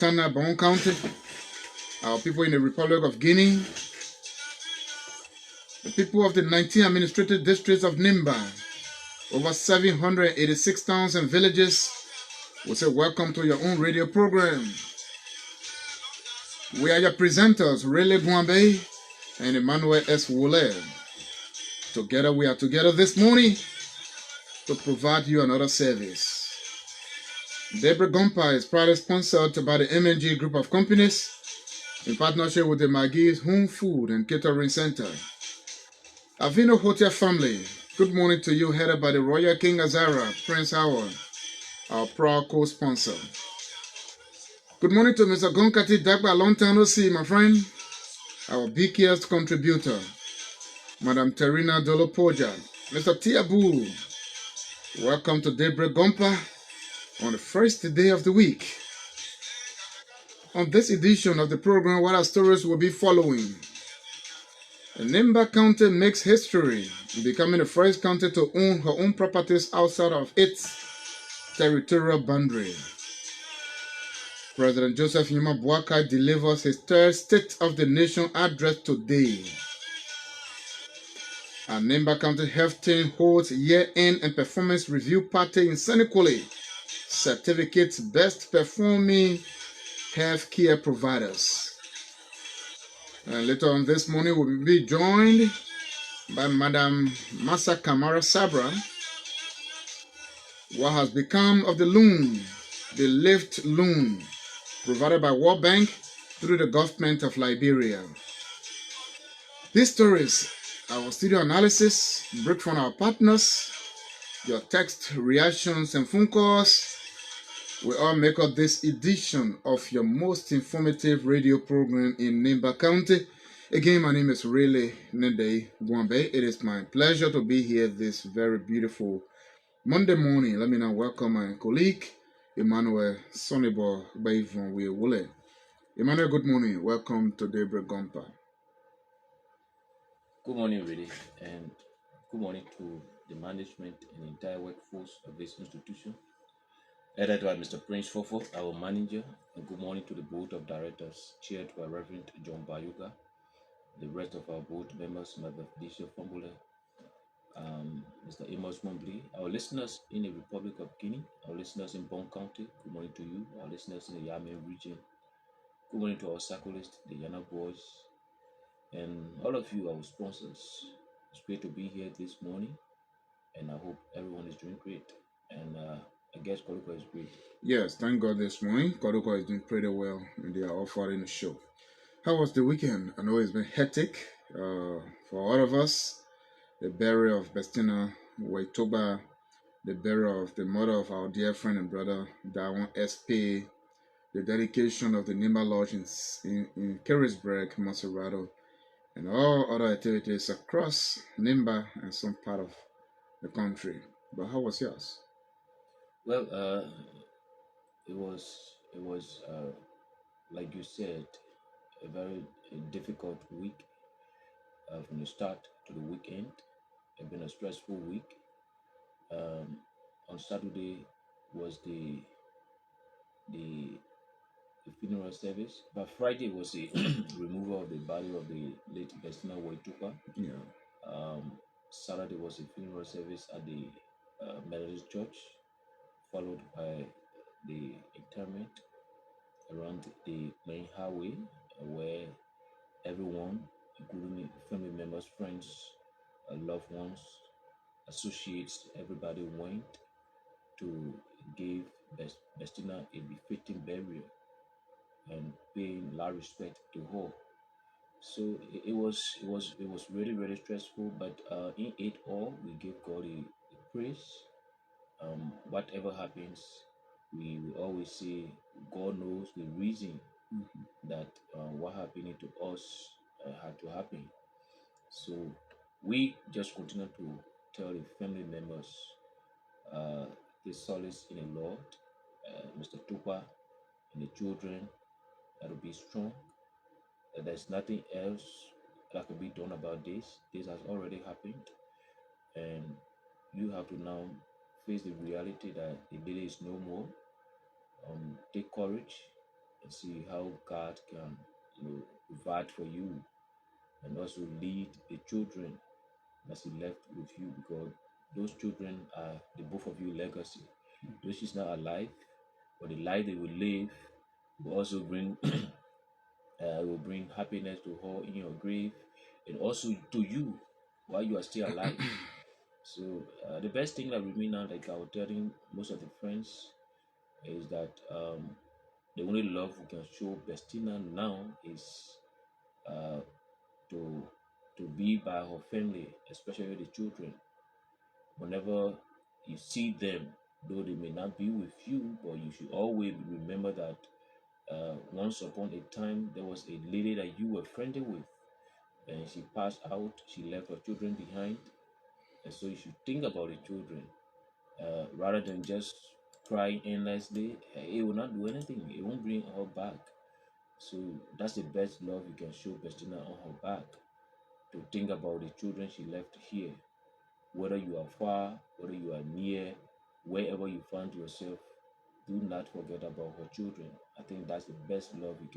Tana Bon County, our people in the Republic of Guinea, the people of the 19 administrative districts of Nimba, over 786 towns and villages. We say welcome to your own radio program. We are your presenters, Raily Guanbeh and Emmanuel S.Woleh. Together we are together this morning to provide you another service. Break Gompa is proudly sponsored by the MNG Group of Companies in partnership with the Magi's Home Food and Catering Center. Avino Hotel family, good morning to you, headed by the Royal King Azara, Prince Howard, our proud co-sponsor. Good morning to Mr. Gonkati Dagba, long time no see, my friend, our biggest contributor, Madam Terina Dolopoja, Mr. Tiabu. Welcome to Break Gompa on the first day of the week. On this edition of the program, what our stories will be following. Nimba County makes history, becoming the first county to own her own properties outside of its territorial boundary. President Joseph Nyuma Boakai delivers his third State of the Nation address today. And Nimba County Health Team holds year-end and performance review party in Senequale. Certificates best performing healthcare providers. And later on this morning, we will be joined by Madam Masa Kamara Sabra. What has become of the loan, the lift loan, provided by World Bank through the government of Liberia? These stories, our studio analysis, break from our partners, your text reactions and phone calls, we all make up this edition of your most informative radio program in Nimba County. Again, my name is Raily Guanbeh. It is my pleasure to be here this very beautiful Monday morning. Let me now welcome my colleague, Emmanuel Sonibor Wole. Emmanuel, good morning. Welcome to Break Gompa. Good morning, Raily, and good morning to the management and entire workforce of this institution. Headed by Mr. Prince Fofo, our manager, and good morning to the board of directors, chaired by Reverend John Bayuga, the rest of our board members, Mother Felicia Fombole, Mr. Amos Mombly, our listeners in the Republic of Guinea, our listeners in Bon County, good morning to you, our listeners in the Yamen region, good morning to our circlist, the Yana Boys, and all of you, our sponsors. It's great to be here this morning, and I hope everyone is doing great. And I guess Koruko is great. Yes, thank God this morning. Koruko is doing pretty well, and they are all following the show. How was the weekend? I know it's been hectic for all of us. The burial of Bestina Waitoba, the burial of the mother of our dear friend and brother, Dawon SP, the dedication of the Nimba Lodge in Carisburg, Maserado, and all other activities across Nimba and some part of the country. But how was yours? Well, it was like you said, a very difficult week from the start to the weekend. It's been a stressful week. On Saturday was the funeral service, but Friday was the removal of the body of the late Bestina Waitupa. Yeah. Saturday was the funeral service at the Methodist Church, followed by the interment around the main highway, where everyone, including family members, friends, loved ones, associates, everybody went to give Bestina a befitting burial and paying large respect to her. So it was really stressful, but in it all we give God a praise. Whatever happens, we will always say God knows the reason that what happened to us had to happen. So we just continue to tell the family members the solace in the Lord, Mr. Tupa and the children, that will be strong. That there's nothing else that could be done about this. This has already happened, and you have to now face the reality that the day is no more. Take courage and see how God can, provide for you and also lead the children that He left with you, because those children are the both of you legacy. Though she's not alive, but the life they will live will also bring will bring happiness to her in your grave, and also to you while you are still alive. So the best thing that remain now, like I was telling most of the friends, is that the only love we can show Bestina now is uh, to be by her family, especially the children. Whenever you see them, though they may not be with you, but you should always remember that once upon a time there was a lady that you were friendly with, and she passed out. She left her children behind, and so you should think about the children rather than just cry endlessly. It will not do anything. It won't bring her back. So that's the best love you can show Bestina on her back. To think about the children she left here, whether you are far, whether you are near, wherever you find yourself, do not forget about her children. I think that's the best love you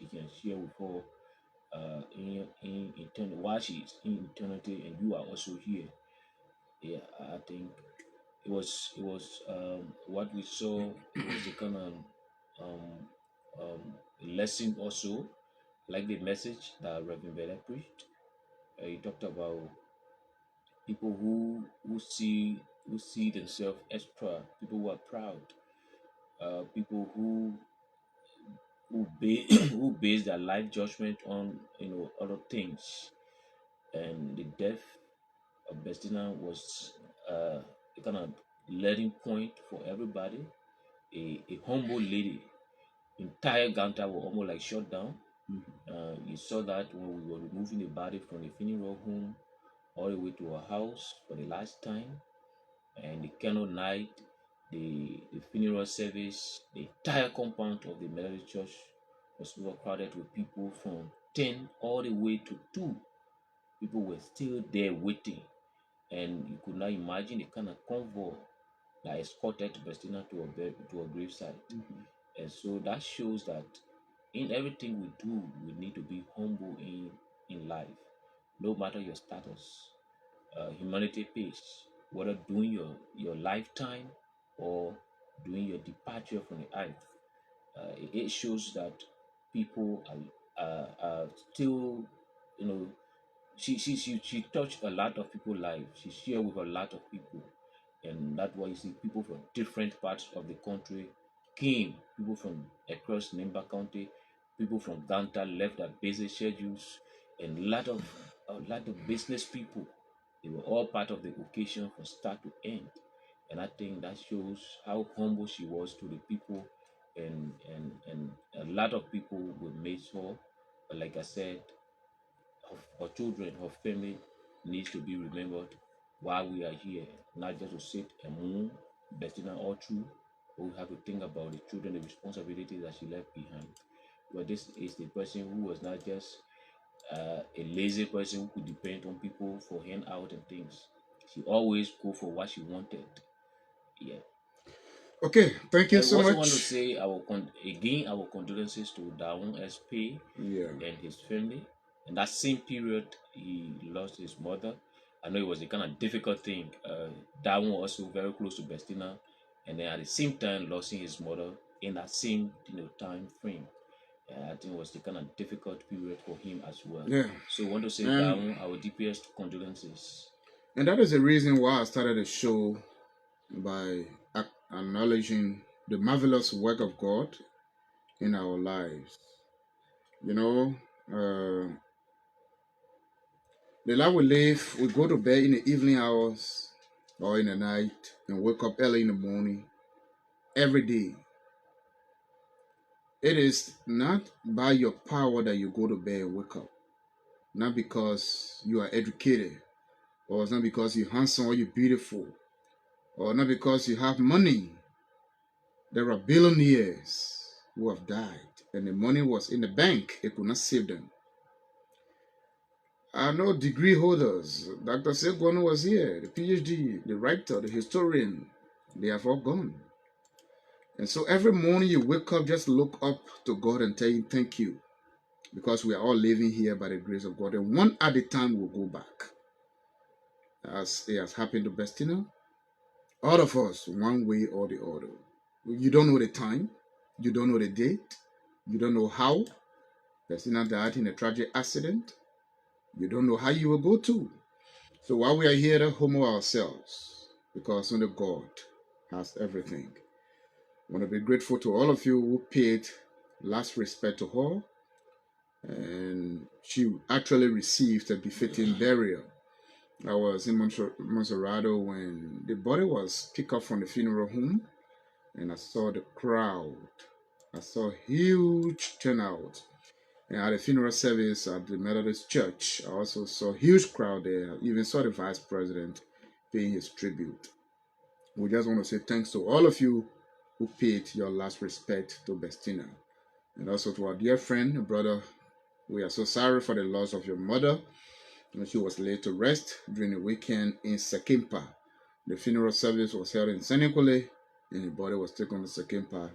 can share with her in eternity, while she's in eternity and you are also here. Yeah, I think it was what we saw. It was a kind of um, lesson also, like the message that Reverend Bella preached. He talked about people who see themselves extra, people who are proud, people who base their life judgment on other things, and the death of Bestina was a kind of learning point for everybody. A humble lady, entire Ganta were almost like shut down. You saw that when we were removing the body from the funeral home all the way to our house for the last time, and the candle night, the funeral service, the entire compound of the Methodist Church was overcrowded with people from 10 all the way to 2. People were still there waiting, and you could not imagine the kind of convoy that escorted Bestina to a gravesite. And so that shows that in everything we do, we need to be humble in life, no matter your status. Humanity pays, whether during your lifetime or during your departure from the earth. It shows that people are still, you know, she touched a lot of people's lives. She shared with a lot of people, and that's why you see people from different parts of the country came. People from across Nimba County, people from Ganta left their busy schedules, and a lot of business people. They were all part of the occasion from start to end, and I think that shows how humble she was to the people, and a lot of people will miss her. But like I said, her children, her family needs to be remembered while we are here, not just to sit and moon, Bettina all through, but we have to think about the children, the responsibilities that she left behind. But this is the person who was not just a lazy person who could depend on people for hand out and things. She always go for what she wanted. Yeah. Okay, thank you And we so also want to much. say our condolences to Daun SP Yeah. and his family. In that same period, he lost his mother. I know it was a kind of difficult thing. Daun was also very close to Bestina, and then at the same time losing his mother in that same time frame. I think it was the kind of difficult period for him as well. Yeah. So we want to say And Daun our deepest condolences. and that is the reason why I started the show by acknowledging the marvelous work of God in our lives. You know, uh, the life we live, we go to bed in the evening hours or in the night and wake up early in the morning every day. It is not by your power that you go to bed and wake up, not because you are educated, or it's not because you're handsome or you're beautiful, or not because you have money. There are billionaires who have died, and the money was in the bank. It could not save them. I know degree holders. Dr. Segwanu was here, the PhD, the writer, the historian. They have all gone. And so every morning you wake up, just look up to God and tell him thank you. Because we are all living here by the grace of God. And one at a time we'll go back. As it has happened to Bestina. All of us, one way or the other. You don't know the time. You don't know the date. You don't know how. Bestina died in a tragic accident. You don't know how you will go to. So while we are here to humble ourselves, because only God has everything. I want to be grateful to all of you who paid last respect to her. And she actually received a befitting burial. I was in Monserrado when the body was picked up from the funeral home, and I saw the crowd. I saw huge turnout. And at the funeral service at the Methodist Church, I also saw a huge crowd there. I even saw the vice president paying his tribute. We just want to say thanks to all of you who paid your last respect to Bestina. And also to our dear friend and brother, we are so sorry for the loss of your mother. She was laid to rest during the weekend in Sekimpa. The funeral service was held in Senegal, and the body was taken to Sekimpa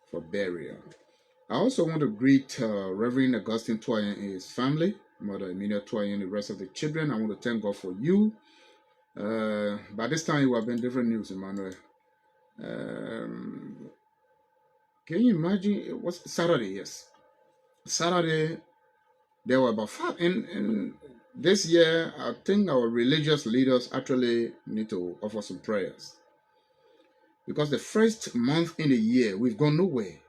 for burial. I also want to greet Reverend Augustine Toyen and his family, Mother Emilia Toyen and the rest of the children. I want to thank God for you. By this time, you have been different news, Emmanuel. Can you imagine? It was Saturday, yes. Saturday, there were about five. And this year, I think our religious leaders actually need to offer some prayers. Because the first month in the year, we've gone nowhere.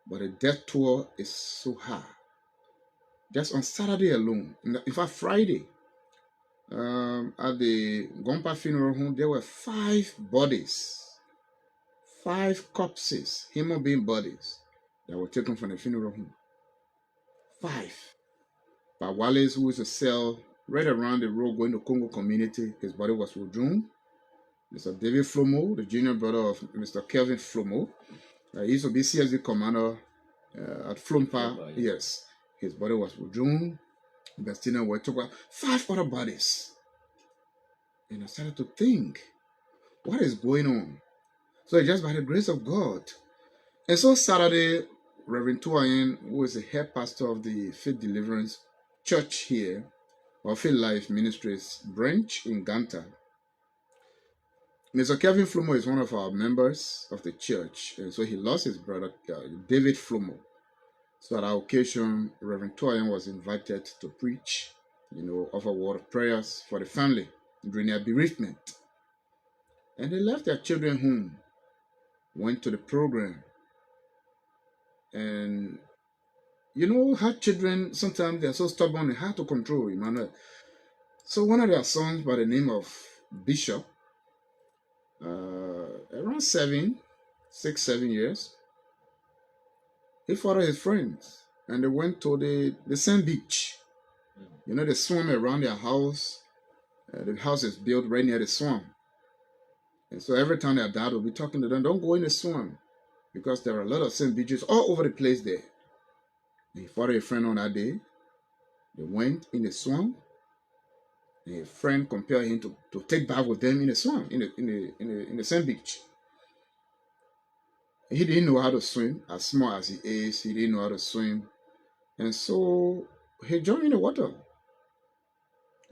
But the death toll is so high. Just on Saturday alone, in fact, Friday, at the Gompa funeral home, there were 5 bodies, 5 corpses, human being bodies that were taken from the funeral home. 5. But Wallace, who is a cell right around the road going to Congo community, his body was withdrawn. Mr. David Flomo, the junior brother of Mr. Kelvin Flomo, he used to be CSD commander at Flompa. Yes, his body was withdrawn. Bestina were took 5 other bodies. And I started to think, what is going on? So just by the grace of God. And so Saturday, Reverend Tuayen, who is the head pastor of the Faith Deliverance Church here, or Faith Life Ministries branch in Ganta. Mr. Kevin Flomo is one of our members of the church, and so he lost his brother, David Flomo. So at our occasion, Reverend Toyen was invited to preach, offer a word of prayers for the family during their bereavement. And they left their children home, went to the program. And how children, sometimes they're so stubborn and hard to control, Emmanuel. So one of their sons by the name of Bishop, around 6, 7 years, he followed his friends and they went to the same beach. They swam around their house. The house is built right near the swamp. And so every time their dad will be talking to them, don't go in the swamp because there are a lot of sand beaches all over the place there. And he followed a friend on that day. They went in the swamp. A friend compelled him to take bath with them in the swamp, in the sand beach. He didn't know how to swim. As small as he is, he didn't know how to swim. And so he jumped in the water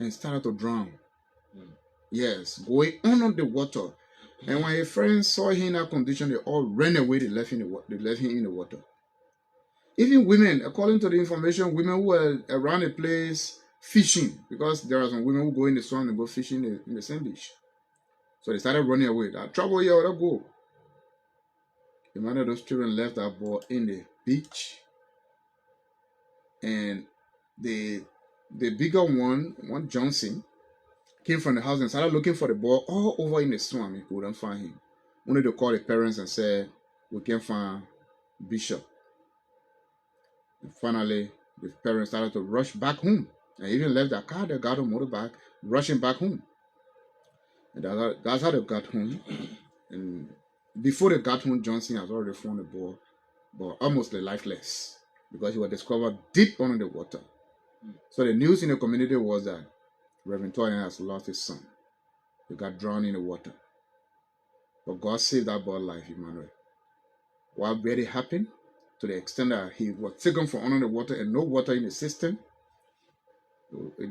and started to drown. Yes, going under the water. And when his friends saw him in that condition, they all ran away. They left him in the water. Even women, according to the information, women who were around the place fishing, because there are some women who go in the swamp and go fishing in the sand beach. So they started running away. That trouble here, let go. The man of those children left that boy in the beach. And the bigger one Johnson, came from the house and started looking for the boy all over in the swamp. He couldn't find him. Only to call the parents and say, we can't find Bishop. And finally, the parents started to rush back home. And even left their car, they got a motorbike, rushing back home. And that's how they got home. And before they got home, Johnson has already found the boy, but almost lifeless, because he was discovered deep under the water. So the news in the community was that Reverend Toyen has lost his son. He got drowned in the water. But God saved that boy's life, Emmanuel. While barely happened, to the extent that he was taken from under the water and no water in the system,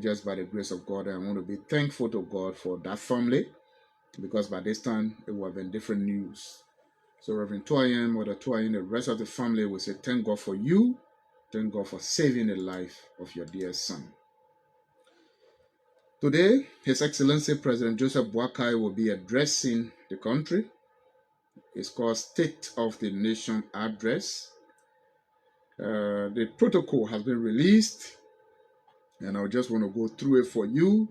just by the grace of God. I want to be thankful to God for that family, because by this time it would have been different news. So Reverend Toyin, Mother Toyin, the rest of the family will say, thank God for you. Thank God for saving the life of your dear son. Today, His Excellency President Joseph Boakai will be addressing the country. It's called State of the Nation Address. The protocol has been released, and I just want to go through it for you.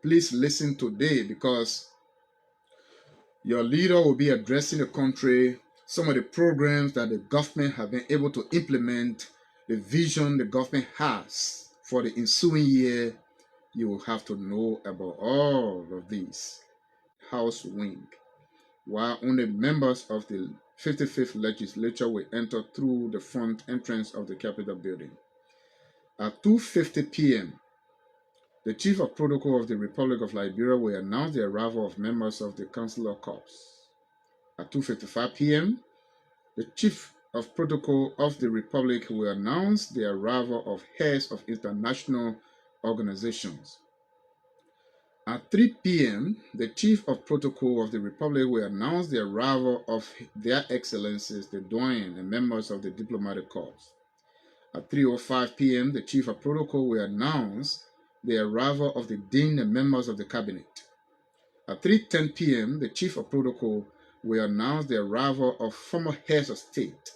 Please listen today, because your leader will be addressing the country, some of the programs that the government have been able to implement, the vision the government has for the ensuing year. You will have to know about all of these. House wing. While only members of the 55th legislature will enter through the front entrance of the Capitol building. At 2:50 p.m., the Chief of Protocol of the Republic of Liberia will announce the arrival of members of the Consular Corps. At 2:55 p.m., the Chief of Protocol of the Republic will announce the arrival of heads of international organizations. At 3 p.m., the Chief of Protocol of the Republic will announce the arrival of Their Excellencies, the Doyen, and members of the Diplomatic Corps. At 3:05 p.m., the Chief of Protocol will announce the arrival of the Dean and members of the Cabinet. At 3:10 p.m., the Chief of Protocol will announce the arrival of former heads of state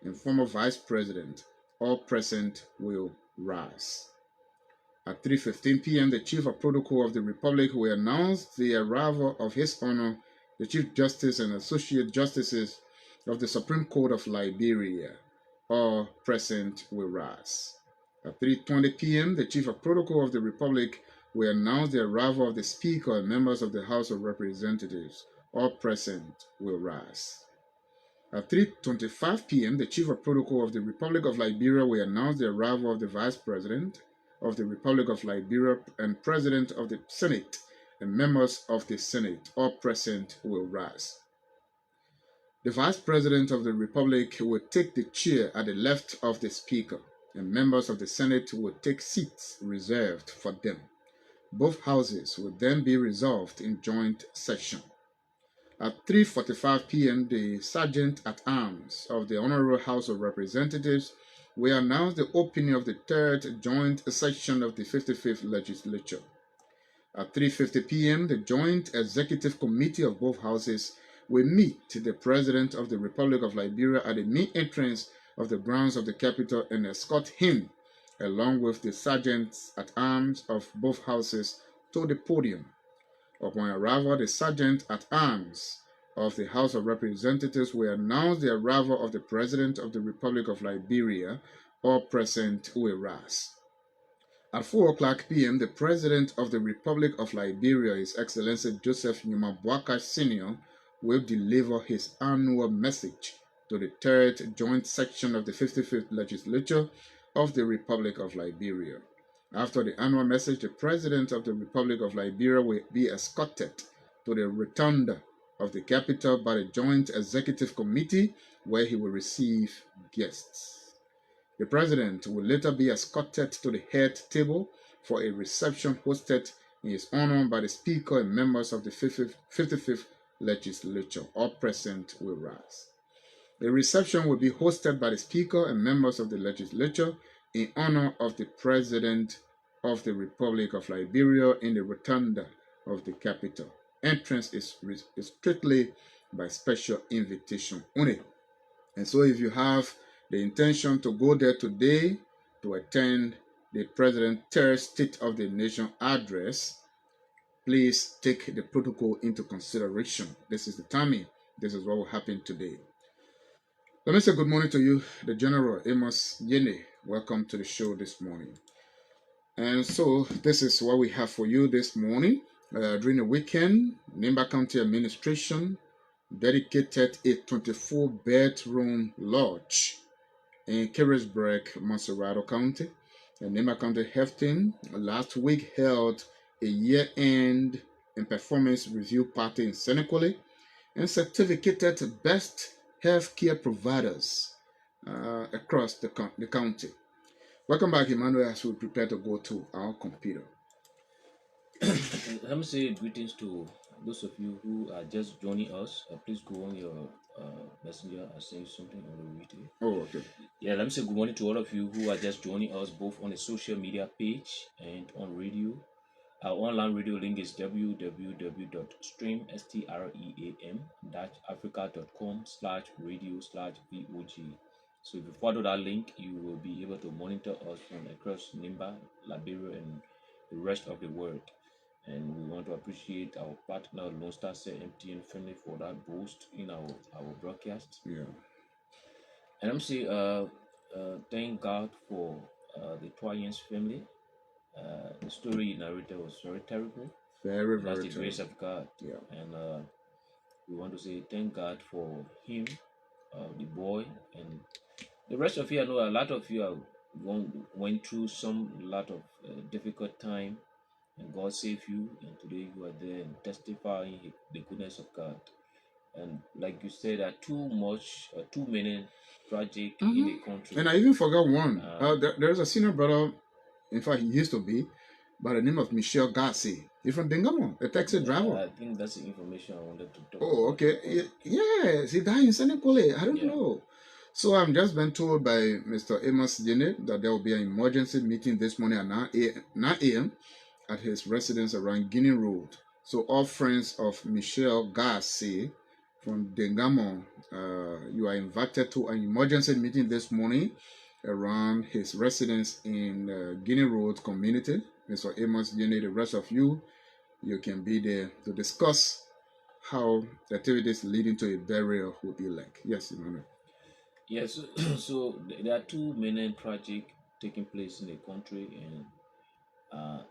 and former vice president. All present will rise. At 3:15 p.m., the Chief of Protocol of the Republic will announce the arrival of His Honor, the Chief Justice and Associate Justices of the Supreme Court of Liberia. All present will rise. At 3:20 p.m., the Chief of Protocol of the Republic will announce the arrival of the Speaker and members of the House of Representatives. All present will rise. At 3:25 p.m., the Chief of Protocol of the Republic of Liberia will announce the arrival of the Vice President of the Republic of Liberia and President of the Senate and members of the Senate. All present will rise. The Vice President of the Republic will take the chair at the left of the Speaker, and members of the Senate will take seats reserved for them. Both houses will then be resolved in joint session. At 3:45 p.m., the Sergeant-at-Arms of the Honorable House of Representatives will announce the opening of the third joint session of the 55th Legislature. At 3:50 p.m., the Joint Executive Committee of both houses will meet the President of the Republic of Liberia at the main entrance of the grounds of the Capitol and escort him, along with the Sergeants-at-Arms of both houses, to the podium. Upon arrival, the Sergeant-at-Arms of the House of Representatives will announce the arrival of the President of the Republic of Liberia. All present will rise. At 4:00 p.m., the President of the Republic of Liberia, His Excellency Joseph Boakai Sr., will deliver his annual message to the third joint section of the 55th Legislature of the Republic of Liberia. After the annual message, the President of the Republic of Liberia will be escorted to the rotunda of the Capitol by the Joint Executive Committee, where he will receive guests. The President will later be escorted to the head table for a reception hosted in his honor by the Speaker and members of the 55th Legislature. All present will rise. The reception will be hosted by the Speaker and members of the Legislature in honor of the President of the Republic of Liberia in the rotunda of the Capitol. Entrance is strictly by special invitation only. And so if you have the intention to go there today to attend the President's third State of the Nation address, please take the protocol into consideration. This is the timing. This is what will happen today. Let me say good morning to you, the General Amos Yene. Welcome to the show this morning. And so this is what we have for you this morning. During the weekend, Nimba County Administration dedicated a 24-bedroom lodge in Carisburg, Monserrado County. And Nimba County Health Team last week held a year-end and performance review party in Senequale and certificated Best healthcare providers across the county. Welcome back, Emmanuel, as we prepare to go to our computer. Let me say greetings to those of you who are just joining us. Please go on your messenger and say something on the video. Oh, okay. Yeah, let me say good morning to all of you who are just joining us both on the social media page and on radio. Our online radio link is www.stream.africa.com/radio/VOG. So if you follow that link, you will be able to monitor us from across Nimba, Liberia, and the rest of the world. And we want to appreciate our partner Lone Star MTN Family for that boost in our broadcast. Yeah. And I'm saying thank God for the Twayens family. The story you narrated was very terrible. Very, And that's very the grace terrible. of God. Yeah. And we want to say thank God for him, the boy, and the rest of you. I know a lot of you went through some lot of difficult time, and God saved you, and today you are there and testifying the goodness of God. And like you said, there are too many tragic in the country. And I even forgot one. There's a senior brother, in fact, he used to be, by the name of Michel Garcia. He's from Dengamo, a taxi driver. I think that's the information I wanted to talk about. Oh, okay. Yes, he died in Senekole. I don't know. So I'm just been told by Mr. Amos Jene that there will be an emergency meeting this morning at 9 a.m. at his residence around Guinea Road. So all friends of Michel Garcia from Dengamo, you are invited to an emergency meeting this morning around his residence in Guinea Road community. Mr. Amos Jene, the rest of you can be there to discuss how the activities leading to a burial will be like. Yes, Emmanuel. Yes, so there are too many tragic taking place in the country, and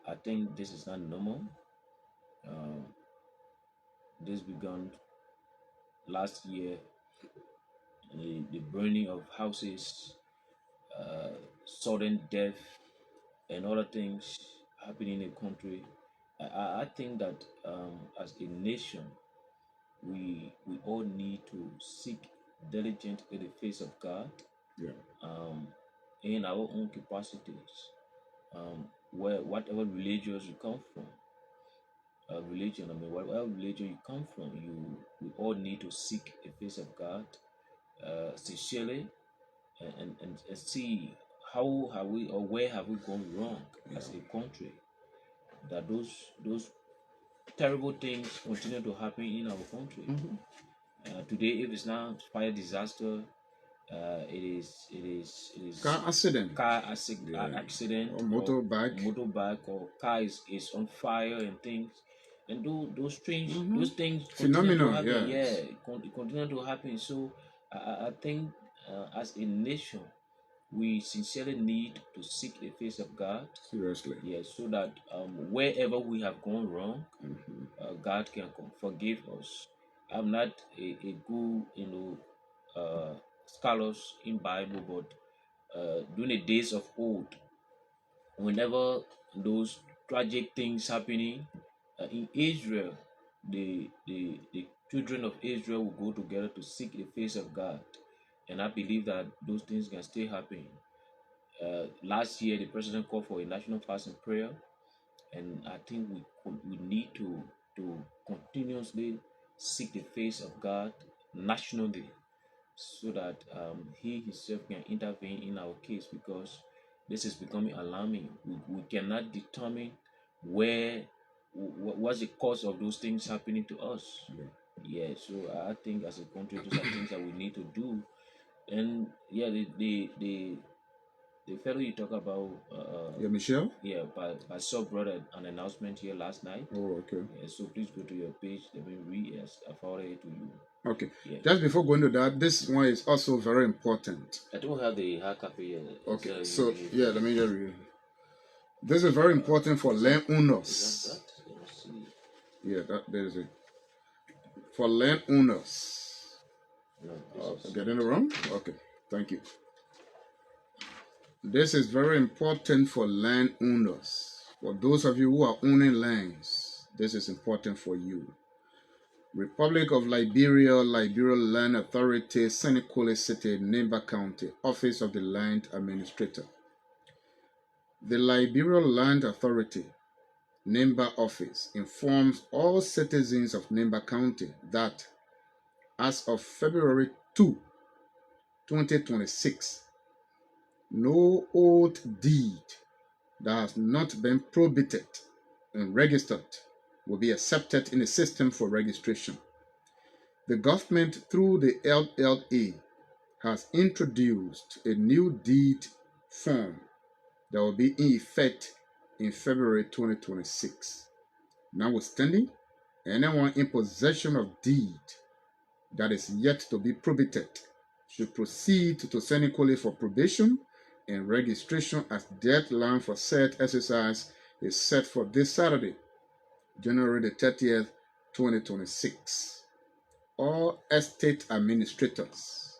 I think this is not normal. Uh, this began last year, the burning of houses, sudden death, and other things happening in the country. I think that as a nation, we all need to seek diligently the face of God. Yeah. In our own capacities, where whatever religions you come from, whatever religion you come from, we all need to seek the face of God sincerely, and see how have we or where have we gone wrong as a country, that those terrible things continue to happen in our country. Today, if it's not fire disaster, it is Car accident. Accident, or motorbike, or car is on fire and things, and those strange those things continue Phenomenal, to happen. yes. Continue to happen. So I think as a nation, we sincerely need to seek the face of God. Seriously. Yes, so that wherever we have gone wrong, God can forgive us. I'm not a good, scholars in Bible, but during the days of old, whenever those tragic things happening in Israel, the children of Israel will go together to seek the face of God, and I believe that those things can still happen. Last year, the president called for a national fast and prayer, and I think we need to continuously seek the face of God nationally, so that he himself can intervene in our case, because this is becoming alarming. We cannot determine what's the cause of those things happening to us. So I think as a country, those are things that we need to do. And the fellow you talk about, Michelle? I saw brought an announcement here last night. Oh, okay. So please go to your page. Let me read as I forwarded it to you. Okay. Just before going to that, this one is also very important. I don't have the hard copy yet. Okay. So let me just read. This is very important for land owners. That is it. For land owners. No, getting it wrong? Okay. Thank you. This is very important for land owners. For those of you who are owning lands, this is important for you. Republic of Liberia, Liberia Land Authority, Seneca City, Nimba County, Office of the Land Administrator. The Liberia Land Authority, Nimba Office, informs all citizens of Nimba County that as of February 2, 2026, no old deed that has not been probated and registered will be accepted in the system for registration. The government, through the LLA, has introduced a new deed form that will be in effect in February 2026. Notwithstanding, anyone in possession of deed that is yet to be probated should proceed to Seneca for probation and registration, as deadline for said exercise is set for this Saturday, January the 30th, 2026. All estate administrators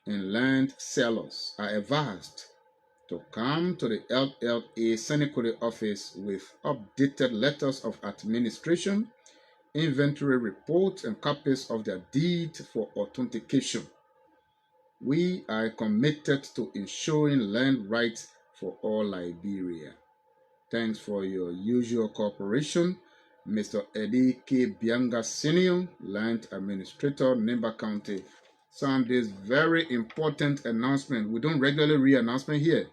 and land sellers are advised to come to the LLA Seneca office with updated letters of administration, inventory reports, and copies of their deed for authentication. We are committed to ensuring land rights for all Liberia. Thanks for your usual cooperation, Mr. Eddie K. Bianga Senior, Land Administrator, Nimba County. Some this very important announcement. We don't regularly read announcement here.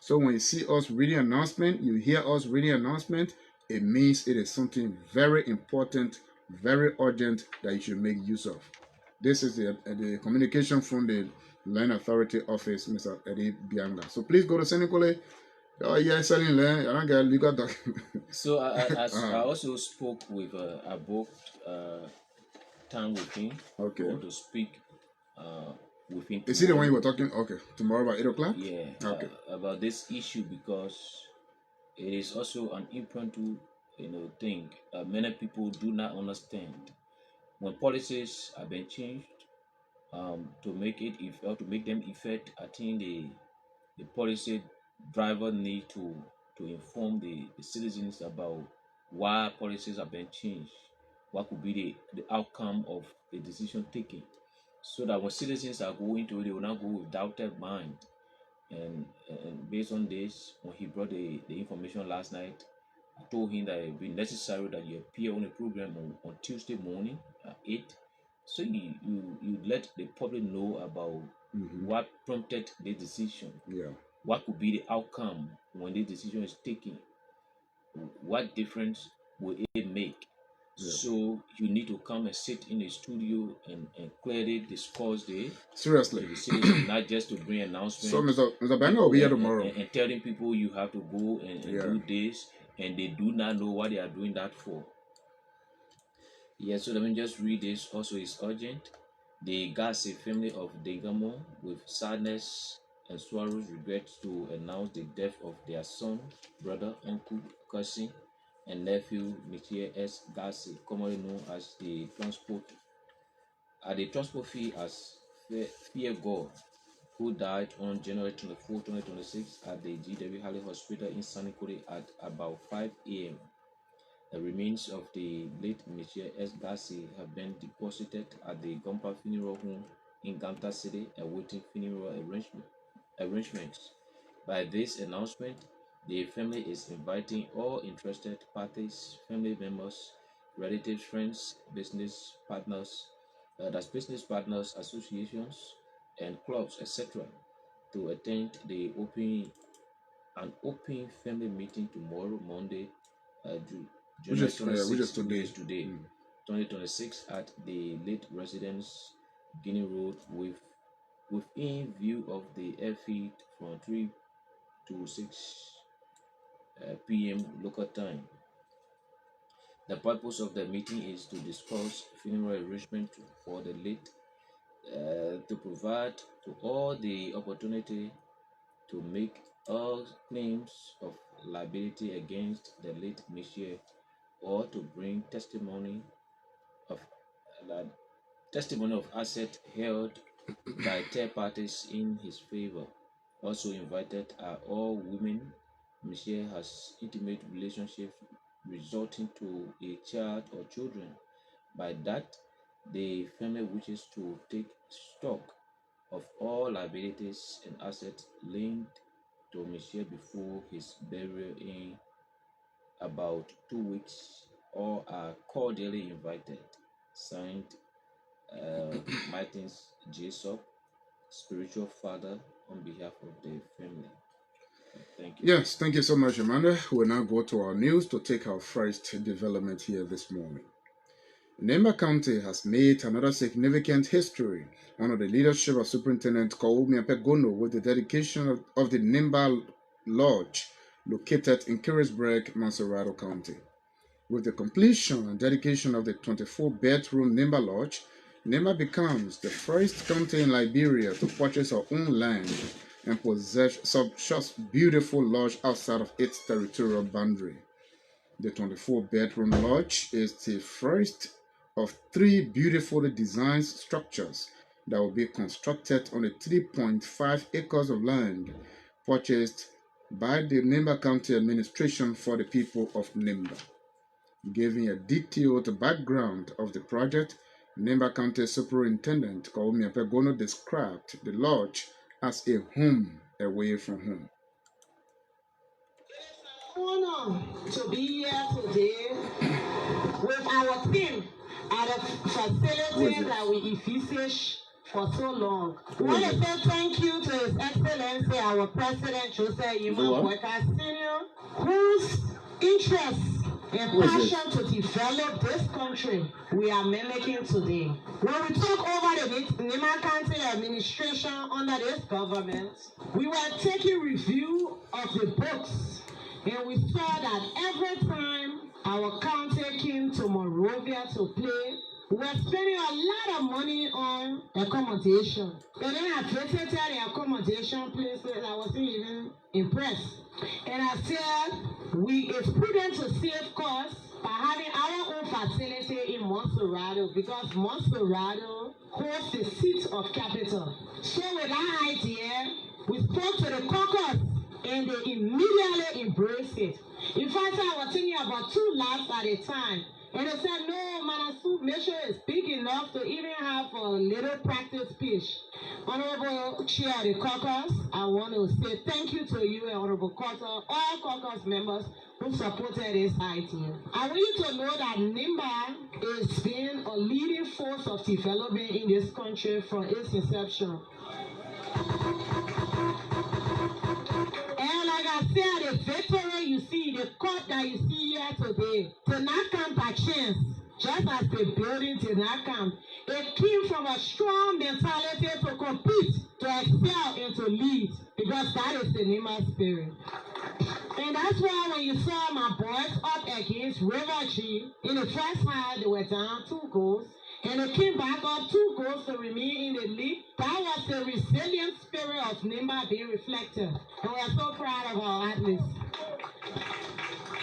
So when you see us reading announcement, you hear us reading announcement, it means it is something very important, very urgent that you should make use of. This is the communication from the Land Authority Office, Mr. Eddie Bianga. So please go to Seneca. Oh yeah, selling land. I don't get legal document. So I also spoke with I booked time with him Okay. to speak with him Is he the one you tomorrow. were talking? Okay, tomorrow about 8 o'clock. Yeah, Okay. about this issue, because it is also an impromptu, thing. Many people do not understand when policies have been changed to make it if or to make them effect. I think the policy driver need to inform the citizens about why policies have been changed, what could be the outcome of the decision taken, so that when citizens are going to it, they will not go with doubted mind. And based on this, when he brought the information last night, I told him that it would be necessary that you appear on a program on Tuesday morning at 8. So you let the public know about what prompted the decision, Yeah. what could be the outcome when the decision is taken, what difference will it make. Yeah. So you need to come and sit in the studio and clearly discuss Seriously. to the citizen, not just to bring So announcements Mr. Banga will be here and, tomorrow. and telling people you have to go and Yeah. do this, and they do not know what they are doing that for. Yes, so let me just read this. Also, it's urgent. The Garcia family of Degamo, with sadness and sorrows, regrets to announce the death of their son, brother, uncle, cousin, and nephew, Michel S. Garcia, commonly known as the transport fee as Fear God, who died on January 24, 2026 at the GW Halley Hospital in Sanikore at about 5 a.m. The remains of the late Michel S. Garcia have been deposited at the Gompa Funeral Home in Ganta City, awaiting funeral arrangements. By this announcement, the family is inviting all interested parties, family members, relatives, friends, business partners, associations, and clubs, etc., to attend an open family meeting tomorrow, Monday, January Which is 26th, which today. is today, 2026, at the late residence, Guinea Road, within view of the airfield from 3 to 6 p.m. local time. The purpose of the meeting is to discuss funeral arrangement for the late, to provide to all the opportunity to make all claims of liability against the late Michel, or to bring of uh, testimony of asset held by third parties in his favor. Also invited are all women Michel has intimate relationship resulting to a child or children. By that, The family wishes to take stock of all liabilities and assets linked to Monsieur before his burial in about 2 weeks, all are cordially invited. Signed, Martins Jason, spiritual father, on behalf of the family. Thank you. Yes, thank you so much, Emmanuel. We'll now go to our news to take our first development here this morning. Nemba County has made another significant history under the leadership of Superintendent Guanbeh with the dedication of the Nemba Lodge located in Break, Mansorado County. With the completion and dedication of the 24-bedroom Nemba Lodge, Nemba becomes the first county in Liberia to purchase her own land and possess such beautiful lodge outside of its territorial boundary. The 24-bedroom lodge is the first of 3 beautifully designed structures that will be constructed on the 3.5 acres of land purchased by the Nemba County administration for the people of Nemba. Giving a detailed background of the project, Nemba County Superintendent Guanbeh described the lodge as a home away from home. It is an honor to be here today with our team at a facility that we envisaged for so long. I want to say thank you to His Excellency, our President Joseph Emmanuel Senior, whose interest and passion to develop this country we are mimicking today. When we took over the Nemba County administration under this government, we were taking review of the books, and we saw that every time our county came to Monrovia to play, we were spending a lot of money on accommodation. And then I visited the accommodation places, I wasn't even impressed. And I said, it's prudent to save costs by having our own facility in Monserrado, because Monserrado holds the seat of capital. So with that idea, we spoke to the caucus, and they immediately embraced it. In fact, I was thinking about 2 lots at a time. And they said, no, Manasu, make sure it's big enough to even have a little practice pitch. Honorable Chair of the caucus, I want to say thank you to you, Honorable Carter, all caucus members who supported this idea. I want you to know that Nemba is being a leading force of development in this country from its inception. And like I said, the victory you see, the court that you see here today, did not come by chance. Just as the building did not come. It came from a strong mentality to compete, to excel, and to lead. Because that is the Nemba spirit. And that's why when you saw my boys up against River G, in the first half they were down 2 goals. And they came back up 2 goals to remain in the league. That was the resilient spirit of Nemba being reflected. And we are so proud of our athletes.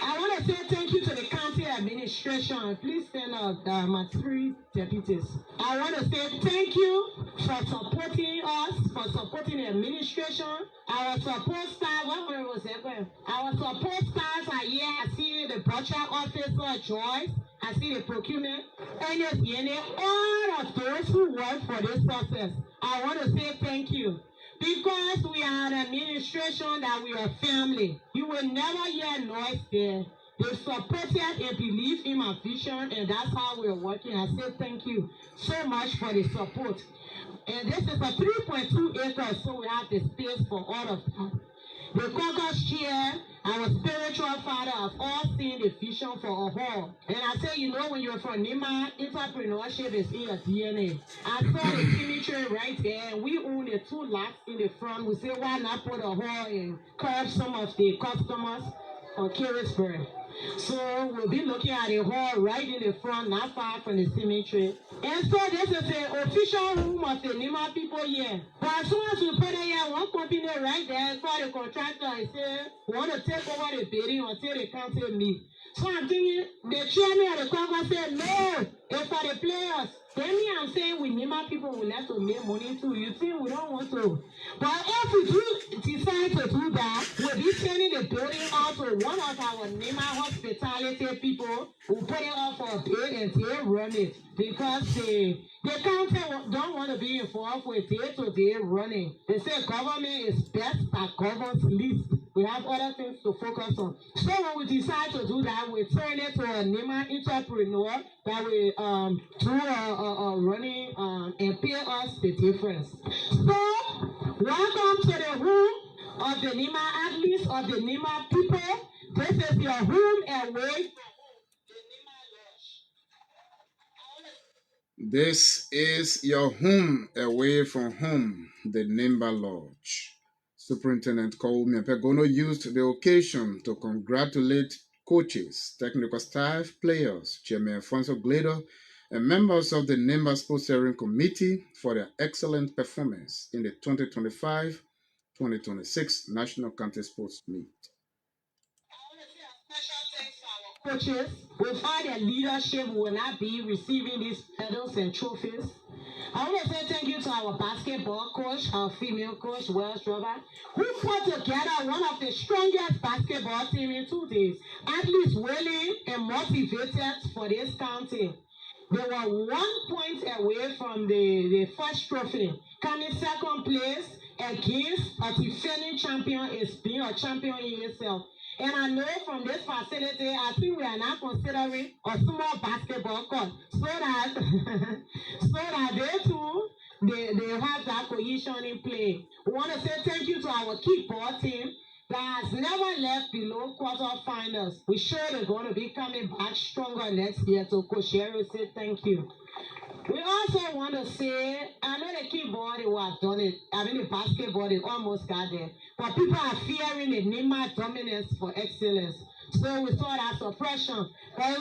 I want to say thank you to the county administration. Please stand up, my 3 deputies. I want to say thank you for supporting us, for supporting the administration. Our support staff, our support staff are here. I see the budget officer, Joyce. I see the procurement. And all of those who work for this process. I want to say thank you. Because we are an administration that we are family. You will never hear noise there. They supported and believe in my vision, and that's how we're working. I say thank you so much for the support. And this is a 3.2 acres, so we have the space for all of that. The caucus chair, our spiritual father, have all seen the vision for a hall. And I say, you know, when you're from Nemba, entrepreneurship is in your DNA. I saw the symmetry right there, and we own the 2 lots in the front. We say, why not put a hall and curb some of the customers on Carisburg? So we'll be looking at a hall right in the front, not far from the cemetery. And so this is the official room of the Nemba people here. But as soon as we put it here, one company right there for the contractor, I say, we want to take over the building until the council meet. So I'm thinking, the chairman of the caucus said, no, it's for the players. Then me, I'm saying, we Nemba people will have to make money too. You think we don't want to? But if we do decide to do that, we'll be turning the building out to one of our Nemba hospitality people who put it up for a bid and they run it because the county don't want to be involved with day-to-day running. They say government is best that governs least. We have other things to focus on. So when we decide to do that, we turn it to a Nima entrepreneur that will do a running and pay us the difference. So welcome to the home of the Nima athletes, of the Nima people. This is your home away. This is your home away from home, the Nimba Lodge. Superintendent Guanbeh Pegono used the occasion to congratulate coaches, technical staff, players, Chairman Alfonso Gledo, and members of the Nimba Sports Steering Committee for their excellent performance in the 2025-2026 National County Sports Meet. Coaches, without their leadership, we will not be receiving these medals and trophies. I want to say thank you to our basketball coach, our female coach, Welsh Robert, who put together one of the strongest basketball team in 2 days. Athletes willing and motivated for this county. They were 1 point away from the first trophy, coming second place against a defending champion is being a champion in itself. And I know from this facility, I think we are now considering a small basketball court so that they too they have that cohesion in play. We want to say thank you to our kickball team that has never left below quarterfinals. We sure they're going to be coming back stronger next year. So Coach Sherry say thank you. We also want to say, I know the kickball, they have done it. I mean, the basketball, they almost got there. But people are fearing the Nima dominance for excellence. So we saw that suppression. But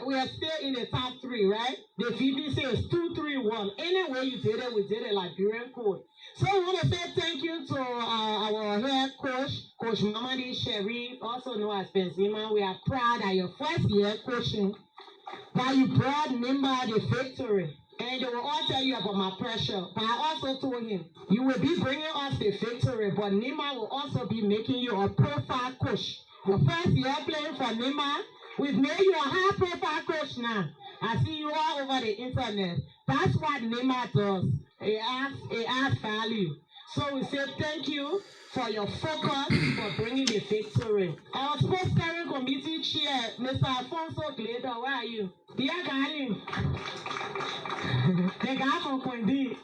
we are still in the top 3, right? The VBC is 2-3-1. Anyway you did it, we did it like Liberian code. So we want to say thank you to our head coach, Coach Mamadi Sherry, also known as Benzema. We are proud that your first year coaching, that you brought Nimba the victory. And they will all tell you about my pressure. But I also told him, you will be bringing us the victory, but Nimba will also be making you a profile coach. The first year playing for Nimba, we've made you a high-profile coach now. I see you all over the internet. That's what Nimba does. It adds value. So we say thank you for your focus for bringing the victory. Our sports steering committee chair, Mr. Alfonso Gledo, where are you? Dear Gary, the guy from Guanbeh.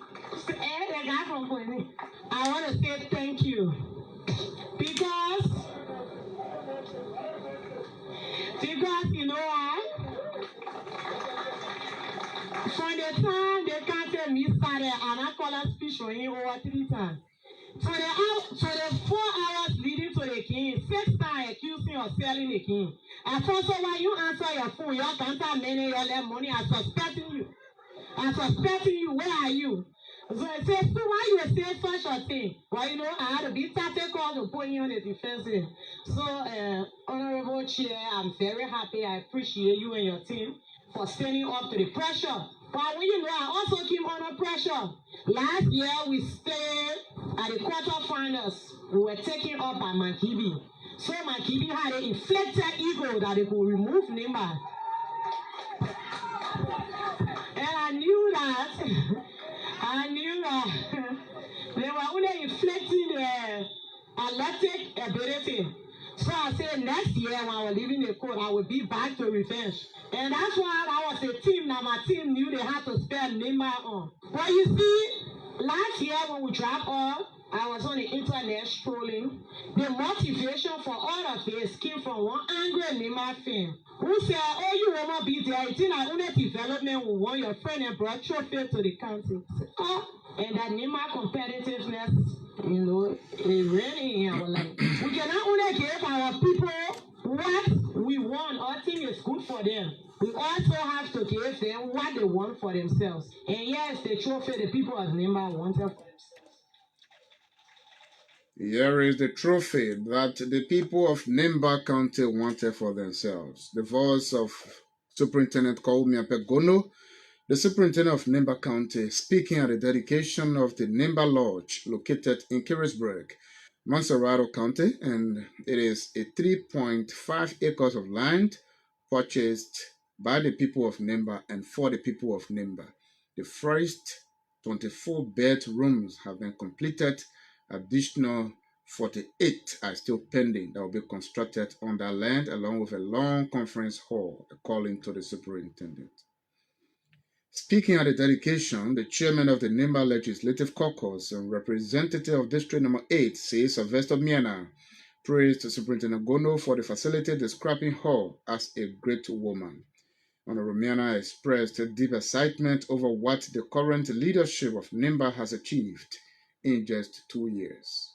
The guy from Guanbeh. I want to say thank you because you know what? From the time they can't me started, and I call a speech for him over 3 times. For the 4 hours leading to the king, 6 times accusing of selling the king. And also when you answer your phone, you can't many your left money. I'm suspecting you. Where are you? So I said, so why you say such a thing? Well, you know, I had to be started called to put you on the defensive. So, Honorable Chair, I'm very happy. I appreciate you and your team for standing up to the pressure. But when you know, I also came under pressure. Last year, we stayed at the quarterfinals. We were taken up by Mankibi. So Mankibi had an inflected ego that they could remove Nimba. And I knew that they were only inflecting their athletic ability. So I said next year when I was leaving the court, I would be back to revenge. And that's why I was a team. Now my team knew they had to spare Nimba on. But you see, last year when we dropped off, I was on the internet strolling. The motivation for all of this came from one angry Nimba fan who said, oh, you will not be there. You think that only development will want your friend and brought trophy to the county. And that Nimba competitiveness, you know, is really in our life. We cannot only give our people what we want or think is good for them. We also have to give them what they want for themselves. And yes, the trophy the people of Nimba wanted for themselves. Here is the trophy that the people of Nimba County wanted for themselves. The voice of Superintendent Guanbeh Pegono, the superintendent of Nimba County, speaking at the dedication of the Nimba Lodge located in Carisburg, Monserrato County, and it is a 3.5 acres of land purchased by the people of Nimba and for the people of Nimba. The first 24 bedrooms have been completed. Additional 48 are still pending that will be constructed on that land, along with a long conference hall, according to the superintendent. Speaking at the dedication, the chairman of the Nimba Legislative Caucus and representative of District Number 8, says Sylvester Miana, praised Superintendent Gono for the facility describing her as a great woman. Honorable Miana expressed deep excitement over what the current leadership of Nimba has achieved in just 2 years.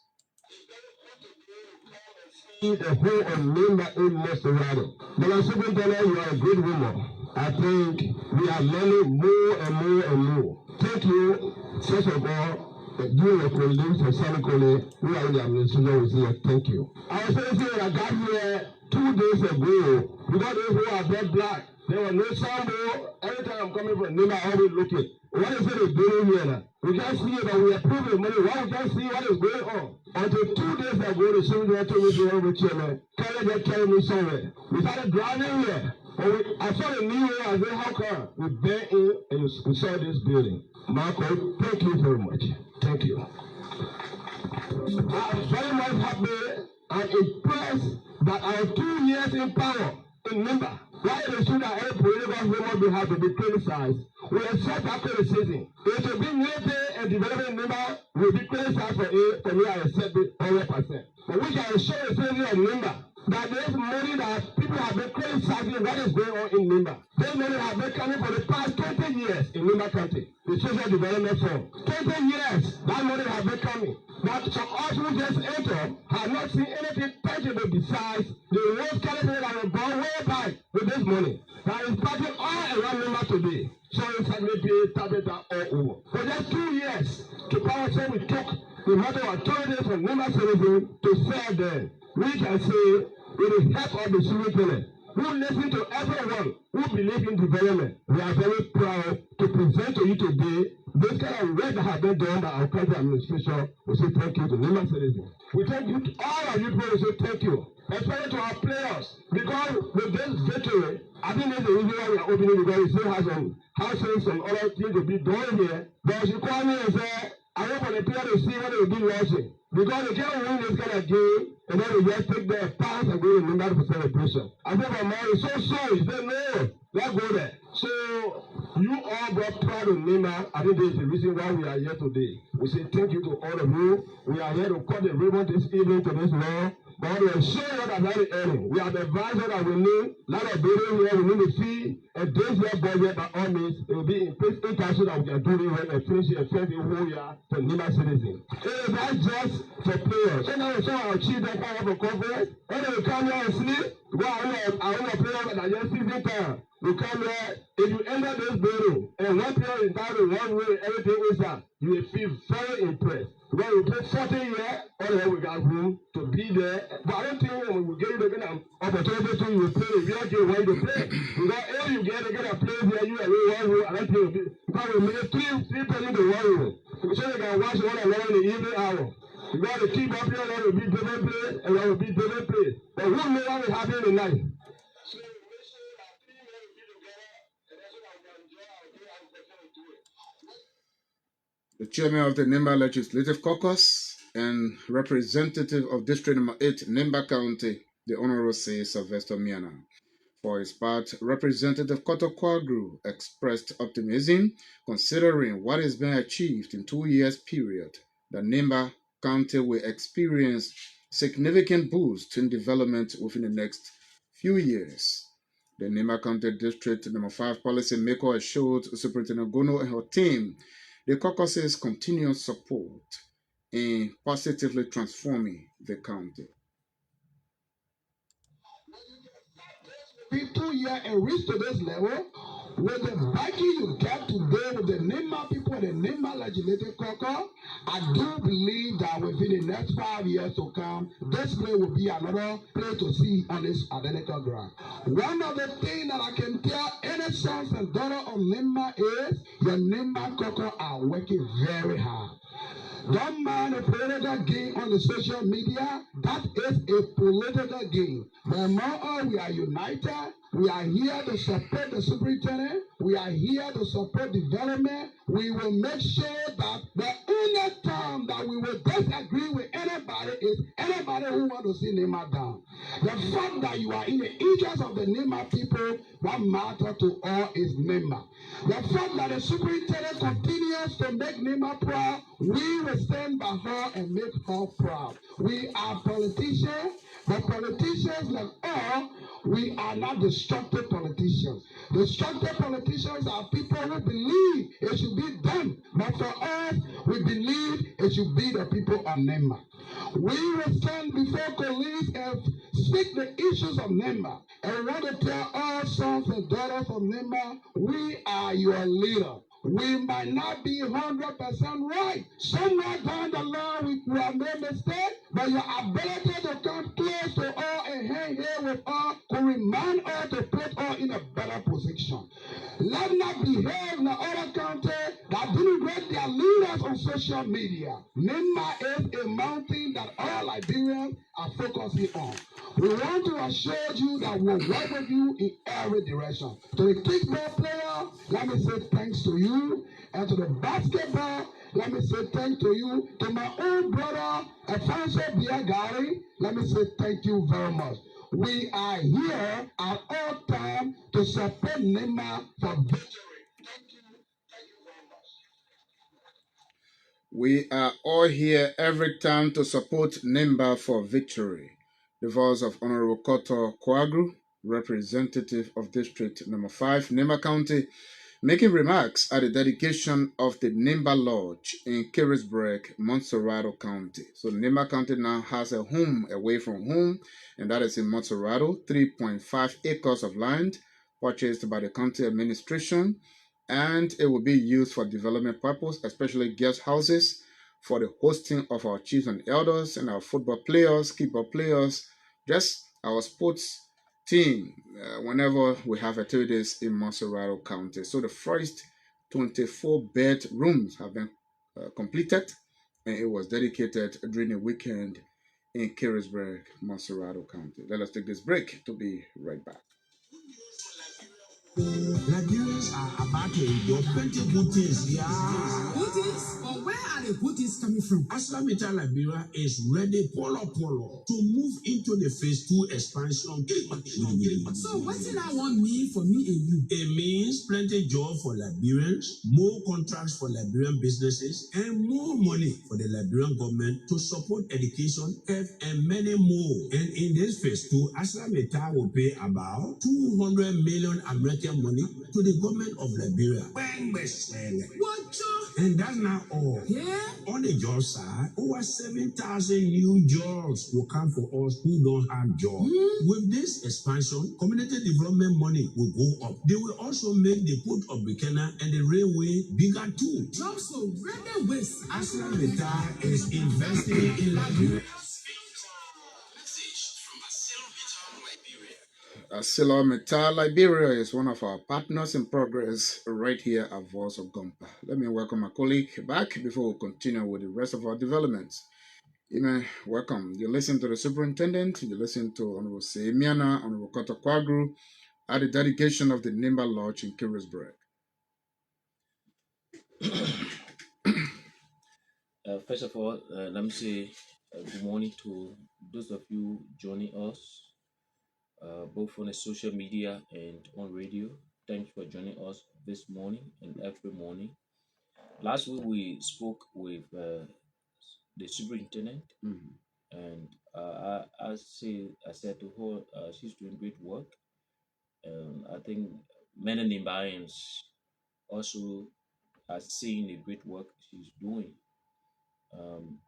The whole of Nimba in Mr. But Superintendent, you are a great woman. I think we are learning more and more and more. Thank you, first of all, doing your colleagues and Sani Kole, we are in the administration, we say thank you. I was saying I got here 2 days ago, because those who are very black, there was no sample. Every time I'm coming from Nimba, I always look it. What is it doing here now? We can't see it, but we approve the money. Why we can't see what is going on? Until 2 days ago, the superintendent told me to go over chairman. Kelly just carried me somewhere. We started driving here. I saw the new way. I said, how come? We bent in and we saw this building. Marco, thank you very much. Thank you. I'm very much happy and impressed that our 2 years in power in Nimba, why it is true that every political woman will have to be criticized, we accept that criticism. It will be military and development Nimba will be criticized for it, for me I accept it 100%. But we can show the citizen of Nimba that there is money that people have been criticizing what is going on in Nimba. This money has been coming for the past 20 years in Nimba County, the Social Development Fund. 20 years, that money has been coming. But for us who just entered, have not seen anything tangible besides the road caliber that was bought way back with this money. That is parking all around Nimba today. So it's actually being targeted all over. For just 2 years, to power say we took the matter of authority from Nimba citizens to serve them. We can say, with the help of the superintendent, who listen to everyone who believe in development, we are very proud to present to you today this kind of work that has been done by our country administration. We say thank you to Nimba citizens. We thank you to all of you people. We say thank you, especially to our players, because with this victory, I think this is the reason why we are opening, because we still have some houses and other things to be done here. But she called me and said, I want for the player to see what they will be launching. Because they can't win this kind of game, and then they just take their pass and go to Nimba for celebration. I said, my man is so. He said, no, let's go there. So, you all got proud of Nimba. I think this is the reason why we are here today. We say thank you to all of you. We are here to cut the ribbon this evening to this law. But we are showing what about the earning. We have the advisor that we need. A lot of building here, we need the fee. And this year budget, by all means, it will be in place in cash so that we can do it well and finish it and finish the whole year for Nimba citizens. It is not just for players. So now we saw our children come up for conference. And then we come here and sleep. Go our own players that are just season time. We come here, if you enter this building and one player is down in one way, everything is out, you will feel very impressed. Because we play 40 years, all the way we got room to be there. But I don't think when we get you the opportunity to you play the real game when you play. Because if you get a place here, you are one room, I don't think you'll be. Because we made three people to one room. So they can watch one another in the evening hour. You got to keep up here, there will be different place, and there will be different place. But who knows what will happen in the night? The chairman of the Nimba Legislative Caucus and representative of District Number 8, Nimba County, the Honorable Sylvester Miana. For his part, Representative Koto Kwagru expressed optimism considering what has been achieved in 2 years period. The Nimba County will experience significant boost in development within the next few years. The Nimba County District Number 5 policymaker assured Superintendent Gono and her team the caucus's continued support in positively transforming the county. 2 years and reach to this level, with the backing you get today with the Nimba people, the Nimba Legislative Caucus, I do believe that within the next 5 years to come, this place will be another place to see on this identical ground. One of the things that I can tell any sons and daughters of Nimba is your Nimba Caucus are working very hard. Don't mind a political game on the social media. That is a political game. The more we are united, we are here to support the superintendent. We are here to support development. We will make sure that the only time that we will disagree with anybody is anybody who wants to see Nema down. The fact that you are in the interest of the Nema people, what matters to all is Nema. The fact that the superintendent continues to make Nema proud, we will stand by her and make her proud. We are politicians, but politicians like all, we are not destructive politicians. Destructive politicians are people who believe it should be them. But for us, we believe it should be the people of Nema. We will stand before police and speak the issues of Nema. And want to tell all sons and daughters of Nema, we are your leader. We might not be 100% right. Somewhere down the line, we have made mistakes, but your ability to come close to all and hang here with all could remind us to put us in a better position. Let not behave in the other country that didn't rate their leaders on social media. Nema is a mountain that all Liberians are focusing on. We want to assure you that we'll work with you in every direction. To the kickball player, let me say thanks to you. And to the basketball, let me say thanks to you. To my own brother, Alfonso Biagari, let me say thank you very much. We are here at all times to support Nema for victory. Thank you. Thank you very much. We are all here every time to support Nimba for victory. The voice of Honorable Koto Kwagru, representative of District Number 5, Nimba County, making remarks at the dedication of the Nimba Lodge in Carisbrooke, Montserrado County. So Nimba County now has a home away from home, and that is in Montserrado, 3.5 acres of land purchased by the county administration, and it will be used for development purpose, especially guest houses for the hosting of our chiefs and elders and our football players, kickball players, just our sports team whenever we have activities in Montserrado County. So the first 24 bedrooms have been completed, and it was dedicated during a weekend in Carisbrooke, Montserrado County. Let us take this break to be right back. Nigerians are about to enjoy plenty good things, yeah. Good things? But where are the good things coming from? Aslamita Liberia is ready, polo, to move into the phase 2 expansion. So what did that want mean for me and you? It means plenty job for Liberians, more contracts for Liberian businesses, and more money for the Liberian government to support education, health, and many more. And in this phase 2, Aslamita will pay about 200 million American money to the government of Liberia. What? And that's not all. Yeah. On the job side, over 7,000 new jobs will come for us who don't have jobs. With this expansion, community development money will go up. They will also make the port of Buchanan and the railway bigger too. Jobs for railway waste. Asla Meta is investing in Liberia. ArcelorMittal Liberia is one of our partners in progress right here at Voice of Gompa. Let me welcome my colleague back before we continue with the rest of our developments. Welcome. You listen to the superintendent, you listen to Honorable Semiana, Honorable Koto Kwagru, at the dedication of the Nimba Lodge in Carisbrooke. First of all, let me say good morning to those of you joining us, both on the social media and on radio. Thanks for joining us this morning and every morning. Last week we spoke with the superintendent, and I said to her, she's doing great work. I think many Nimbayans also are seeing the great work she's doing. Um,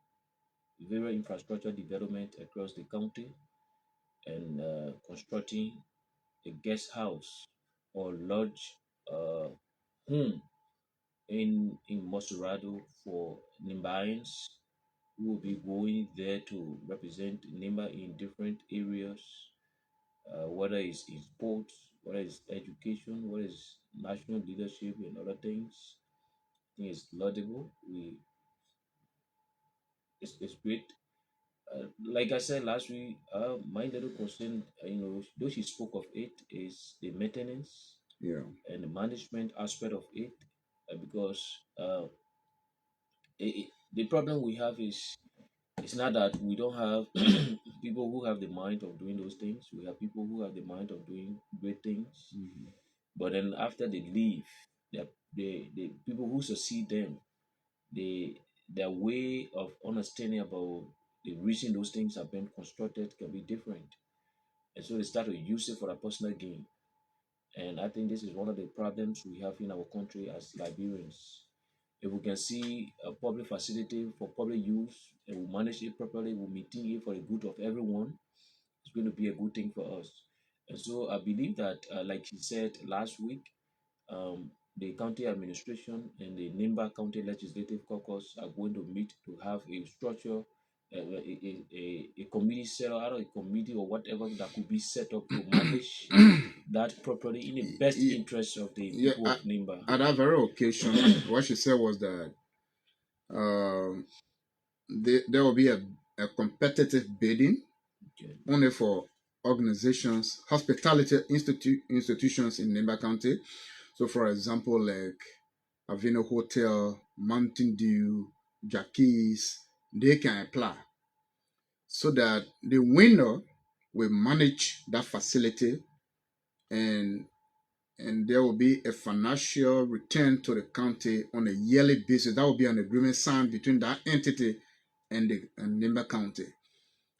Various infrastructure development across the county and constructing a guest house or lodge home in Mosurado for Nimbayans who will be going there to represent Nimba in different areas, whether it's in sports, whether it's education, whether it's national leadership and other things. I think it's laudable. it's great. Like I said last week, my little concern, though she spoke of it, is the maintenance Yeah. and the management aspect of it, because the problem we have is it's not that we don't have people who have the mind of doing those things. We have people who have the mind of doing great things, Mhm. but then after they leave, the people who succeed them, they their way of understanding about the reason those things have been constructed can be different, and so they start to use it for their personal gain. And I think this is one of the problems we have in our country as Liberians. If we can see a public facility for public use and we manage it properly, we maintain it for the good of everyone, it's going to be a good thing for us. And so I believe that, like he said last week, the county administration and the Nimba County Legislative Caucus are going to meet to have a structure, a committee set up, either a committee or whatever that could be set up to manage that properly in the best Yeah, interest of the yeah, people of Nimba. at that very occasion, what she said was that um, there will be a competitive bidding Okay. only for organizations, hospitality institutions in Nimba County. So, for example, like Avino Hotel, Mountain Dew, Jackie's, they can apply so that the winner will manage that facility, and there will be a financial return to the county on a yearly basis. That will be an agreement signed between that entity and the Nimba County.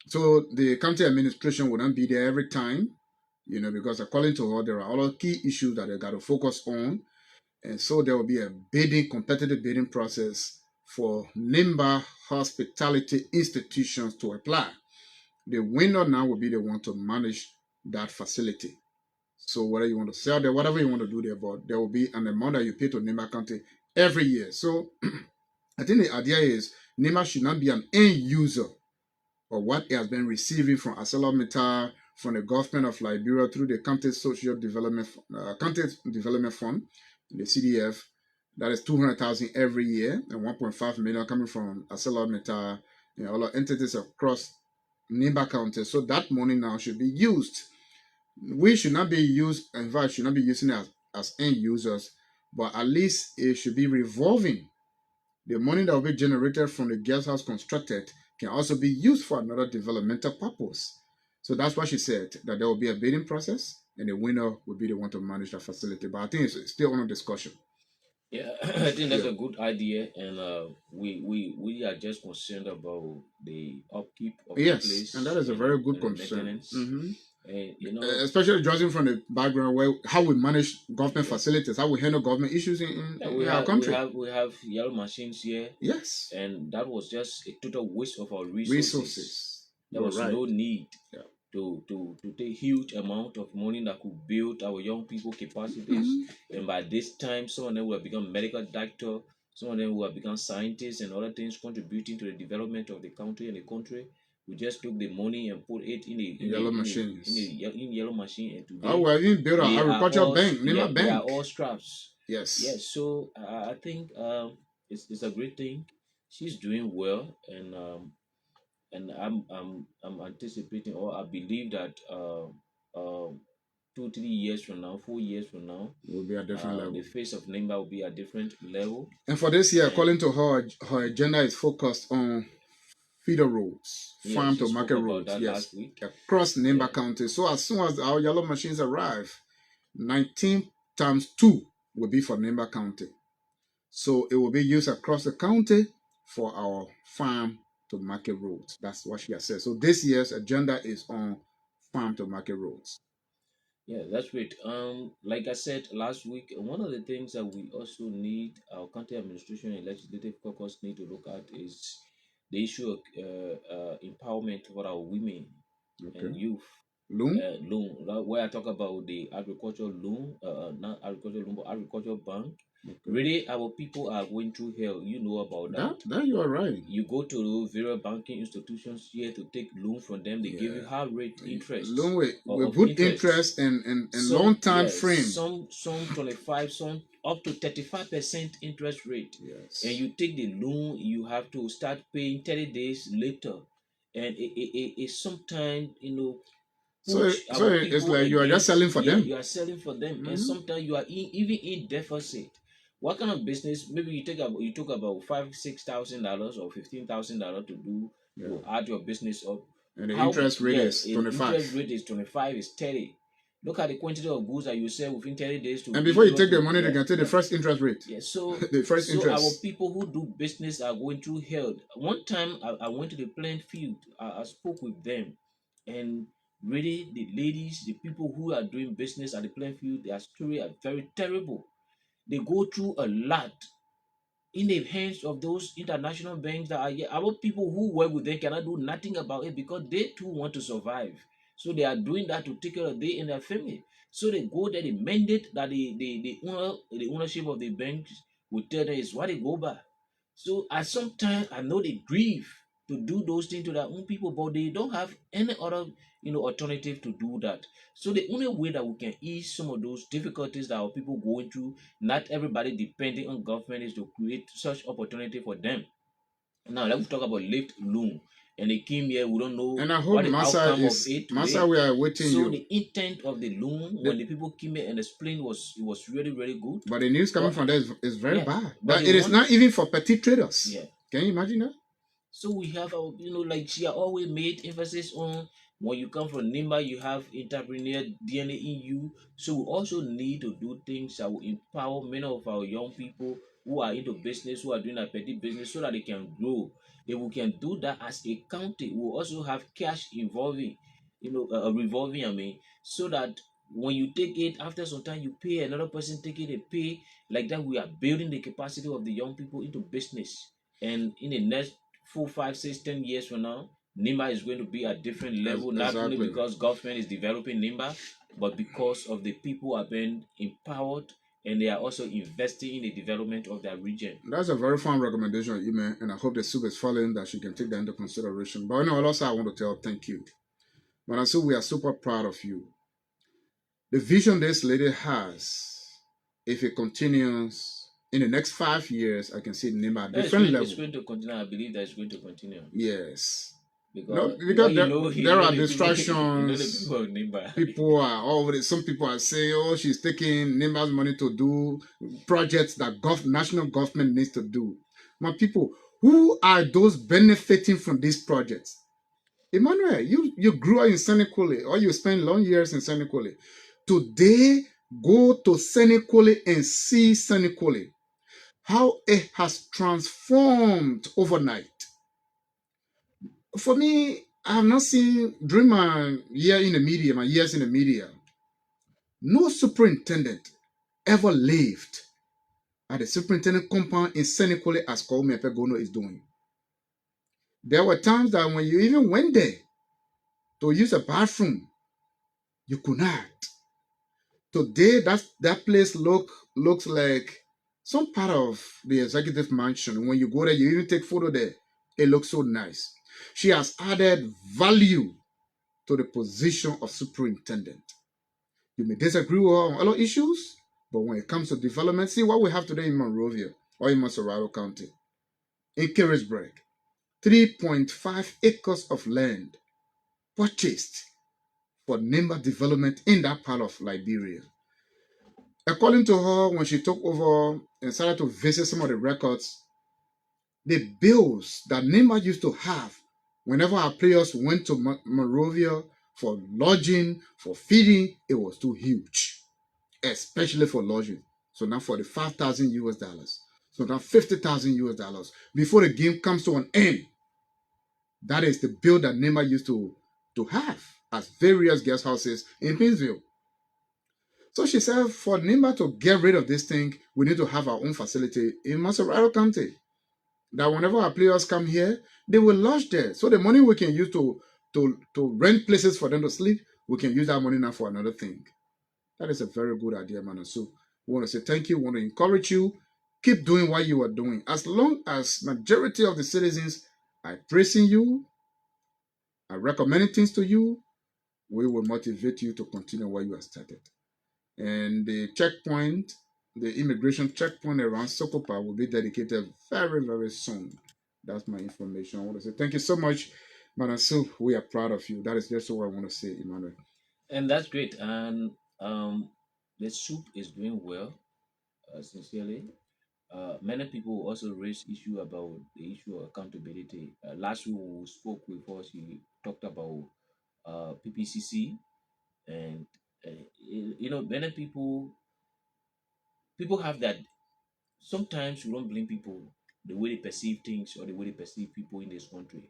So the county administration will not be there every time, because according to her, there are other key issues that they got to focus on. And so there will be a competitive bidding process for Nimba hospitality institutions to apply. The winner now will be the one to manage that facility. So whether you want to sell there, whatever you want to do there, but there will be an amount that you pay to Nimba County every year. So I think the idea is Nimba should not be an end user of what it has been receiving from ArcelorMittal, from the government of Liberia through the County Social Development County Development Fund, the CDF. That is 200,000 every year, and 1.5 million coming from ArcelorMittal, all the entities across Nimba County. So that money now should be used. We should not be used, in fact, should not be using it as end users, but at least it should be revolving. The money that will be generated from the guest house constructed can also be used for another developmental purpose. So that's what she said, that there will be a bidding process and the winner will be the one to manage the facility. But I think it's still under discussion. Yeah, I think that's Yeah. a good idea, and we are just concerned about the upkeep of the Yes, and that place is a very good and the concern. maintenance. And Especially judging from the background where how we manage government yeah, facilities, how we handle government issues yeah, in our country. we have yellow machines here, Yes, and that was just a total waste of our resources. resources. There You're was right. no need Yeah. to take huge amount of money that could build our young people capacities. Mhm. And by this time, some of them will have become medical doctor, some of them will have become scientists and other things contributing to the development of the country and the country. We just took the money and put it Yellow machines. in yellow machine, and Oh, today we have even built an they are agricultural all bank, Nima they are Bank. all scraps. Yes. Yes, so I think it's a great thing. She's doing well, and I'm anticipating, or I believe that 2 3 years from now, 4 years from now, Will be a different the level. face of Nimba will be a different level. And for this year, And according to her agenda is focused on feeder roads, yes, farm she to spoke market about roads. that Yes, last week. across Yeah, Nimba County. So as soon as our yellow machines arrive, 19 times 2 will be for Nimba County. So it will be used across the county for our farm to market roads. That's what she has said. So this year's agenda is on farm to market roads. yeah, that's great. Like I said last week, one of the things that we also need, our county administration and legislative caucus need to look at is the issue of empowerment for our women Okay. and youth. Loom? Loan, where I talk about the agricultural loan, not agricultural loan, but agricultural bank. Okay. Really, our people are going through hell. You know about that. That you are right. You go to various banking institutions here to take loan from them. They give you high rate interest Loan with of good interest. interest and Some long time yes, frame. some 25, some up to 35% interest rate. Yes. And you take the loan, you have to start paying 30 days later. And it sometimes, So, push so our it's people like you are just against, selling for yeah, them. you are selling for them. And Mhm. sometimes you are even in deficit. What kind of business? Maybe you took about $5,000, $6,000 or $15,000 to do Yeah. to add your business up. And the How, interest rate yeah, is interest 25. rate is 25, is 30. Look at the quantity of goods that you sell within 30 days to And be before you able take the to, money, they yeah, can take the yeah. first interest rate. Yeah, so The first so our interest. people who do business are going through hell. One time I went to the playing field. I spoke with them, and really the ladies, the people who are doing business at the playing field, their story are very terrible. They go through a lot in the hands of those international banks that are here. Our people who work with them cannot do nothing about it because they too want to survive. So they are doing that to take care of they and their family. So they go there, they mandate that the ownership of the banks will tell them is what they go by. So at some time I know they grieve to do those things to their own people, but they don't have any other alternative to do that. So the only way that we can ease some of those difficulties that our people going through, not everybody depending on government, is to create such opportunity for them. Now let's talk about lift loan. And they came here, we don't know And I hope what the outcome of Massa it Massa, today. we are waiting So you. the intent of the loan, when The, the people came here and explained, was it was really, really good. but the news coming But from there is very yeah, bad. but they It is want, not even for petty traders. yeah. Can you imagine that? So we have our, like she always made emphasis on, when you come from Nimba, you have entrepreneur DNA in you. So we also need to do things that will empower many of our young people who are into business, who are doing a petty business, so that they can grow. If we can do that as a county, we'll also have cash involving, revolving, so that when you take it, after some time you pay, another person take it and pay. Like that, we are building the capacity of the young people into business. And in the next 4, 5, 6, 10 years from now, NIMBA is going to be at different level, not only Exactly. because government is developing NIMBA, but because of the people are being empowered and they are also investing in the development of their region. That's a very fine recommendation, Ime, and I hope the soup is following that she can take that into consideration. But also I want to tell thank you. But also we are super proud of you. The vision this lady has, if it continues in the next 5 years, I can see Nima at different It's level. going to continue. I believe that it's going to continue. Yes. No, Because because there are distractions. people of NIMBA. People are already, some people are saying, oh, she's taking Nima's money to do projects that national government needs to do. My people, who are those benefiting from these projects? Emmanuel, you grew up in Senegal, or you spent long years in Senegal. Today, go to Senegal and see Senegal, how it has transformed overnight. For me, I have not seen, during my years in the media, no superintendent ever lived at the superintendent compound in Senegal as Kwame Gono is doing. There were times that when you even went there to use a bathroom, you could not. Today, that place looks like some part of the executive mansion. When you go there, you even take photo there. It looks so nice. She has added value to the position of superintendent. You may disagree with her on other issues, but when it comes to development, see what we have today in Monrovia or in Masorado County, in Carisbrooke, 3.5 acres of land purchased for Nimba development in that part of Liberia. According to her, when she took over and started to visit some of the records, the bills that Nimba used to have whenever our players went to Monrovia for lodging, for feeding, it was too huge, especially for lodging. So now $45,000. So now $50,000 before the game comes to an end. That is the bill that Nimba used to have as various guest houses in Pinsville. So she said, for Nimba to get rid of this thing, we need to have our own facility in Masorado County. That whenever our players come here, they will lodge there. So the money we can use to rent places for them to sleep, we can use that money now for another thing. That is a very good idea, man. So we want to say thank you. We want to encourage you. Keep doing what you are doing. As long as majority of the citizens are praising you, are recommending things to you, we will motivate you to continue what you have started. And the checkpoint the immigration checkpoint around Sokopa will be dedicated very, very soon. That's my information. I want to say thank you so much, Madam Sue. We are proud of you. That is just what I want to say, Emmanuel. And that's great. And the soup is doing well, sincerely. Many people also raise issue about the issue of accountability. Last week we spoke with us, she talked about PPCC, and many people have that. Sometimes we don't blame people the way they perceive things or the way they perceive people in this country,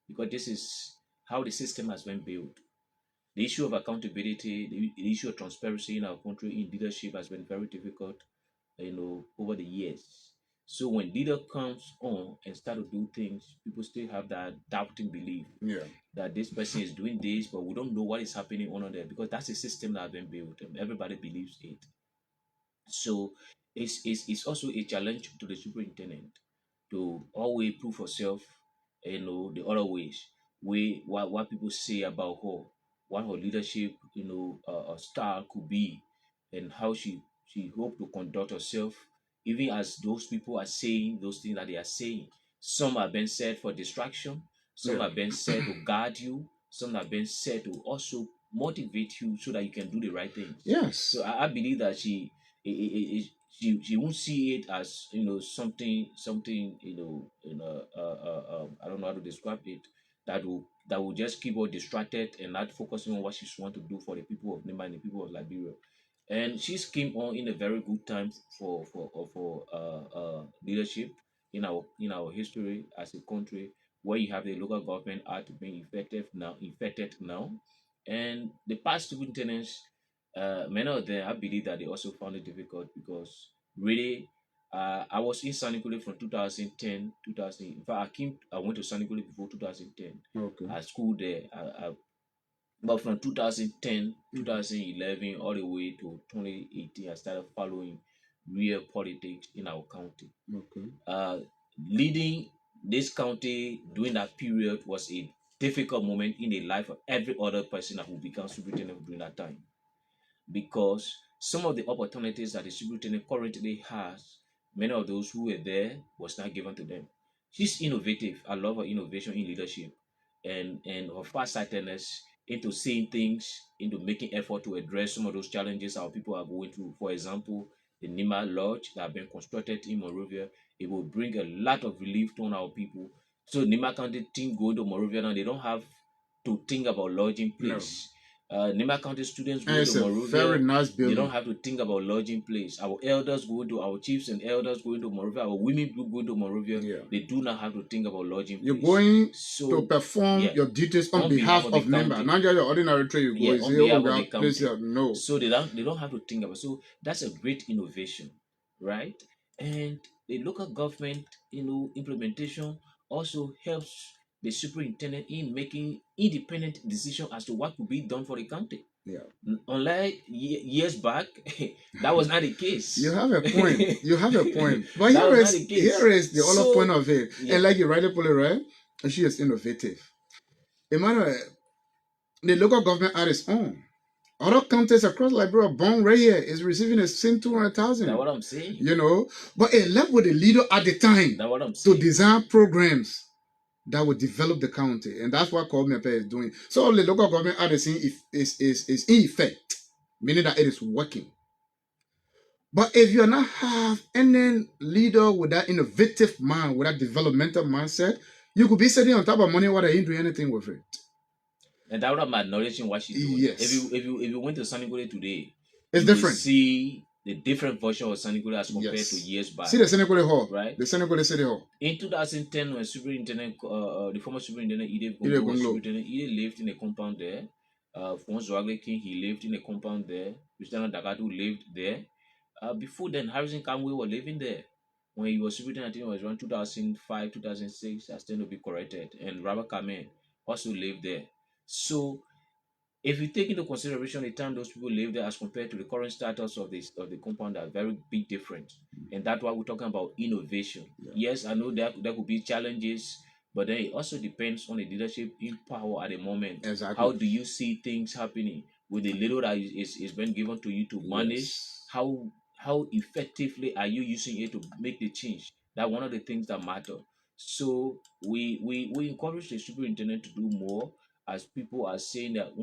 because this is how the system has been built. The issue of accountability, the issue of transparency in our country in leadership has been very difficult, over the years. So when leader comes on and start to do things, people still have that doubting belief Yeah. that this person is doing this, but we don't know what is happening under there, because that's a system that has been built and everybody believes it. So it's also a challenge to the superintendent to always prove herself, the other ways, what people say about her, what her leadership, style could be, and how she hope to conduct herself, even as those people are saying those things that they are saying. Some are being said for distraction, some Yeah. are being said to guard you, some are being said to also motivate you so that you can do the right things. Yes. So I believe that she won't see it as something I don't know how to describe it, that will just keep her distracted and not focusing on what she's want to do for the people of Nema and the people of Liberia. And she's came on in a very good time for leadership in our history as a country, where you have the local government act being effective now, and the past superintendents, many of them, I believe that they also found it difficult because really, I was in Sanikule from 2010, 2000. In fact, I went to Sanikule before 2010. Okay. I schooled there. But from 2010, 2011, all the way to 2018, I started following real politics in our county. Okay. Leading this county during that period was a difficult moment in the life of every other person that will become superintendent during that time, because some of the opportunities that the superintendent currently has, many of those who were there was not given to them. She's innovative. I love her innovation in leadership, and her farsightedness into seeing things, into making effort to address some of those challenges our people are going through. For example, the Nima Lodge that have been constructed in Monrovia, it will bring a lot of relief to our people. So Nima County team going to Monrovia now, they don't have to think about lodging No. place. Nima County students And going it's to a very Monrovia, nice they building. don't have to think about lodging place. Our elders going to our chiefs and elders going to Monrovia, our women group going to Monrovia, Yeah. they do not have to think about lodging You're place. going So to perform yeah, your duties on on behalf behalf of of the member. county. Not just your ordinary trade. You go, Yeah, you on say, oh, behalf we of the have place county. here. No. So they don't have to think about. So that's a great innovation, right? And the local government, implementation also helps the superintendent in making independent decision as to what could be done for the county. Yeah. Unlike years back, that was not the case. You have a point. You have a point. But That was not the case. here is the other So point of it. yeah, And like you rightly put it, right? She is innovative. Emmanuel, the local government at its own. Other counties across Liberia, born right here, is receiving a same 200,000. that's what I'm saying. But it left with the leader at the time That's what I'm to saying. design programs that would develop the county. And that's what Guanbeh is doing. So the local government at the scene is in effect, meaning that it is working. But if you not have any leader with that innovative mind, with that developmental mindset, you could be sitting on top of money while they ain't doing anything with it. And that would be acknowledging what she's doing. Yes. If you went to Sanigole today, It's you different. will see the different version of Sanigole as compared Yes. to years back. See the Senegole Hall, right? The Senegole City Hall. In 2010, when the former superintendent Ide Gompa was Gonglo. superintendent, he lived in a compound there. Fonz Wagle King, he lived in a compound there. Christiana Dagadu lived there. Before then, Harrison Kamwe was living there. When he was superintendent, I think it was around 2005, 2006, I stand to be corrected. And Robert Kamen also lived there. So if you take into consideration the time those people live there as compared to the current status of the compound, are very big difference. And that's why we're talking about innovation. Yeah. Yes, I know there could be challenges, but then it also depends on the leadership in power at the moment. Exactly. How do you see things happening with the little that is been given to you to manage? Yes. how effectively are you using it to make the change? That one of the things that matter. So we encourage the superintendent to do more, as people are saying that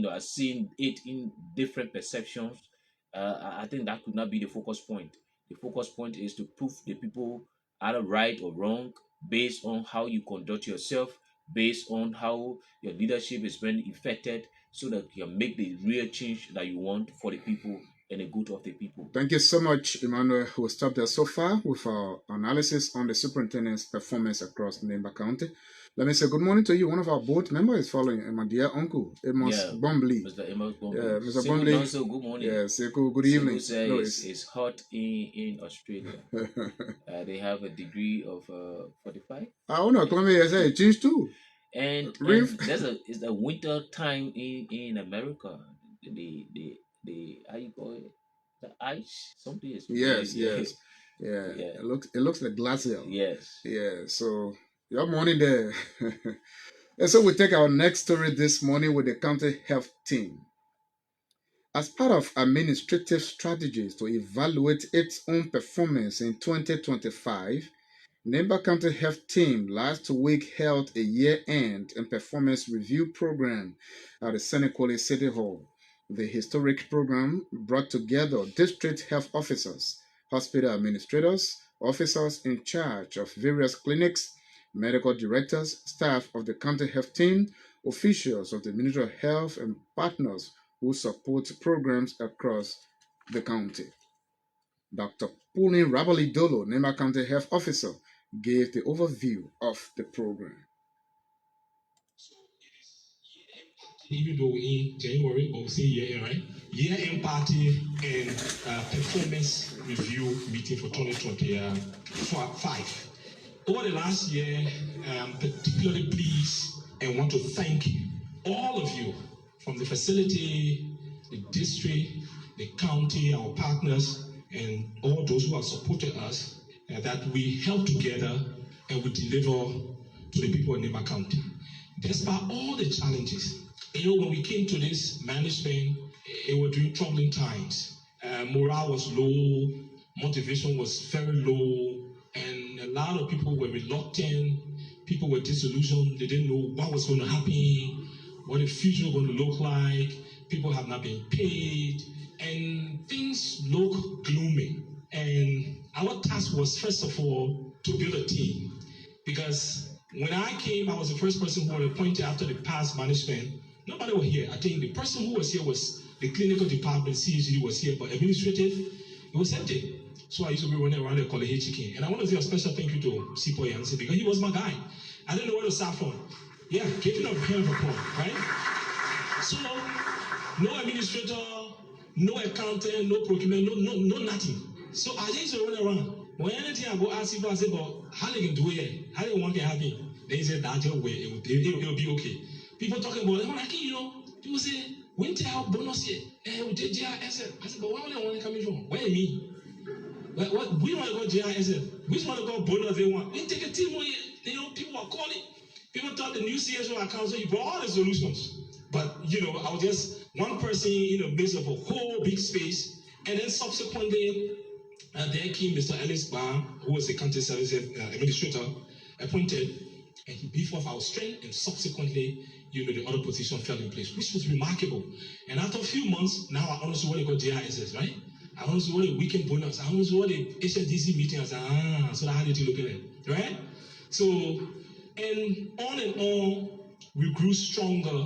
are seeing it in different perceptions. I think that could not be the focus point. The focus point is to prove the people either right or wrong based on how you conduct yourself, based on how your leadership is being effected, so that you can make the real change that you want for the people and the good of the people. Thank you so much, Emmanuel. We'll stop there so far with our analysis on the superintendent's performance across Nemba County. Let me say good morning to you. One of our board members is following, my dear uncle, Amos Yeah, Bombley. Mr. Emmanuel Yeah, Gompa. Mr. Sekou Bombley. Donso, good morning. Yeah, Sekou, good evening. Sekou says No, it's hot in Australia. They have a degree of 45. I don't know, come here, I say it changed too. And it's a winter time in America. The how you call it? The ice, something is Yes, really, yes. Yeah. yeah. It looks like glacial. Yes. Yeah, so your morning there. And so we take our next story this morning with the county health team. As part of administrative strategies to evaluate its own performance in 2025, Nemba County Health Team last week held a year-end and performance review program at the S.Woleh City Hall. The historic program brought together district health officers, hospital administrators, officers in charge of various clinics, medical directors, staff of the county health team, officials of the Ministry of Health, and partners who support programs across the county. Dr. Pulin Raily Dolo, Nemba County Health Officer, gave the overview of the program. Even though in January, but we'll say year-end, right? Year-end party and performance review meeting for 2025. Over the last year, I'm particularly pleased and want to thank all of you from the facility, the district, the county, our partners, and all those who have supported us, that we help together and we deliver to the people in Nemba County. Despite all the challenges, when we came to this management, it was during troubling times. Morale was low, motivation was very low, and a lot of people were reluctant. People were disillusioned. They didn't know what was going to happen, what the future was going to look like. People have not been paid, and things look gloomy. And our task was, first of all, to build a team. Because when I came, I was the first person who was appointed after the past management. Nobody was here. I think the person who was here was the clinical department, CHD was here, but administrative, it was empty. So I used to be running around the college chicken. And I want to say a special thank you to Sipo Yansi because he was my guy. I didn't know where to start from. Yeah, giving up hand of applause, right? So, no administrator, no accountant, no procurement, no nothing. So I used to run around. When anything I go ask people, I say, but how they can do it? How they want to happen? They say that way, it will be okay. People talking about it, I'm like, people say, winter help bonus here. We did GISF. I said, but where are they coming from? Where me? What we want to go GISF. We just want to go bonus they want. We take a team on here. People are calling. People thought the new CSO account, so you brought all the solutions. But, I was just one person in the midst of a whole big space. And then subsequently, there came Mr. Ellis Barr, who was the county service administrator, appointed, and he beefed off our strength, and subsequently, the other position fell in place, which was remarkable. And after a few months, now I honestly want to go GISS, right? I honestly want a weekend bonus. I honestly want a HSDC meeting. I said, so how did you look at it, right? So, and on, we grew stronger.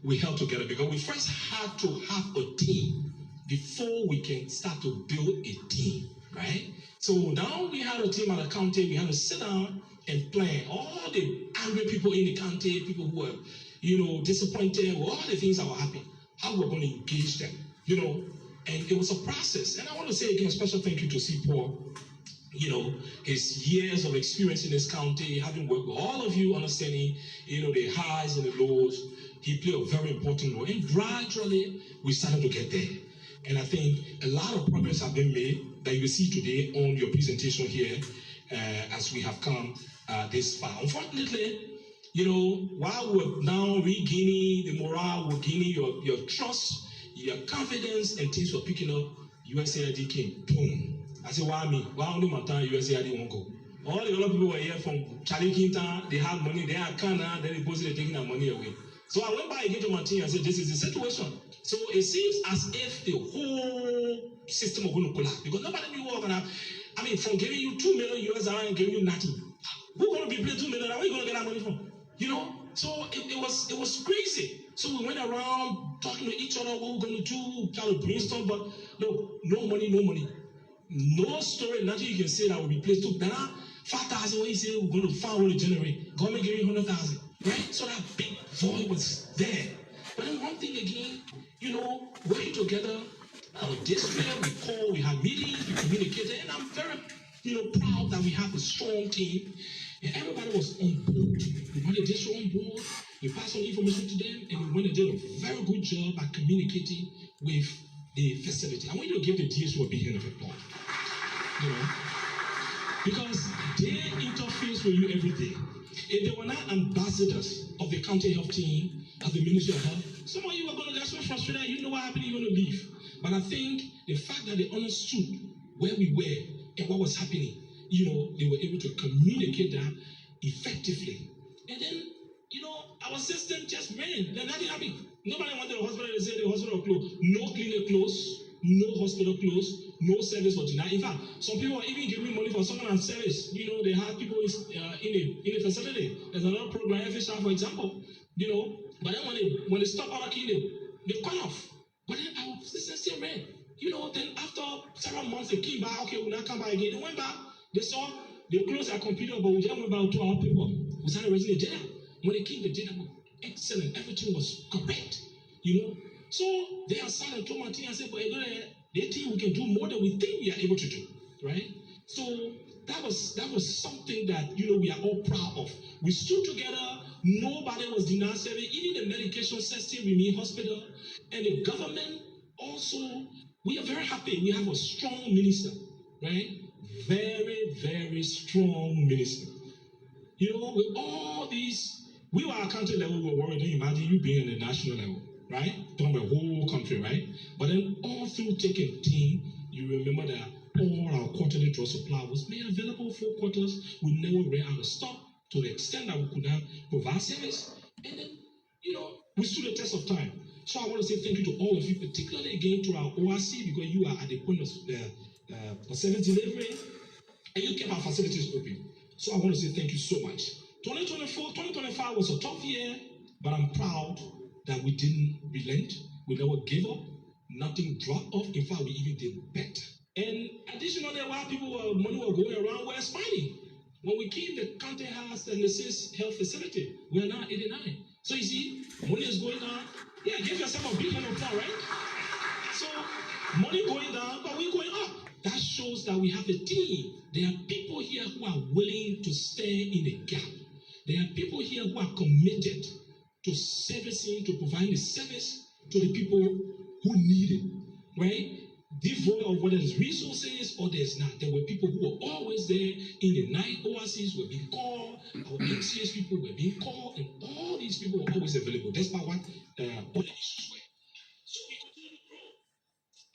We held together because we first had to have a team before we can start to build a team, right? So now we had a team at the county. We had to sit down and plan all the angry people in the county, people who were, disappointed with all the things that were happening, how we're going to engage them, and it was a process. And I want to say again, a special thank you to C. Paul, his years of experience in this county, having worked with all of you, understanding, the highs and the lows. He played a very important role. And gradually, we started to get there. And I think a lot of progress have been made that you see today on your presentation here as we have come this far. Unfortunately, while we're now regaining the morale, we're gaining your trust, your confidence, and things were picking up, USAID came, boom. I said, why me? Why only my time USAID won't go? All the other people were here from Charlie Quinta, they had money, they had Canada, then they posted taking their money away. So I went back again to my team and said, this is the situation. So it seems as if the whole system was going to collapse because nobody knew what was going to happen. I mean, from giving you $2 million US and giving you nothing. Who's going to be paying $2 million? Where are you going to get that money from? You know? So it was crazy. So we went around talking to each other, what we're going to do, trying to brainstorm, but no money. No story, nothing you can say that will be placed to Dana 5,000 when you say we're going to find what to generate. Government gave you 100,000, right? So that big void was there. But then one thing again, working together, our district, we had meetings, we communicated, and I'm very, proud that we have a strong team. And everybody was on board. We went the district on board, we passed on information to them, and we went and did a very good job at communicating with the facility. I want you to give the DSO a big hand of applause. Because they interface with you every day. If they were not ambassadors of the county health team, of the Ministry of Health, some of you are going to get so frustrated, you know what happened, you're going to leave. But I think the fact that they understood where we were and what was happening, they were able to communicate that effectively. And then, our system just ran. Then nothing happened. Nobody wanted the hospital. They said the hospital closed. No clinic closed. No hospital closed. No service was denied. In fact, some people are even giving money for someone on service. They have people in the facility. There's another program, FHR, for example. But then when they stop other clinic, they cut off. But then our system still ran. Then after several months, they came back. Okay, we'll not come back again. They went back. They saw they closed our computer, but we just went back to our people. We started raising the data. When they came, the data was excellent. Everything was correct. So they assigned a told my team and said, but they think we can do more than we think we are able to do, right? So that was something that we are all proud of. We stood together. Nobody was denied service. Even the medication system remained hospital, and the government also. We are very happy. We have a strong minister, right? Very, very strong minister. With all these, we were at county level, we were worried. Imagine you being at the national level, right? Talking about the whole country, right? But then all through taking team, you remember that all our quarterly drug supply was made available for quarters. We never ran out of stock to the extent that we could not provide service. And then, we stood the test of time. So I want to say thank you to all of you, particularly again to our ORC, because you are at the point of service delivery, and you kept our facilities open. So I want to say thank you so much. 2025 was a tough year, but I'm proud that we didn't relent. We never gave up. Nothing dropped off. In fact, we even did better. And additionally, while money were going around, we're expanding. When we came, the county has an assist health facility. We're now 89. So you see, money is going down. Yeah, give yourself a big hand of applause, right? So money going down, but we're going up. That shows that we have a team. There are people here who are willing to stay in the gap. There are people here who are committed to servicing, to providing the service to the people who need it, right? Devoid of whether it's resources or there's not. There were people who were always there in the night. ORCs were being called. Our MCS people were being called, and all these people were always available. That's not what all the issues were. So we continue to grow.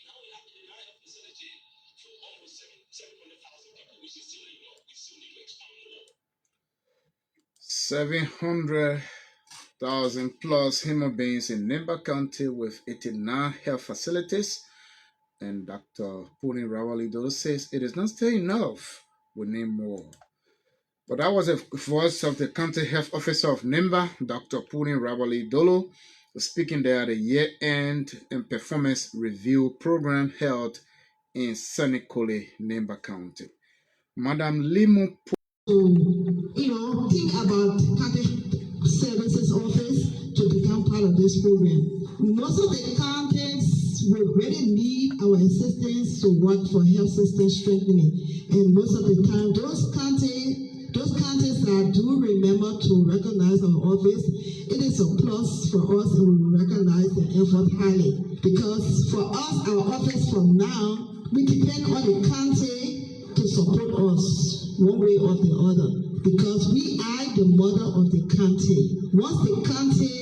Now we have the night facility for almost 700,000 people, which is still enough. We still need to expand more. 700,000 plus human beings in Nimba County with 89 health facilities. And Dr. Puni Raily says it is not still enough. We need more. But that was the voice of the county health officer of Nimba, Dr. Puni Raily Dolo, speaking there at the year-end and performance review program held in Senikole, Nimba County. Madam Limu. Think about county services office to become part of this program. Most of the counties will really need our assistance to work for health system strengthening. And most of the time, those counties that do remember to recognize our office, it is a plus for us, and we recognize the effort highly. Because for us, our office from now, we depend on the county to support us one way or the other. Because we are the mother of the county. Once the county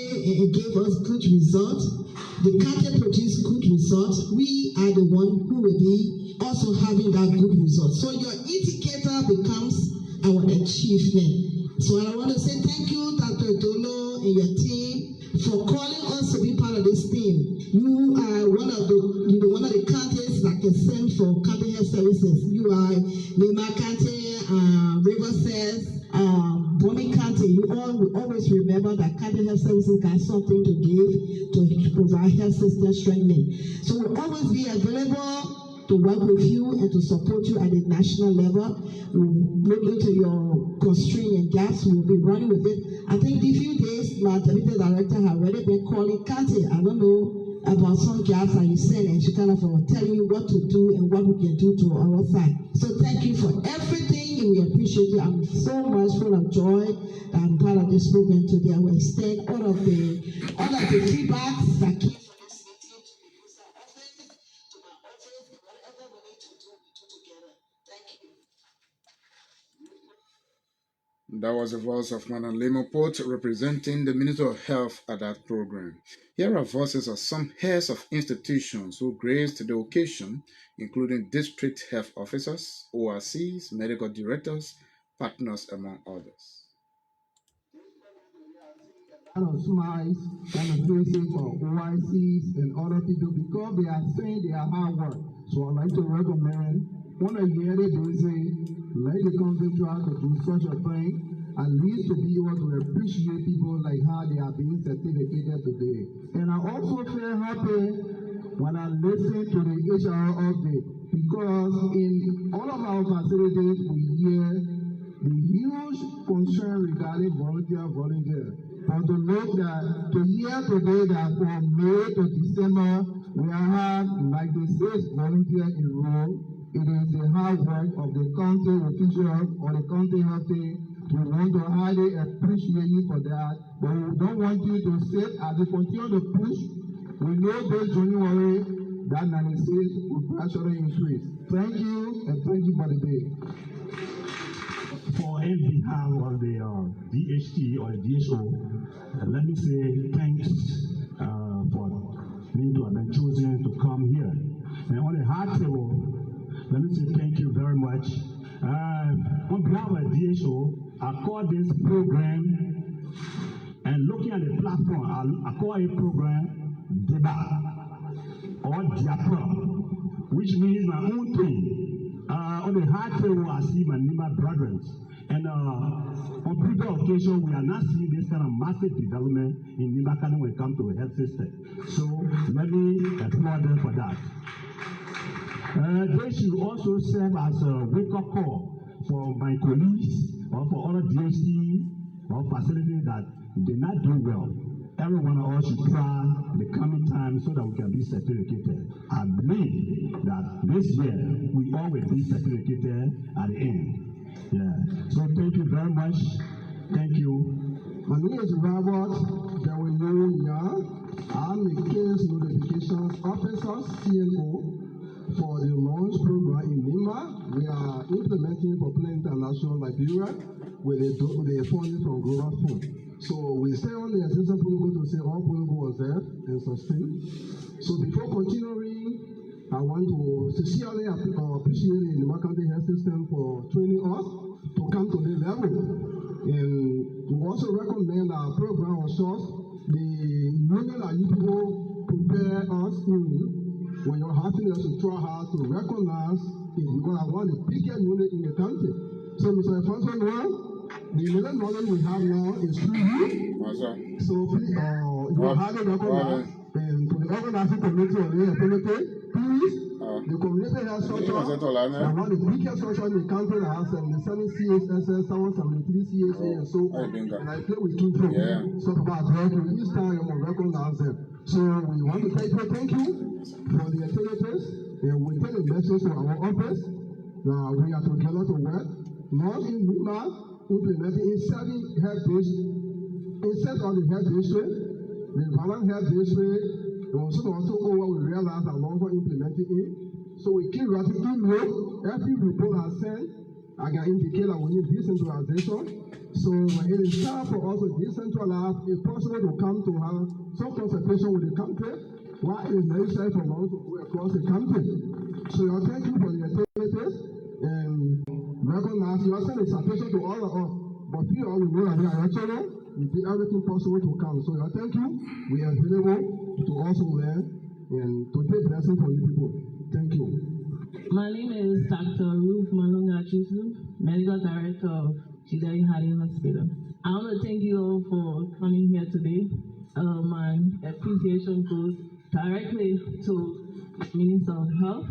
gave us good results, the country produce good results, we are the one who will be also having that good result. So your indicator becomes our achievement. So I want to say thank you, Dr. Dolo and your team, for calling us to be part of this team. You are one of the counties that can send for county health services. You are Lima County, Riverside, Bonny County. You all will always remember that county health services got something to give to provide health system strengthening. So we'll always be available to work with you and to support you at the national level. We'll look into your constraints and gaps. We'll be running with it. I think a few days, my deputy director has already been calling county. I don't know about some gaps that you send, and she kind of telling you what to do and what we can do to our side. So thank you for everything, and we appreciate you. I'm so much full of joy that I'm part of this program today. I will extend all of the feedbacks that came from this meeting to the user office, to my office, and whatever we need to do, we do together. Thank you. That was the voice of Madam Limoport representing the Minister of Health at that program. Here are voices of some heads of institutions who graced the occasion, including district health officers, ORCs, medical directors, partners, among others. A lot of smiles on the faces of OICs and other people because they are saying they are hard work. So I'd like to recommend on a yearly basis, let the country try to do such a thing, at least to be able to appreciate people like how they are being certificated today. And I also feel happy when I listen to the HR update because in all of our facilities we hear the huge concern regarding volunteer. But to look that to hear today that from May to December we have 96 volunteers enrolled. It is the hard work of the county officials or the county health team. We want to highly appreciate you for that, but we don't want you to sit as we continue to push. We know this January that 96 will gradually increase. Thank you and thank you for the day. For in behalf of the DHT or the DHO, let me say thanks for me to have been chosen to come here. And on the hard table, let me say thank you very much. On behalf of the DHO, I call this program, and looking at the platform, I call it program DEBA or DIAPRA, which means my own thing. On the hard table, I see my Nima brethren. And on previous occasion, we are not seeing this kind of massive development in Nima County when it comes to the health system. So let me applaud them for that. They should also serve as a wake-up call for my colleagues or for other DHT or facilities that did not do well. Every one of us should try the coming time so that we can be certificated. I believe that this year we all will be certificated at the end. Yeah. So thank you very much. Thank you. My name is Robert Dawiyoya. I'm the case notifications officer, CNO, for the launch program in Nima. We are implementing for Plan International Liberia with the funding from Global Fund. So we stay on the assistant protocol to say all protocol was there and sustained. So before continuing, I want to sincerely appreciate the Nima County Health System for training us to come to this level. And we also recommend our program or source, the union that you people prepare us in when you're having us to try hard to recognize it because I want the biggest unit in the country. So Mr. Alfonso Noel, the little knowledge we have now is through you. So please, you are highly recognized and to the organizing committee of the community, please, the community health structure, and one of the biggest structure in the country that has 77 CHSS, 73 CHA, and so on. And I play with King so about that, each time you will recognize them. So we want to thank you for the activities, and we take a message to our office. We are together to work, not in Nima, implementing in 7 health districts, instead of the health district, the Valan health district, also we realize that we're also implementing it. So we keep rapidly low. Every report I send, I can indicate that we need decentralization. So when it is time for us to decentralize, it's possible to come to have some consultation with the country What is necessary for us to go across the country. So I thank you for the activities and recognize you are sending citation to all of us. But few of you know that we are your children. We do everything possible to come. So I thank you. We are available to also learn and to take lessons from you people. Thank you. My name is Dr. Ruth Malunga Chisu, Medical Director of Chidai Hari Hospital. I want to thank you all for coming here today. My appreciation goes directly to Minister of Health.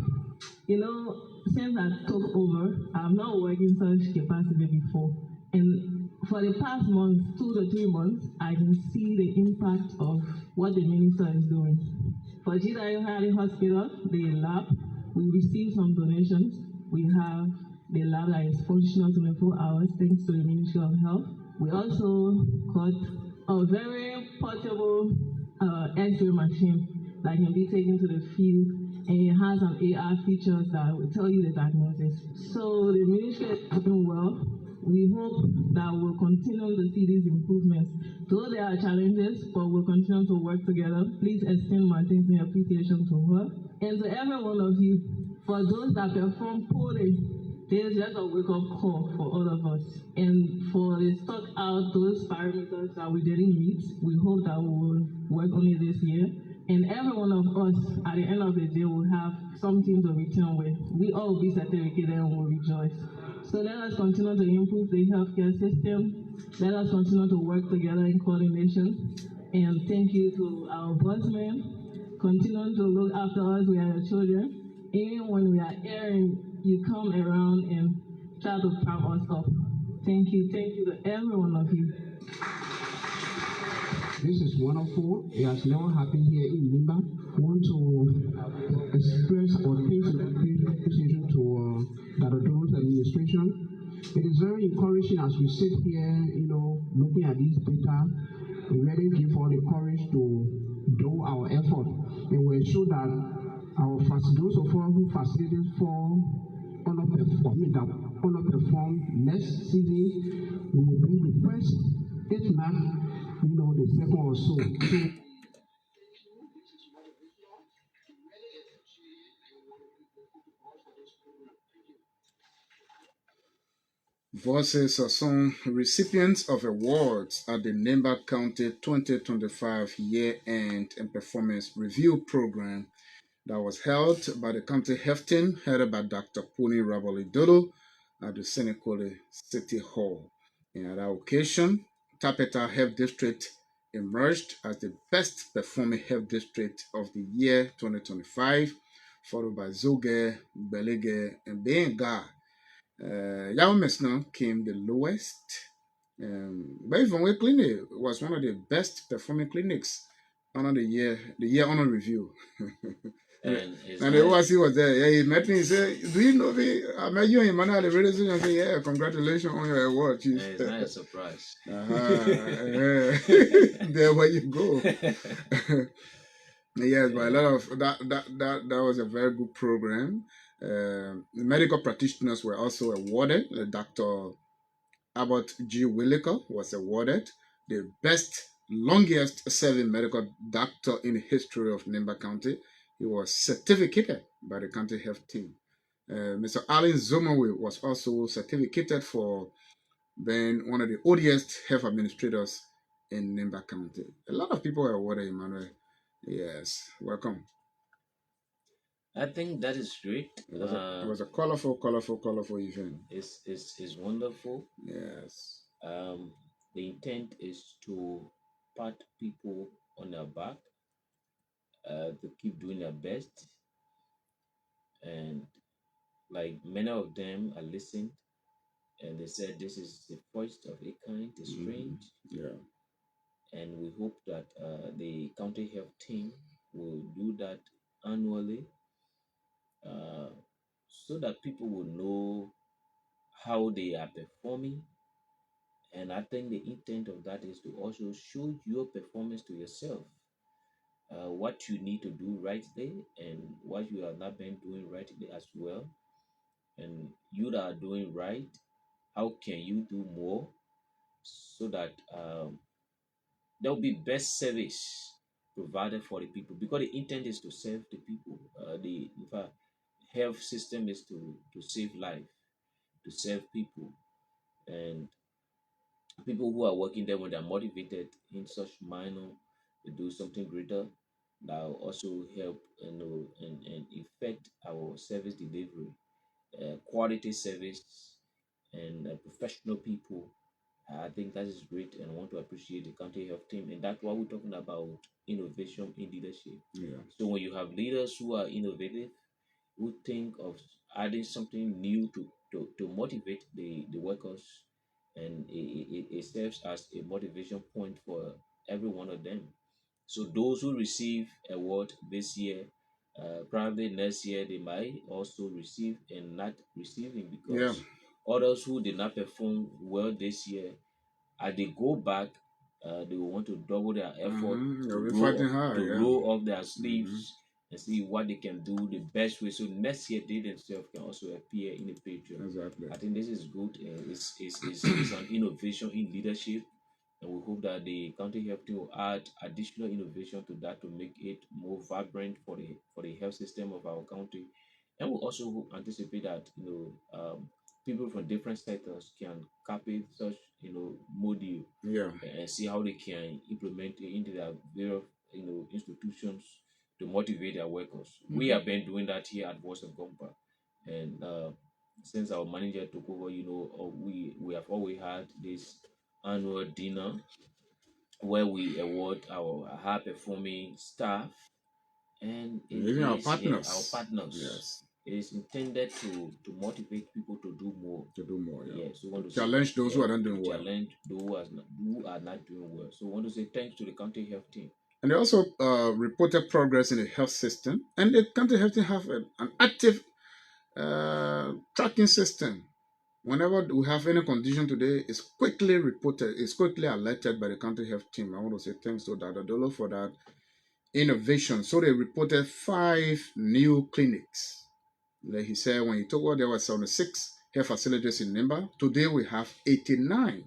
You know, since I took over, I've not worked in such capacity before. And for the past month, 2 to 3 months, I can see the impact of what the minister is doing. For Chidai Hari Hospital, the lab, we received some donations. We have the lab that is functional 24 hours thanks to the Ministry of Health. We also got a very portable X-ray machine that can be taken to the field, and it has an AR features that will tell you the diagnosis. So the ministry is doing well. We hope that we'll continue to see these improvements. Though there are challenges, but we'll continue to work together. Please extend my thanks and appreciation to her. And to every one of you, for those that perform poorly, there's just a wake-up call for all of us. And for the stock out those parameters that we didn't meet, we hope that we will work on it this year. And every one of us, at the end of the day, will have something to return with. We all will be certificated and will rejoice. So let us continue to improve the healthcare system. Let us continue to work together in coordination. And thank you to our bossmen. Continue to look after us. We are your children. Even when we are erring, you come around and try to prop us up. Thank you to every one of you. This is wonderful. It has never happened here in Nimba. I want to express our thanks and appreciation to Dr. Do's administration. It is very encouraging as we sit here, looking at these data. It really gives all the courage to do our effort. And we ensure that those of us who facilitated for underperform next season, we will be the first, if not, the second or so. Voices are some recipients of awards at the Nimba County 2025 Year-End and Performance Review Program that was held by the county health team headed by Dr. Puni Raboli Dodo at the Senekole City Hall. And at that occasion, Tapeta Health District emerged as the best performing health district of the year 2025, followed by Zoge, Belege, and Benga. Yaomes came the lowest. But even Way Clinic was one of the best performing clinics under the year honor review. And the OIC was there. Yeah, he met me. He said, "Do you know me? I met you in Emmanuel the radio station." I said, "Yeah, congratulations on your award, chief." it's not a surprise. There where you go. Yes, but a lot of that was a very good program. The medical practitioners were also awarded. Dr. Abbott G. Williker was awarded the best longest serving medical doctor in the history of Nimba County. He was certificated by the county health team. Mr. Allen Zomawe was also certificated for being one of the oldest health administrators in Nimba County. A lot of people were awarded, Emmanuel. Yes, welcome. I think that is great. It was a colorful event. It's wonderful. Yes. The intent is to pat people on their back, to keep doing their best, and like many of them are listened, and they said this is the first of a kind, it's strange. Yeah. And we hope that the county health team will do that annually, so that people will know how they are performing. And I think the intent of that is to also show your performance to yourself, what you need to do right there and what you have not been doing right there as well. And you that are doing right, how can you do more so that there will be best service provided for the people, because the intent is to serve the people. The in fact, health system is to save life, to serve people, and people who are working there, when they're motivated in such manner to do something greater, that will also help, and affect our service delivery, quality service, and professional people. I think that is great, and I want to appreciate the county health team. And that's why we're talking about innovation in leadership. Yeah. So when you have leaders who are innovative, who think of adding something new to motivate the workers, and it serves as a motivation point for every one of them. So those who receive award this year, probably next year they might also receive and not receiving, Yeah. because others who did not perform well this year, as they go back, they will want to double their effort They'll to be fighting hard. to Yeah. roll off their sleeves and see what they can do the best way. So next year they themselves can also appear in the picture. Exactly. I think this is good. It's an innovation in leadership, and we hope that the county health team will add additional innovation to that to make it more vibrant for the health system of our county. And we also anticipate that people from different sectors can copy such module, Yeah. and see how they can implement it into their various institutions to motivate their workers. We have been doing that here at Voice of Gompa, and since our manager took over, we have always had this annual dinner where we award our high performing staff, and it Even our is, yeah, our partners. partners. Yes. It is intended to motivate people to do more. To do more. Yeah. Yeah, so we To want to say, challenge those who yeah, are not to doing well. challenge those who are not doing well. So we want to say thanks to the county health team. And they also reported progress in the health system. And the county health team have an active tracking system. Whenever we have any condition today, it's quickly reported, it's quickly alerted by the county health team. I want to say thanks to Dada Dolo for that innovation. So they reported 5 new clinics. Like he said, when he took over, there were 76 health facilities in Nimba. Today we have 89.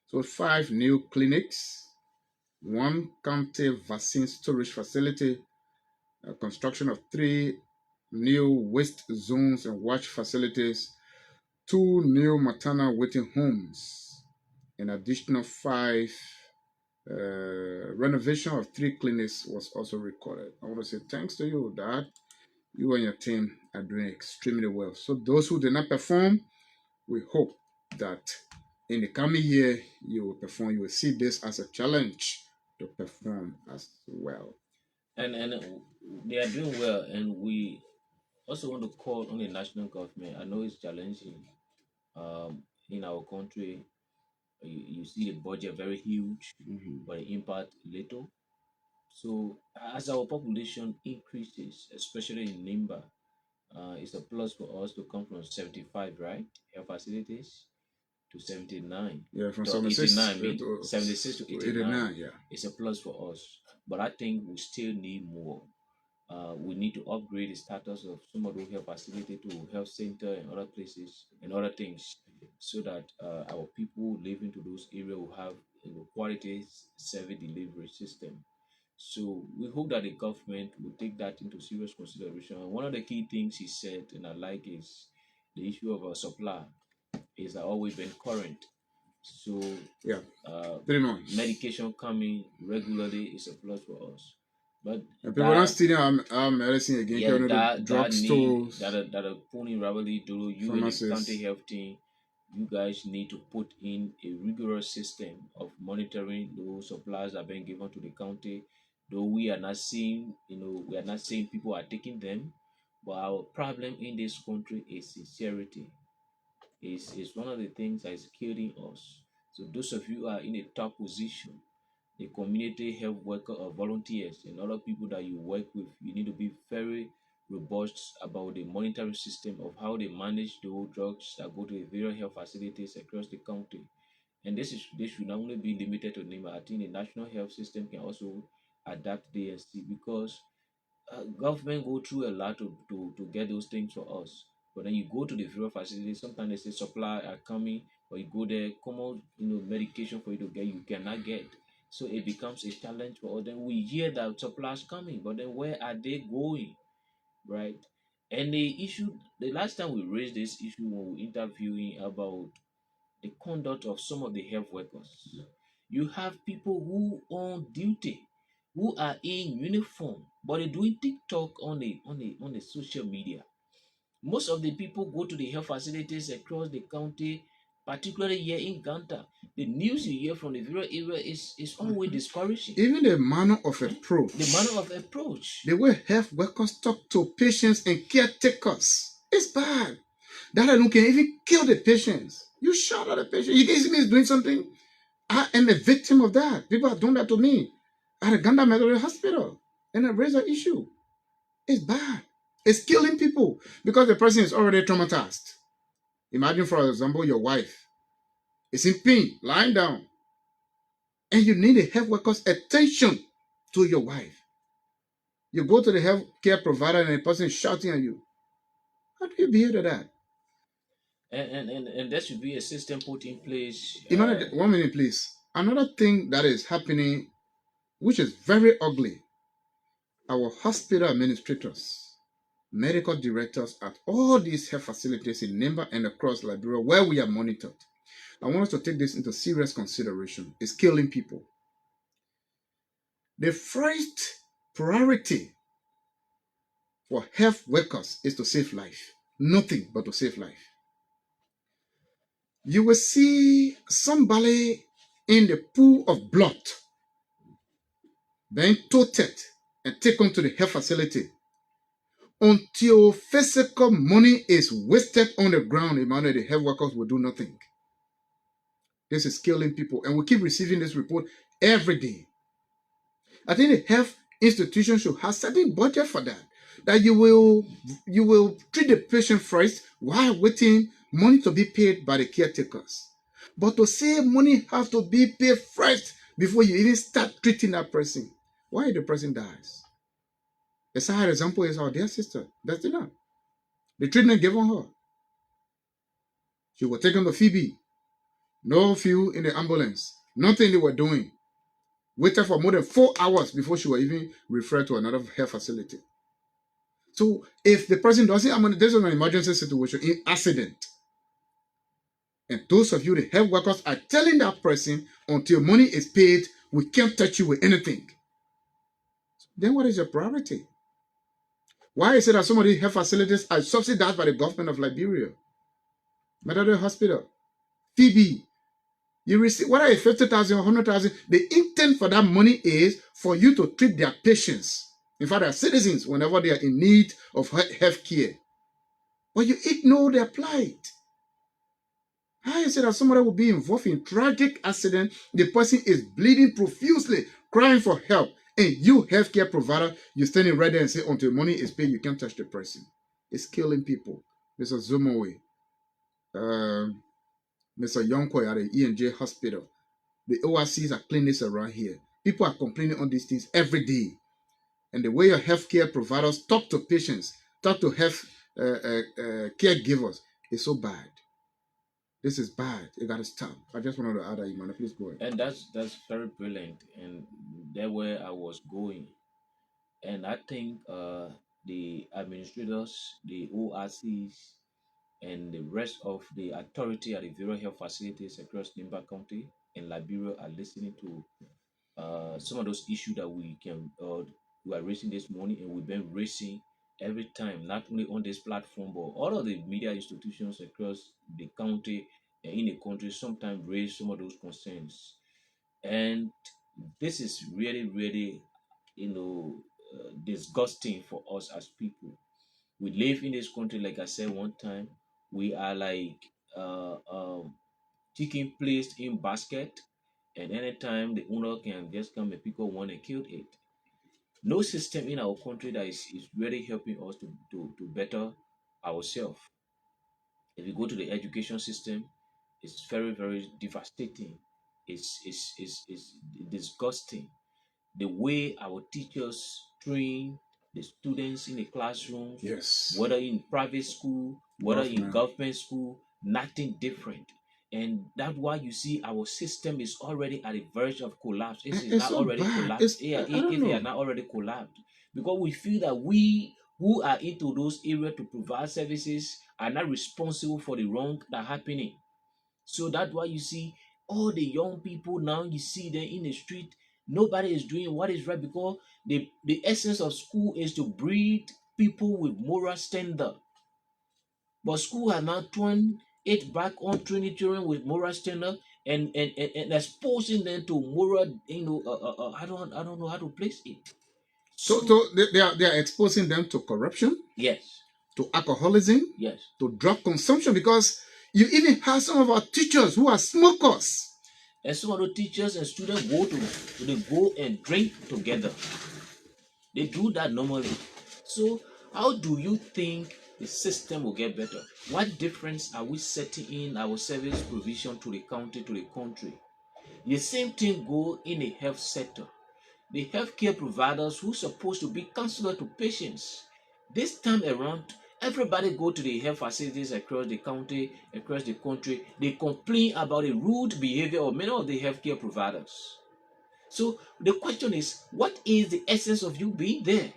So 5 new clinics, 1 county vaccine storage facility, construction of 3 new waste zones and watch facilities, 2 new maternal waiting homes, an additional 5 renovation of 3 clinics was also recorded. I want to say thanks to you, Dad. You and your team are doing extremely well. So those who did not perform, we hope that in the coming year you will perform. You will see this as a challenge to perform as well. And they are doing well, and we also want to call on the national government. I know it's challenging in our country. You see the budget very huge, but the impact little. So as our population increases, especially in Nimba, it's a plus for us to come from 75, right, health facilities, to 79, Yeah, from to 76 89, I mean, 76 to to 89. 89. Yeah. It's a plus for us. But I think we still need more. We need to upgrade the status of some of those health facility to health center and other places and other things, so that our people living to those areas will have quality service delivery system. So we hope that the government will take that into serious consideration. And one of the key things he said, and I like, is the issue of our supply is always been current. So Yeah. uh, 3 months. medication coming regularly is a plus for us. But And people are stealing our medicine again. yeah, The that need drugstores, that are putting Raily, Dolo, you and the county pharmacies. health team, you guys need to put in a rigorous system of monitoring those supplies that are being given to the county. Though we are not seeing, we are not saying people are taking them, but our problem in this country is sincerity. Is one of the things that is killing us. So those of you who are in a top position, the community health worker or volunteers and other people that you work with, you need to be very robust about the monitoring system of how they manage the old drugs that go to the various health facilities across the country. And this should not only be limited to NEMA. I think the national health system can also adapt the DST, because government go through a lot to get those things for us. But then you go to the various facilities, sometimes they say supply are coming, but you go there, common medication for you to get, you cannot get. So it becomes a challenge for us. Then we hear that supplies coming, but then where are they going? Right? And the last time we raised this issue when we interviewing about the conduct of some of the health workers. You have people who on duty, who are in uniform, but they're doing TikTok on the social media. Most of the people go to the health facilities across the county, particularly here in Ganta. The news you hear from the various area is always discouraging. Even the manner of approach. The manner of approach. The way health workers talk to patients and caretakers is bad. That alone can even kill the patients. You shout at the patient. You guys is doing something. I am a victim of that. People have done that to me at a Ganda Medical Hospital. And I raised an issue. It's bad. It's killing people because the person is already traumatized. Imagine, for example, your wife is in pain, lying down, and you need a health worker's attention to your wife. You go to the health care provider and the person is shouting at you. How do you behave to that? And there should be a system put in place. Imagine, 1 minute, please. Another thing that is happening, which is very ugly, our hospital administrators, medical directors at all these health facilities in Nimba and across Liberia where we are monitored. I want us to take this into serious consideration. It's killing people. The first priority for health workers is to save life. Nothing but to save life. You will see somebody in the pool of blood being toted and taken to the health facility until physical money is wasted on the ground. Emmanuel, the health workers will do nothing. This is killing people, and we keep receiving this report every day. I think the health institution should have certain budget for that. That you will treat the patient first while waiting money to be paid by the caretakers. But to say money has to be paid first before you even start treating that person. Why the person dies? A sad example is our dear sister, Destina. The treatment given her. She was taken to Phoebe. No fuel in the ambulance. Nothing they were doing. Waited for more than 4 hours before she was even referred to another health facility. So if the person doesn't, this is an emergency situation, in accident. And those of you, the health workers, are telling that person until money is paid, we can't touch you with anything. Then what is your priority? Why is it that some of these health facilities are subsidized by the government of Liberia? Methodist Hospital, Phoebe, you receive, whether it's 50,000 or 100,000, the intent for that money is for you to treat their patients. In fact, their citizens, whenever they are in need of health care. But you ignore their plight. How is it that somebody will be involved in tragic accident, the person is bleeding profusely, crying for help, and you, healthcare provider, you're standing right there and say, until money is paid, you can't touch the person. It's killing people. Mr. Zumowe, Mr. Yonkoi at the E&J Hospital, the ORCs are clinics around here. People are complaining on these things every day. And the way your healthcare providers talk to patients, talk to health caregivers is so bad. This is bad. You got to stop. I just wanted to add that, Emmanuel. Please go ahead. And that's very brilliant. And there where I was going. And I think the administrators, the ORCs, and the rest of the authority at the various health facilities across Nimba County and Liberia are listening to some of those issues that we are raising this morning, and we've been raising every time, not only on this platform, but all of the media institutions across the county and in the country sometimes raise some of those concerns. And this is really, really, disgusting for us as people. We live in this country, like I said one time, we are like chicken placed in basket, and anytime the owner can just come and pick up one and kill it. No system in our country that is really helping us to better ourselves. If you go to the education system, it's very, very devastating. It's disgusting. The way our teachers train the students in the classrooms, Yes. whether in private school, whether in government school, nothing different. And that's why you see our system is already at the verge of collapse. It is It's not so already bad. collapsed. I don't If they know. are not already collapsed, because we feel that we who are into those areas to provide services are not responsible for the wrong that happening. So that's why you see all the young people now, you see them in the street. Nobody is doing what is right, because the essence of school is to breed people with moral standard. But school has now turned it back on training children with moral standard, and exposing them to moral, I don't know how to place it. So, So they are exposing them to corruption, yes, to alcoholism, yes. to drug consumption, because you even have some of our teachers who are smokers. And some of the teachers and students they go and drink together. They do that normally. So how do you think the system will get better? What difference are we setting in our service provision to the county, to the country? The same thing go in the health sector. The healthcare providers who supposed to be counselor to patients. This time around, everybody go to the health facilities across the county, across the country. They complain about the rude behavior of many of the healthcare providers. So the question is, what is the essence of you being there?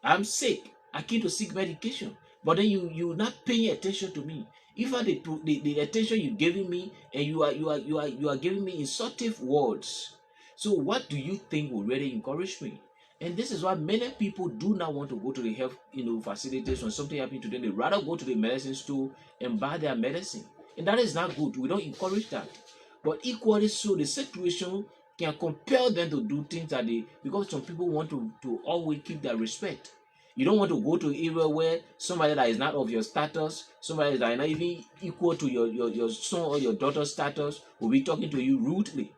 I'm sick. I came to seek medication. But then you're not paying attention to me. If I the attention you're giving me, and you are giving me insultive words. So what do you think will really encourage me? And this is why many people do not want to go to the health facilities when something happens to them. They rather go to the medicine store and buy their medicine. And that is not good. We don't encourage that. But equally so, the situation can compel them to do things that they, because some people want to always keep their respect. You don't want to go to an area where somebody that is not of your status, somebody that is not even equal to your son or your daughter's status, will be talking to you rudely.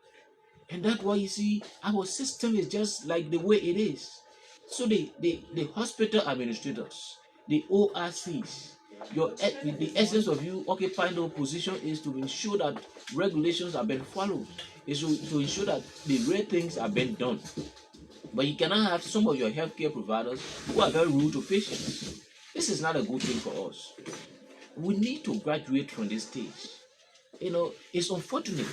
And that's why you see our system is just like the way it is. So the hospital administrators, the ORCs, the essence of you occupying those position is to ensure that regulations are being followed, is to ensure that the right things are being done. But you cannot have some of your healthcare providers who are very rude to patients. This is not a good thing for us. We need to graduate from this stage. It's unfortunate.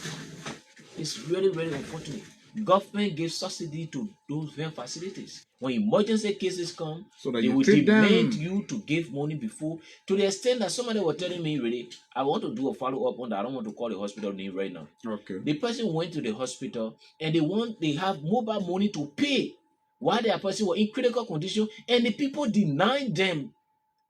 It's really, really unfortunate. Government gives subsidy to those health facilities. When emergency cases come, So that they you will treat demand them. you to give money before, to the extent that somebody was telling me, really, I want to do a follow-up on that. I don't want to call the hospital name right now. Okay. The person went to the hospital and they have mobile money to pay while their person was in critical condition, and the people denied them.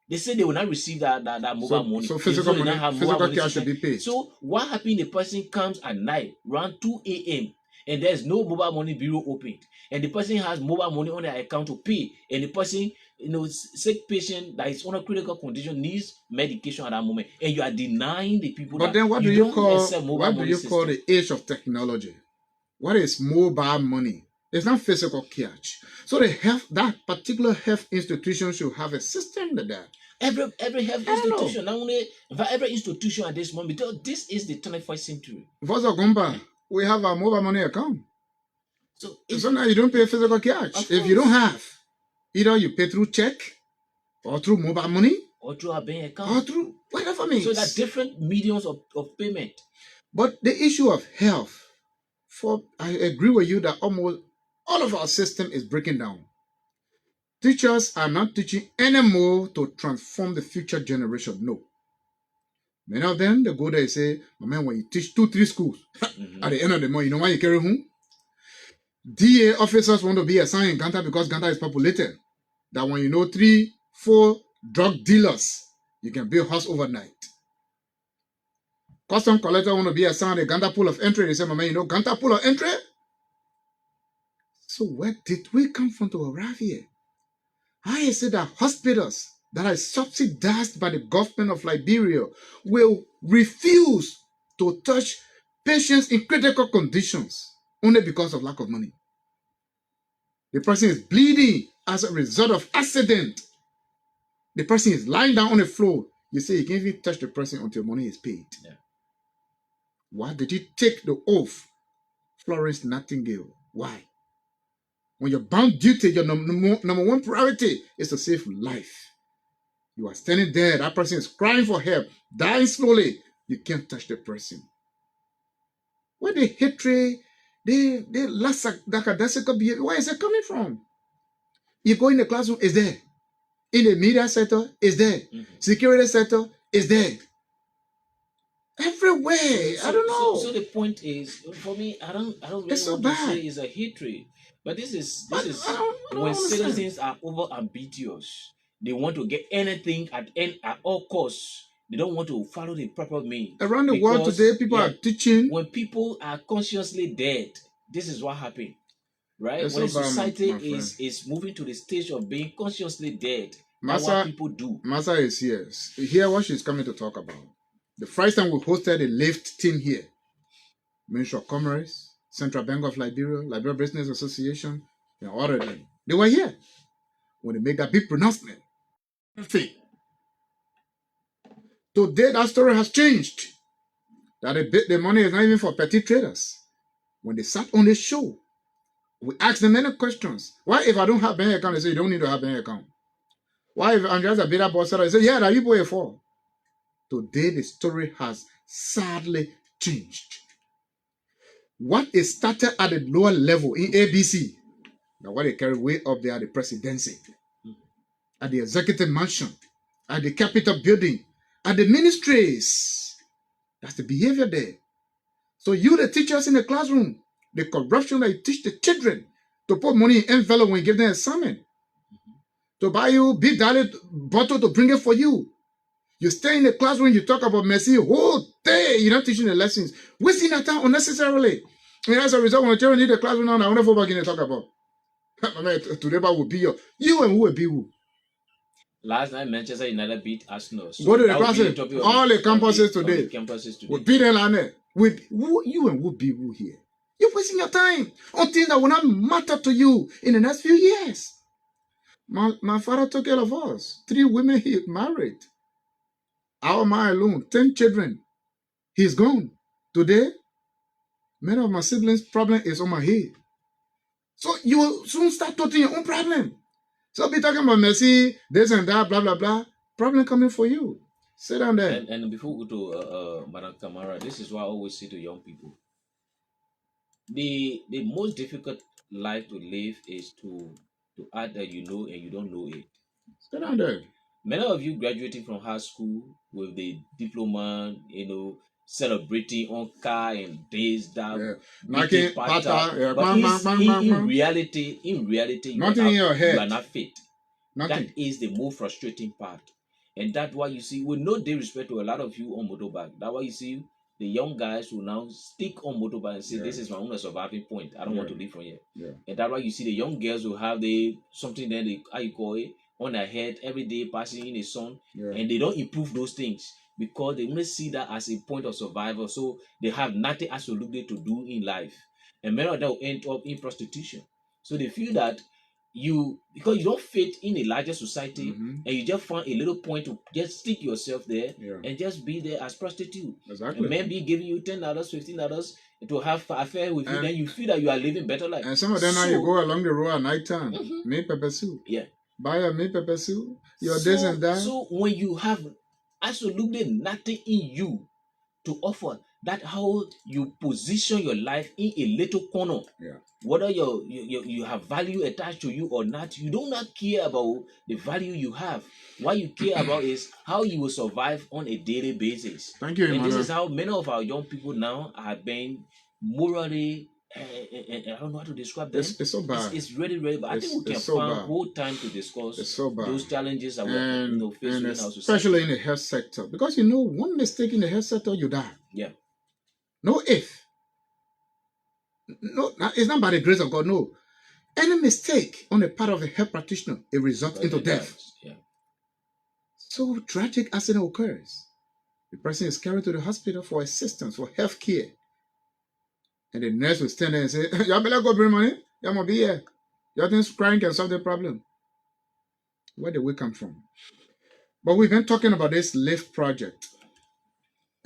They said they will not receive that mobile money. So They physical did not money, have mobile physical money care should system. be paid. So what happened? The person comes at night around 2 a.m. and there's no mobile money bureau opened, and the person has mobile money on their account to pay, and the person, sick patient that is on a critical condition needs medication at that moment, and you are denying the people But that then what do you you don't call accept mobile what do money you call system. the age of technology? What is mobile money? It's not physical cash. So that particular health institution should have a system like that. Every health institution, not only every institution at this moment, because this is the 21st century. Voice of Gompa, we have a mobile money account. So now you don't pay physical cash. If you don't have, either you pay through check, or through mobile money, or through a bank account, or through whatever means. So there are different mediums of payment. But the issue of health, I agree with you that almost all of our system is breaking down. Teachers are not teaching anymore to transform the future generation. No. Many of them, they go there and say, "My man, when you teach 2-3 schools, at the end of the month, you know why you carry home? DA officers want to be assigned in Ganta because Ganta is populated. That when you know 3-4 drug dealers, you can build house overnight. Custom collector want to be assigned a Ganta pool of entry. They say, "My man, you know Ganta pool of entry?" So where did we come from to arrive here? How is it that hospitals that are subsidized by the government of Liberia will refuse to touch patients in critical conditions only because of lack of money? The person is bleeding as a result of accident. The person is lying down on the floor. You say you can't even touch the person until money is paid. Yeah. Why did you take the oath, Florence Nightingale? Why? When you're bound duty, your number one priority is to save life. You are standing there, that person is crying for help, dying slowly. You can't touch the person. Where the hatred, the lackadaisical behavior, where is it coming from? You go in the classroom, it's there. In the media sector, it's there. Security sector, it's there. Everywhere. I don't know. So the point is, for me, I don't really It's so want to bad. say it's a hatred, but this is I don't when understand. citizens are over ambitious. They want to get anything at all costs. They don't want to follow the proper means. Around the world today, people are teaching. When people are consciously dead, this is what happened. Right? It's When so a bad, society my friend. is moving to the stage of being consciously dead, that's what people do. Massa is here. Hear what she's coming to talk about. The first time we hosted a lift team here, Ministry of Commerce, Central Bank of Liberia, Liberia Business Association, and all of them. They were here when they made that big pronouncement. Today, that story has changed. That the money is not even for petty traders. When they sat on the show, we asked them many questions. Why, if I don't have bank account, they say you don't need to have bank account. Why, if I'm just a beta boss, they say, yeah, that you pay for. Today, the story has sadly changed. What is started at the lower level in ABC, now what they carry way up there at the presidency, at the executive mansion, at the Capitol building, at the ministries. That's the behavior there. So you, the teachers in the classroom, the corruption that you teach the children to put money in envelope when you give them a sermon, to buy you big dollar bottle to bring it for you. You stay in the classroom, you talk about mercy whole day. You're not teaching the lessons. Wasting that time unnecessarily. And as a result, when the children need the classroom now, I wonder what we're going to talk about. Today, will be you and who will be who. Last night, Manchester United beat Arsenal. So go to the classes. All the campuses today. We beat them on it. You and who be who here. You're wasting your time on things that will not matter to you in the next few years. My father took care of us. 3 women he married. Our man alone, 10 children. He's gone. Today, many of my siblings' problem is on my head. So you will soon start talking your own problem. So be talking about mercy, this and that, blah, blah, blah. Problem coming for you. Sit down there. And before we go to Madam Kamara, this is what I always say to young people. The most difficult life to live is to act that you know and you don't know it. Sit down there. Many of you graduating from high school with the diploma, celebrating on car and this, that, but in reality, nothing in your head. You are not fit. Nothing. That is the most frustrating part. And that's why you see, with no disrespect to a lot of you on motorbike, that's why you see the young guys who now stick on motorbike and say, this is my only surviving point. I don't want to leave from here. And that's why you see the young girls who have something that they, how you call it, on their head every day passing in the sun, and they don't improve those things because they only see that as a point of survival. So they have nothing absolutely to do in life. And many of them will end up in prostitution. So they feel that because you don't fit in a larger society, and you just find a little point to just stick yourself there and just be there as prostitute. Exactly. And men be giving you $10, $15 to have affair with you, then you feel that you are living better life. And some of them now you go along the road at night time, make pepper soup. Buy a meat pepper soup, this and that. So when you have absolutely nothing in you to offer, that's how you position your life in a little corner. Whether you have value attached to you or not, you do not care about the value you have. What you care about is how you will survive on a daily basis. Thank you, Emmanuel. And this is how many of our young people now are being morally, I don't know how to describe them. It's so bad. It's really, really bad. I think we can find whole time to discuss those challenges that we're facing in our society. Especially in the health sector. Because one mistake in the health sector, you die. No if. No, it's not by the grace of God, no. Any mistake on the part of a health practitioner, it results into death. So tragic accident occurs. The person is carried to the hospital for assistance, for health care. And the nurse will stand there and say, y'all better go bring money. Y'all must be here. Y'all think crying can solve the problem. Where did we come from? But we've been talking about this LIFT project.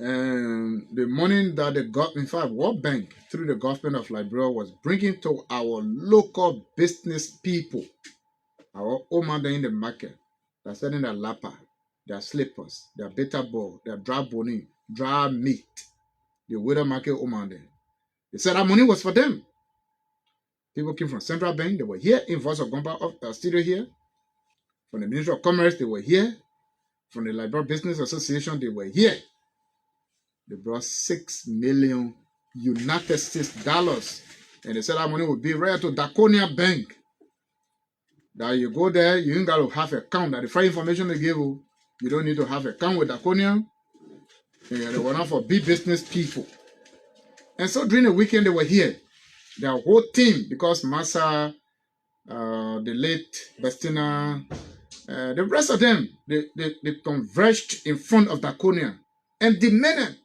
And the money that in fact, World Bank, through the government of Liberia, was bringing to our local business people, our women in the market, they're selling their lapa, their slippers, their beta ball, their dry bone, dry meat. The Widow Market Omande. They said that money was for them. People came from Central Bank. They were here in Voice of Gompa studio here. From the Ministry of Commerce, they were here. From the Liberal Business Association, they were here. They brought $6 million United States dollars. And they said that money would be right to Daconia Bank. That you go there, you ain't got to have an account. That the free information they give you, you don't need to have an account with Daconia. And they were not for big business people. And so during the weekend, they were here. Their whole team, because Massa, the late Bestina, the rest of them, they converged in front of Daconia and demanded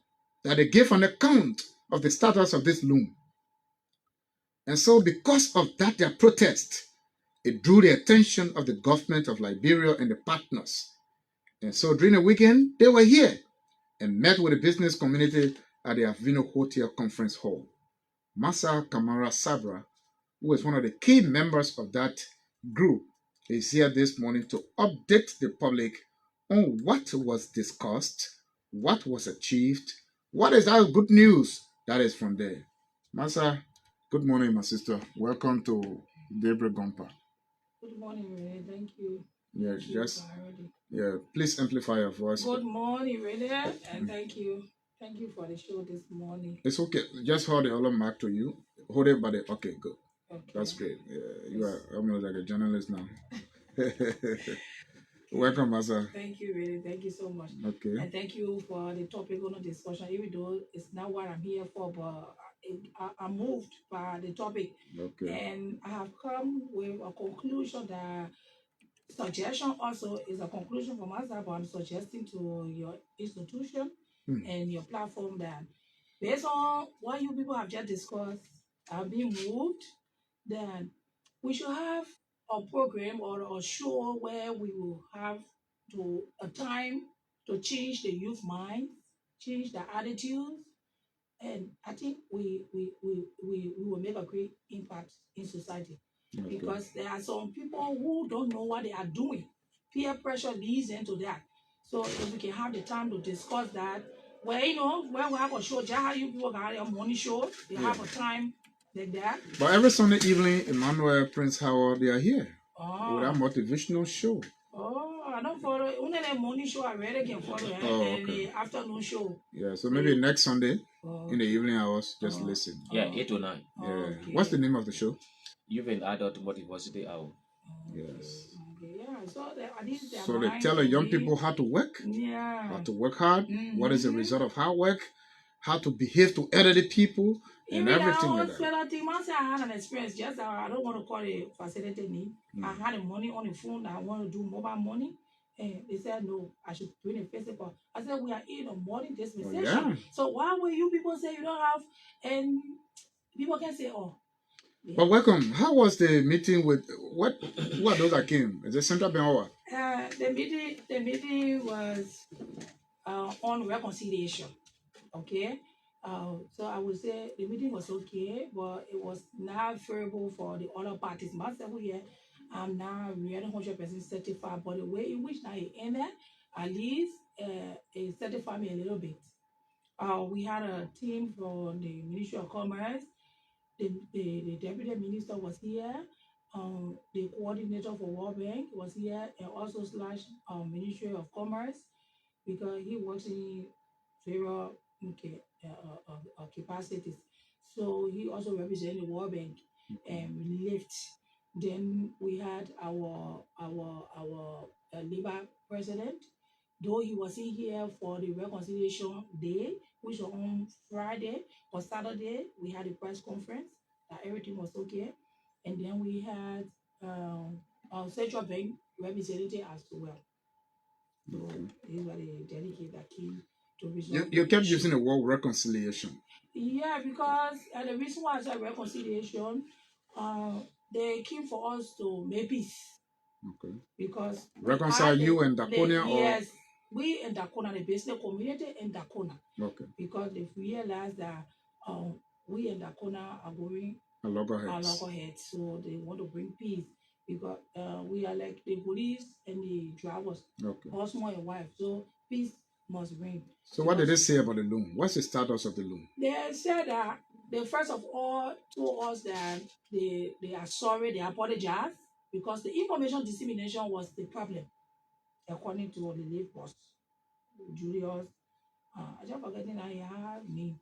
that they give an account of the status of this loan. And so because of that, their protest, it drew the attention of the government of Liberia and the partners. And so during the weekend, they were here and met with the business community at the Avino Hotel Conference Hall. Massa Kamara Sabra, who is one of the key members of that group, is here this morning to update the public on what was discussed, what was achieved, what is that good news that is from there. Massa, good morning, my sister. Welcome to Break Gompa. Good morning, Raily. Thank you. Yeah, just please amplify your voice. Good morning, Raily, and thank you. Thank you for the show this morning. It's okay. Just hold the other mic to you. Hold it by the okay, good. Okay. That's great. You are almost like a journalist now. Welcome, Massa. Thank you, Raily. Thank you so much. Okay. And thank you for the topic on the discussion. Even though it's not what I'm here for, but I'm moved by the topic. Okay. And I have come with a conclusion that suggestion also is a conclusion from us, but I'm suggesting to your institution and your platform that based on what you people have just discussed, I've been moved, then we should have a program or a show where we will have a time to change the youth mind, change the attitudes, and I think we will make a great impact in society. Okay. Because there are some people who don't know what they are doing. Peer pressure leads into that. So if we can have the time to discuss that, where when we have a show, just how you people got a morning show, they have a time like that. But every Sunday evening, Emmanuel, Prince Howard, they are here with that motivational show. Oh, I don't follow. Only the morning show I really can follow, and the afternoon show. Yeah, so maybe next Sunday in the evening hours, just listen. Yeah, 8 to 9. Yeah. Okay. What's the name of the show? You've been adult motivation hour. Yes. Okay, yeah. So they tell the young people how to work. Yeah. How to work hard. What is the result of hard work? How to behave to elderly people and everything like that. I had an experience. Just I don't want to call it facilitated need. I had the money on the phone that I want to do mobile money. And they said, no, I should do it in physical. I said, we are in a money dispensation. Oh, yeah. So why will you people say you don't have, and people can say, oh. Yeah. But welcome. How was the meeting with, who are those that came? Is it Central Bank? The meeting was on reconciliation. Okay. So I would say the meeting was okay, but it was not favorable for the other parties. Myself here, I'm not really 100% certified, but the way in which I ended, at least it certified me a little bit. We had a team from the Ministry of Commerce. The Deputy Minister was here. The coordinator for World Bank was here, and also / Ministry of Commerce, because he works in various capacities. So he also represented the World Bank, and we left. Then we had our Labour president, though he wasn't here for the reconciliation day, which was on Friday. On Saturday, we had a press conference that everything was okay. And then we had our Central Bank representative as well. So these were the delegates that came to resolve. You kept using the word reconciliation. Yeah, because the reason why I said reconciliation, they came for us to make peace. Okay. Because reconcile you and Daconia, or yes, we and Daconia, the business community and Daconia. Okay. Because they've realized that we and Daconia are going a loggerheads, so they want to bring peace. Because we are like the police and the drivers, husband and wife. So peace must bring. So what did they say about the loan? What's the status of the loan? They said that they first of all told us that they are sorry, they apologize because the information dissemination was the problem, according to the late boss, Julius. I just forgetting that he had name.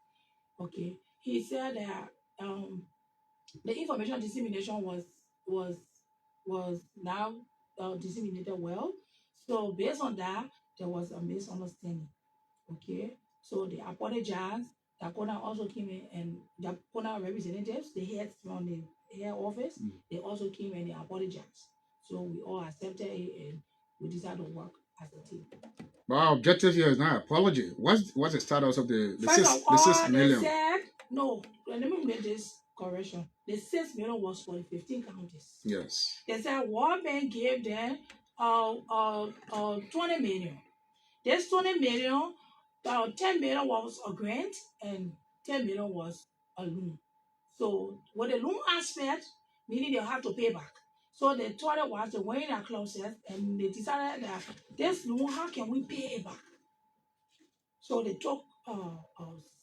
Okay, he said that the information dissemination was now disseminated well. So based on that, there was a misunderstanding. Okay, so they apologized. Dakota also came in, and Dakota representatives, the heads from the head office, they also came and they apologized. So we all accepted it, and we decided to work as a team. But our objective here is not apology. What's the status of the First of all, 6 million? they said no. Let me make this correction. The 6 million was for the 15 counties. Yes. They said World Bank gave them 20 million. This 20 million, 10 million was a grant and 10 million was a loan. So with the loan aspect, meaning they have to pay back. So they thought it was the way in their closet, and they decided that this loan, how can we pay it back? So they took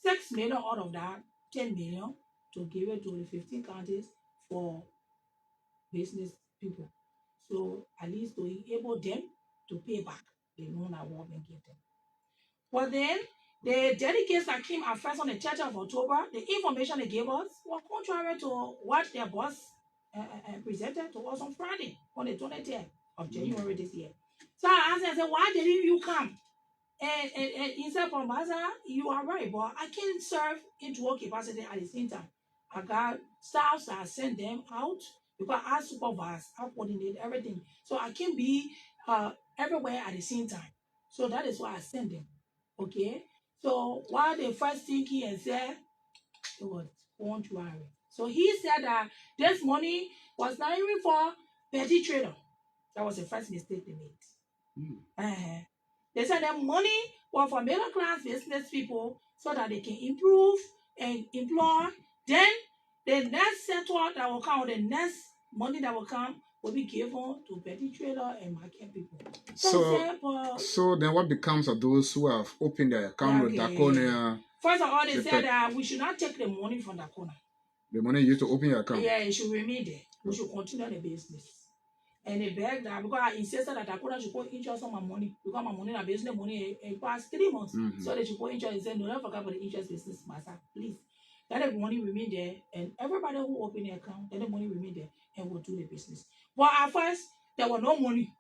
6 million out of that 10 million to give it to the 15 counties for business people. So at least to enable them to pay back the loan that World Bank gave them. But then the delegates that came at first on the 30th of October, the information they gave us was contrary to what their boss presented to us on Friday, on the 20th of January this year. So I asked him, I said, why didn't you come? And he said, from Maza, you are right, but I can't serve in dual capacity at the same time. I got staffs that I send them out because I supervise, I coordinate everything. So I can't be everywhere at the same time. So that is why I send them. Okay? So while they first thinking and said, it was contrary. So he said that this money was not even for petty trader. That was the first mistake they made. They said that money was for middle class business people so that they can improve and employ. Then the next sector that will come, the next money that will come, will be given to petty trader and market people. So then what becomes of those who have opened their account with Dakota? First of all, they said that we should not take the money from Dakota. The money used to open your account? Yeah, it should remain there. We should continue the business. And they begged that because I insisted that Dakota should put interest on my money because my money, business money, in past 3 months. So they should put interest. They said, no, don't forget about the interest business, master. Please. Let the money remain there, and everybody who open the account, let the money remain there, and we'll do the business. But at first, there was no money.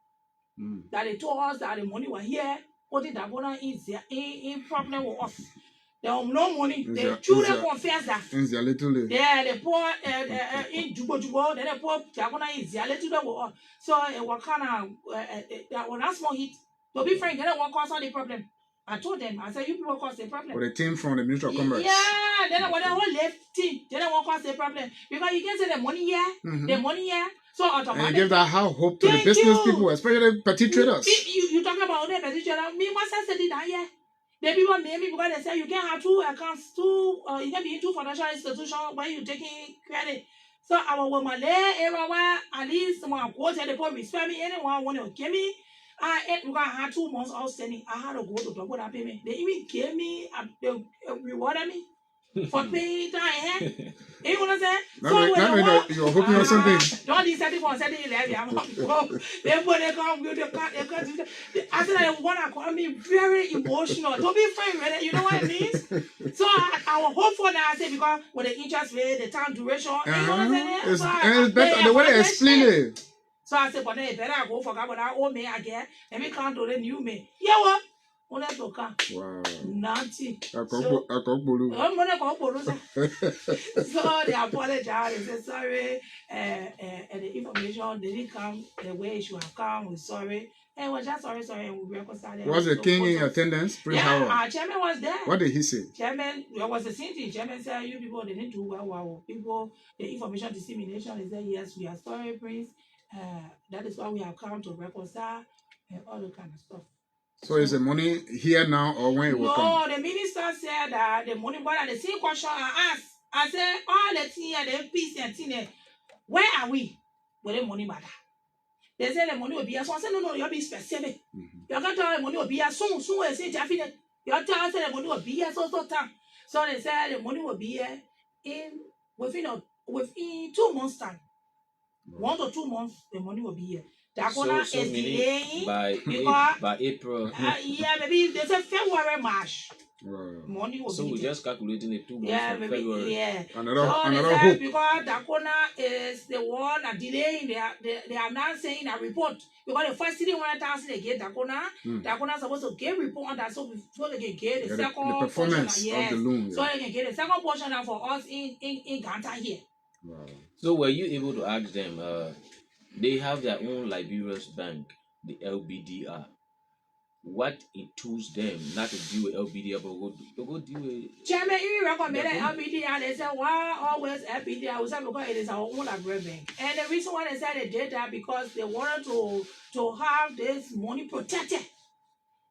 That they told us that the money was here, putting Dakota in problem with us. There was no money. The children confessed that. Yeah, they pour in Jubo, then they pour Dakota in Zialetude with us. So it was kind of that was not small hit. To be frank, they don't want to cause all the problem. I told them, I said, you people cause the problem. With a team from the Ministry of Commerce. Yeah, then when the whole left team, they don't want to cause the problem. Because you can say the money here, the money here. So automatically. And you give that how hope to the business people, especially petty traders. You talking about the petty traders. Me, what I said it down here. The people name me because they say you can have 2 accounts, you can be in 2 financial institutions when you're taking credit. So I will Malay area at least one quarter the people respect me, anyone want to give me. Because I had 2 months outstanding. I had to go to double that payment. They even gave me, they rewarded me for paying time. You know what I'm saying? You're hoping on something. Don't decide for setting 11. I'm not broke. They come with the card. I said I want to call me very emotional. Don't be afraid with it. You know what it means? So I will hope for that. I say because with the interest rate, the time duration, you know what I'm saying? It's better the way they explain it. So I said, but then better I go for God, but I owe me again. Let me come to the new me. Yeah, what? Wow. Naughty. So they apologize. They said sorry. And the information didn't come the way it should have come. We're sorry. And we're just sorry, and we reconciled. Was the king in attendance? Yeah, our chairman was there. What did he say? Chairman, there was a same thing. Chairman said, you people didn't do well. People, the information dissemination, they said, yes, we are sorry, Prince. That is why we have come to reconcile and all the kind of stuff. So is the money here now or when it will come? No, the minister said that the money, but the same question I asked, I said, all the things, the peace and things, where are we with the money matter? They say the money will be here. So I said, no, you'll be specific. You can't tell the money will be here. Soon, I say, Jaffi, you tell us the money will be here. So time. So they said the money will be here within 2 months time. 1 to 2 months, the money will be here. Dakona So is delaying by April. yeah, maybe they say February, March. Money will so be we're there. just calculating the 2 months Yeah, from maybe February. yeah. Another Say hope. because Dakona is the one that delaying. They are now saying a report because the first 300,000 they get Dakona. Dakona is supposed to get report on that so before they can get the second the performance portion. of the loan. So they can get the second portion now for us in Ganta here. Wow. So were you able to ask them? They have their own Liberia's bank, the LBDR. What intuits them not to deal with LBDR but go deal with Chairman, you recommended LBDR. They said, why always LBDR? We said because it is our own Liberian bank. And the reason why they said they did that because they wanted to have this money protected.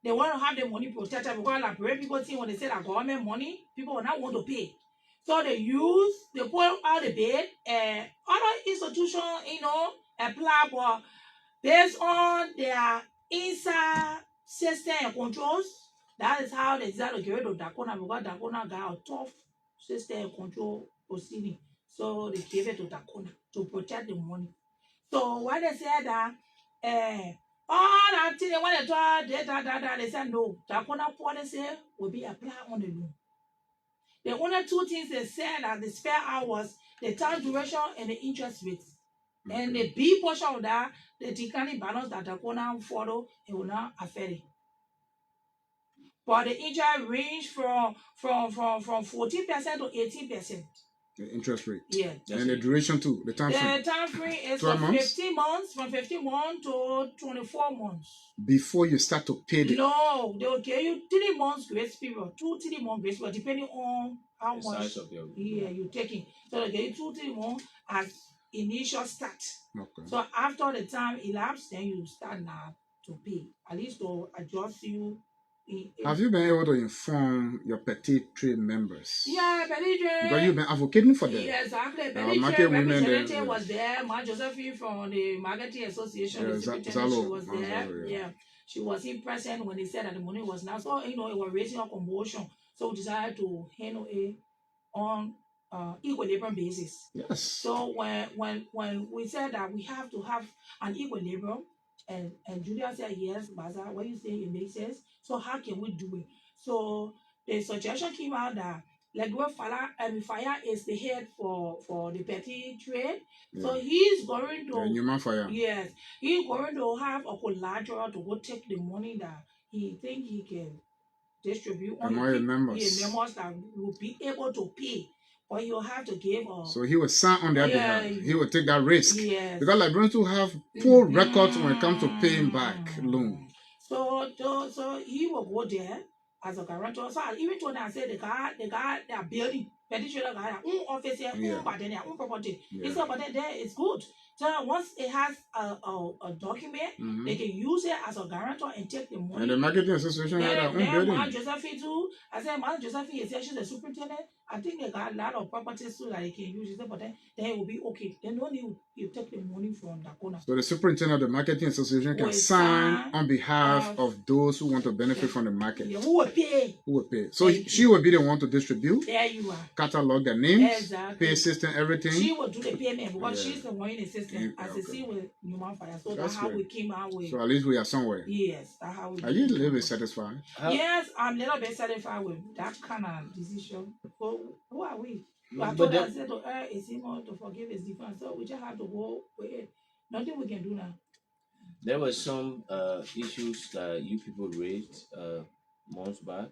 They want to have the money protected because Liberian people think when they say that government money, people will not want to pay. So they put out the bid, and other institutions, apply for based on their inside system and controls. That is how they decided to get rid of Dakona because Dakona got a tough system and control proceeding. So they gave it to Dakona to protect the money. So when they said that, all that thing they want to talk, they said no. Dakona policy will be applied on the loan. The only 2 things they said that they spare out was the time duration and the interest rate. And the B portion of that, the declining balance that Dakona follow, it will not affect it. But the interest range from 14% to 18%. The interest rate. Yeah. And the duration too. The time frame. The time frame is 12 from months? 15 months, from 15 months to 24 months. Before you start to pay the... No, they will give you 3 months grace period, 2-3 months grace period, depending on how the much size of your you're taking. So they give you 2-3 months as initial start. Okay. So after the time elapsed, then you start now to pay, at least to adjust you. Have you been able to inform your petite trade members? Yeah, petite trade. Because you've been advocating for them. Yeah, exactly. Petite trade representative was there. Ma Josephine from the Marketing Association, the secretary, she was there. Yeah. She was in present when they said that the money was now. So, it was raising a commotion. So we decided to handle it on equilibrium basis. Yes. So when we said that we have to have an equilibrium, and Julia said, yes, Baza, what you say, it makes sense. So how can we do it? So the suggestion came out that Fire is the head for the petty trade. Yeah. So he's going to yes, he's going to have a collateral to go take the money that he think he can distribute on the members that will be able to pay. Or you have to give so he will sign on their behalf. He will take that risk. Yes. Because Liberians will have full records when it comes to paying back loan. So he will go there as a guarantor. So I even told them, I said the guy they are building, petitioner guy, own office here, own pattern, own property. He said, but then there is good. So once it has a document, they can use it as a guarantor and take the money. And the marketing association had their own building. Ma Josephine too. I said, Ma Josephine is she's the superintendent. I think they got a lot of properties too that they can use. She said, but then it will be okay. They don't need you take the money from Dakona. So the superintendent of the marketing association can sign on behalf of those who want to benefit from the market. Yeah, who will pay? Who will pay? So she will be the one to distribute. There you are. Catalog their names. Exactly. Pay system, everything. She will do the payment because she's the one in the system. As you see with Human Fire. So that's how we came out with. So at least we are somewhere. Yes, that's how we. Are you a little bit satisfied? Yes, I'm a little bit satisfied with that kind of decision. So who are we? I told her, I said to her, it's more to forgive is different. So we just have to go with it. Nothing we can do now. There were some issues that you people raised months back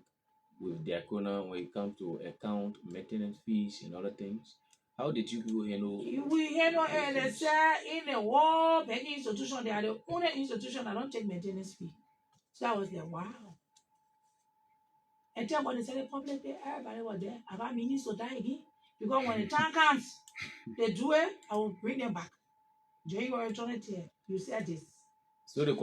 with Diakona when it comes to account maintenance fees and other things. How did you people handle? We handle it. They say in the world banking institution, they are the only institution that don't take maintenance fee. So I was like, wow. And tell when they said the public there, everybody was there. About me needs to die again. Because when the time comes, they do it, I will bring them back. During your eternity, you said this. So the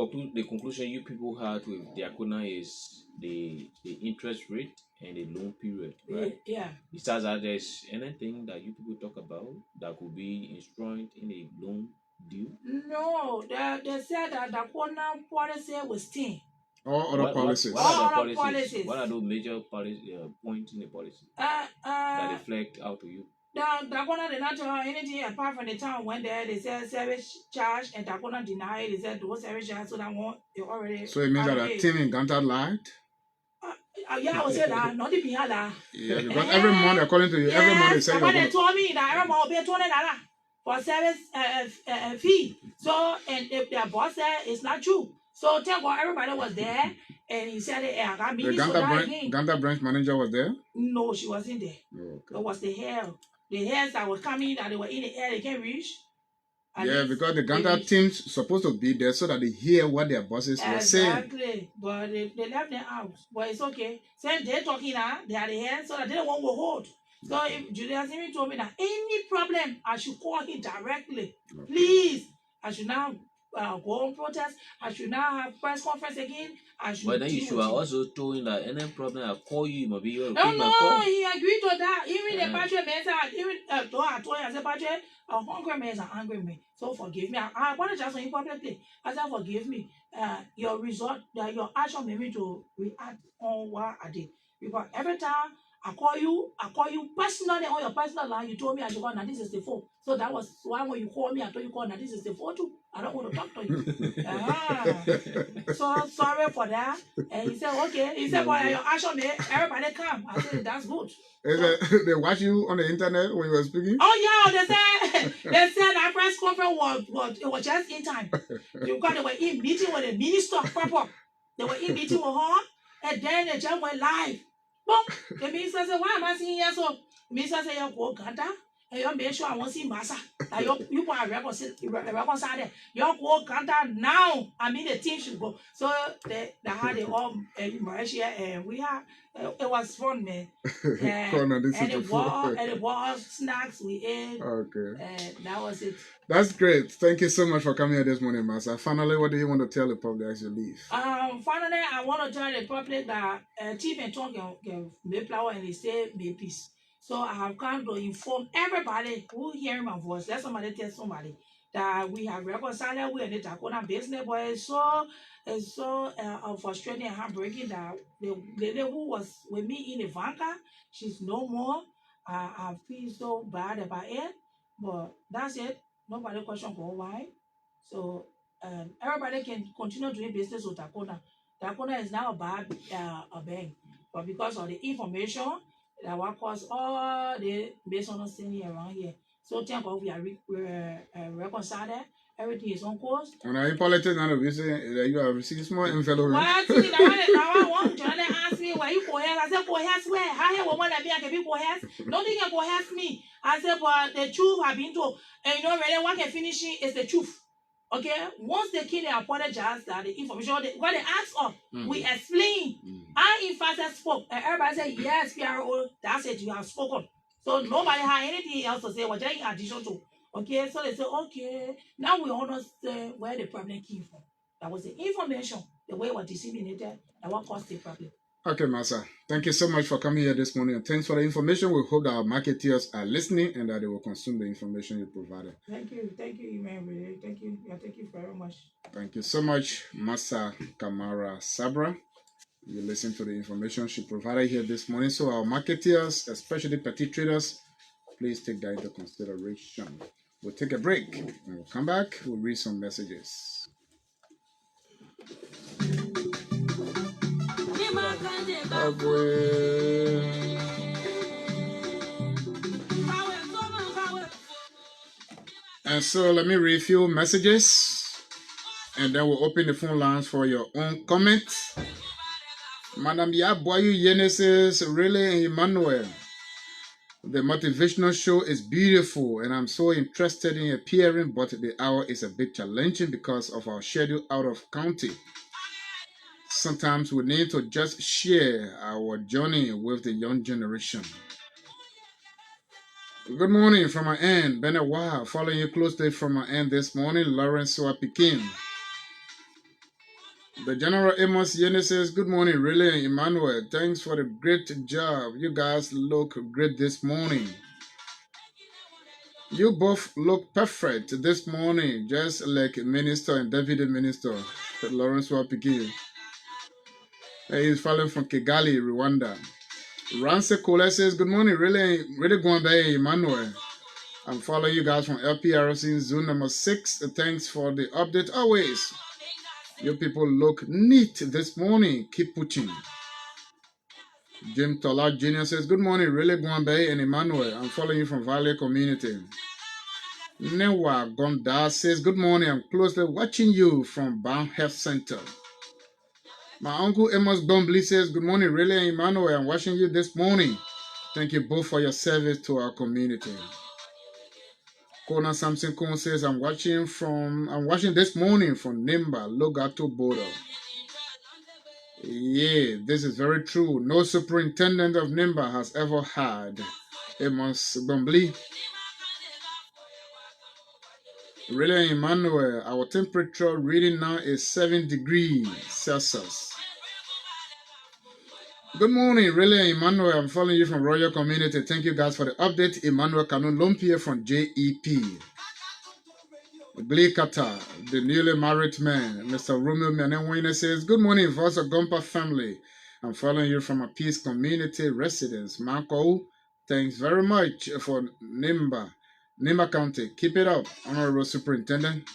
conclusion you people had with Diakona is the interest rate and the loan period, right? Yeah. Besides that, there's anything that you people talk about that could be instrument in a loan due? No, they said that the corner policy was 10. All other policies. What are the All other policies? policies. What are those major policy points in the policy Uh, that uh, reflect out to you? Dakona did not tell her anything apart from the town when they said service charge, and Dakona denied. They said those service charge, so that one they already. So it means that the team in Ganta lied? Yeah, I would say that, not the Pihala. Yeah, because every month, according to you, every month they say they told me that every month will be $20 for service fee. So, and if their boss said it's not true. So, thank God everybody was there, and he said, I got me. The Ganta branch manager was there? No, she wasn't there. Oh, okay. It was the hair. The hairs that were coming, that they were in the air, they can't reach. Yeah, because the Ganta team's supposed to be there so that they hear what their bosses were saying. Exactly, but they left them out. But it's okay. Since they're talking now, they are the hands so that they don't want to hold. So if Julius even told me that any problem, I should call him directly. Okay. Please, I should now go on protest. I should now have press conference again. But then you should have also told him that any problem I call you, maybe you'll No, he agreed to that. Even the patriot man said, even though I told him, I said, patriot, a hungry man is an angry man. So forgive me. I apologize for him publicly. I said, forgive me. Your result, your action made me to react on what I did. Because every time I call you personally on your personal line, you told me I should call 1964. So that was why when you call me, I told you call 1964 too. I don't want to talk to you. So sorry for that. And he said, okay. He said, well, your action made everybody come. I said, that's good. They watch you on the internet when you were speaking? Oh yeah, they said that press conference was just in time. Because they were in meeting with the minister of purple. They were in meeting with her, and then they just went live. Boom. The minister said, why am I seeing here? So the minister said, you go Ganta, and you make sure I won't see Massa. Like you want to reconcile them. You go Ganta now. I mean the team should go. So they had it all merged here, and we had it was fun, man. And the ball snacks we ate. Okay. And that was it. That's great. Thank you so much for coming here this morning, Master. Finally, what do you want to tell the public as you leave? Finally, I want to tell the public that Chief and Tongue can make flower and they say make peace. So I have come to inform everybody who hearing my voice. Let somebody tell somebody that we have reconciled with the Takona business, but it's so frustrating and heartbreaking that the lady who was with me in the Ivanka, she's no more. I feel so bad about it, but that's it. Nobody question why. So everybody can continue doing business with Takona. Takona is now a bad a bank, but because of the information that will cause all the misunderstanding around here. So thank God we are reconciled. Everything is on course. And in politics now, we say that you have received small envelope. Well, I want to ask me why you coerce. I said coerce where? How here woman that be I can be coerce? Nothing can coerce me. I said, but the truth I've been told, and you know really what can finish it is the truth. Okay, once the king apologized that the information what they asked us, we explain. I in fact spoke, and everybody said yes, PRO. That's it. You have spoken. So nobody had anything else to say. Was just in addition to. Okay, so they said okay. Now we understand where the problem came from. That was the information, the way it was disseminated, and what caused the problem. Okay, Massa. Thank you so much for coming here this morning. And thanks for the information. We hope that our marketeers are listening and that they will consume the information you provided. Thank you, Emmanuel. Thank you. Yeah, thank you very much. Thank you so much, Massa Kamara Sabra. You listen to the information she provided here this morning. So our marketeers, especially petty traders, please take that into consideration. We'll take a break and we'll come back. We'll read some messages. And so let me read a few messages and then we'll open the phone lines for your own comments. Madam Yaboyu Yenesis, Raily and Emmanuel. The motivational show is beautiful and I'm so interested in appearing, but the hour is a bit challenging because of our schedule out of county. Sometimes we need to just share our journey with the young generation. Good morning from my end, Bennett Wow. Following you closely from my end this morning, Lawrence Swapikin. The General Amos Yene says, good morning, Raily and Emmanuel. Thanks for the great job. You guys look great this morning. You both look perfect this morning, just like Minister and Deputy Minister Lawrence Wapiki. He's following from Kigali, Rwanda. Ranse Kole says, good morning, really Guanbeh, Emmanuel. I'm following you guys from LPRC Zone number 6. Thanks for the update always. You people look neat this morning. Keep pushing. Jim Tola Jr. says, good morning, really Guanbeh and Emmanuel. I'm following you from Valley Community. Newa Gonda says, good morning. I'm closely watching you from Ban Health Center. My uncle Amos Bombly says, good morning, really Emmanuel. I'm watching you this morning. Thank you both for your service to our community. Kona Samson Kun says, I'm watching this morning from Nimba, Logato border. Yeah, this is very true. No superintendent of Nimba has ever had Amos Bombly. Really, Emmanuel, our temperature reading now is 7 degrees Celsius. Good morning, really, Emmanuel. I'm following you from Royal Community. Thank you guys for the update. Emmanuel Kanun Lumpia from JEP. Glikata, the newly married man, Mr. Romeo Menewine says, good morning, Voice of Gompa family. I'm following you from a Peace Community residence. Marco, thanks very much for Nimba County. Keep it up, Honorable Superintendent.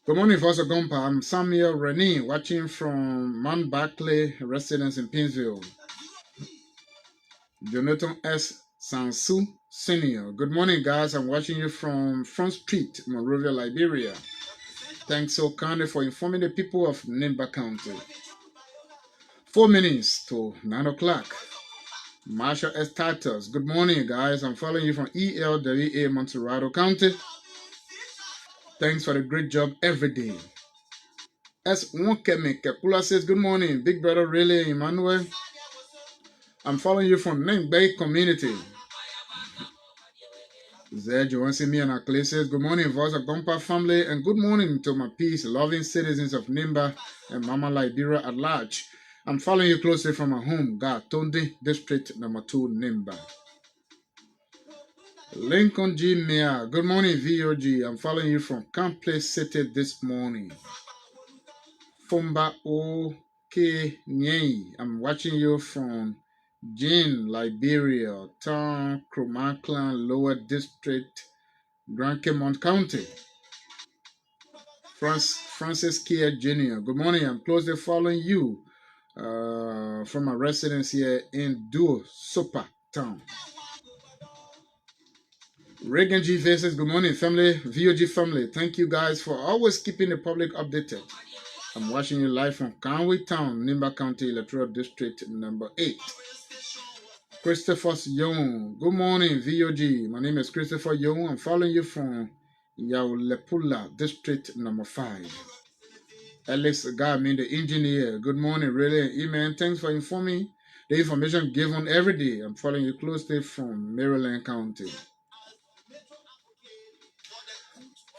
Good morning, Voice of Gompa. I'm Samuel Rene, watching from Mount Barclay residence in Pinsville. Jonathan S. Sansu Senior. Good morning, guys. I'm watching you from Front Street, Monrovia, Liberia. Thanks so kindly for informing the people of Nimba County. 4 minutes to 9 o'clock. Marshall S. Titus. Good morning, guys. I'm following you from ELWA, Montserrado County. Thanks for the great job every day. S.Woleh Kepula says, good morning, Big Brother Raily, Emmanuel. I'm following you from Nengbei Community. Zed Johansi and Akle says, good morning, Voice of Gompa family, and good morning to my peace-loving citizens of Nimba and Mama Liberia at large. I'm following you closely from my home, Gatonde, District number 2, Nimba. Lincoln G. Mia, good morning, VOG. I'm following you from Camp Place City this morning. Fumba O. K. Nyei, I'm watching you from Jean, Liberia, Town, Cromaklan, Lower District, Grand Kemont County. Francis Kia Jr. Good morning. I'm closely following you from my residence here in Duo Sopa Town. Reagan G. Faces, good morning, family. VOG family. Thank you guys for always keeping the public updated. I'm watching you live from Conway Town, Nimba County, Electoral District number 8. Christopher Young. Good morning, VOG. My name is Christopher Young. I'm following you from Yaulepula, District number 5. Alex Garmin, the engineer. Good morning, really. Amen. Thanks for informing the information given every day. I'm following you closely from Maryland County.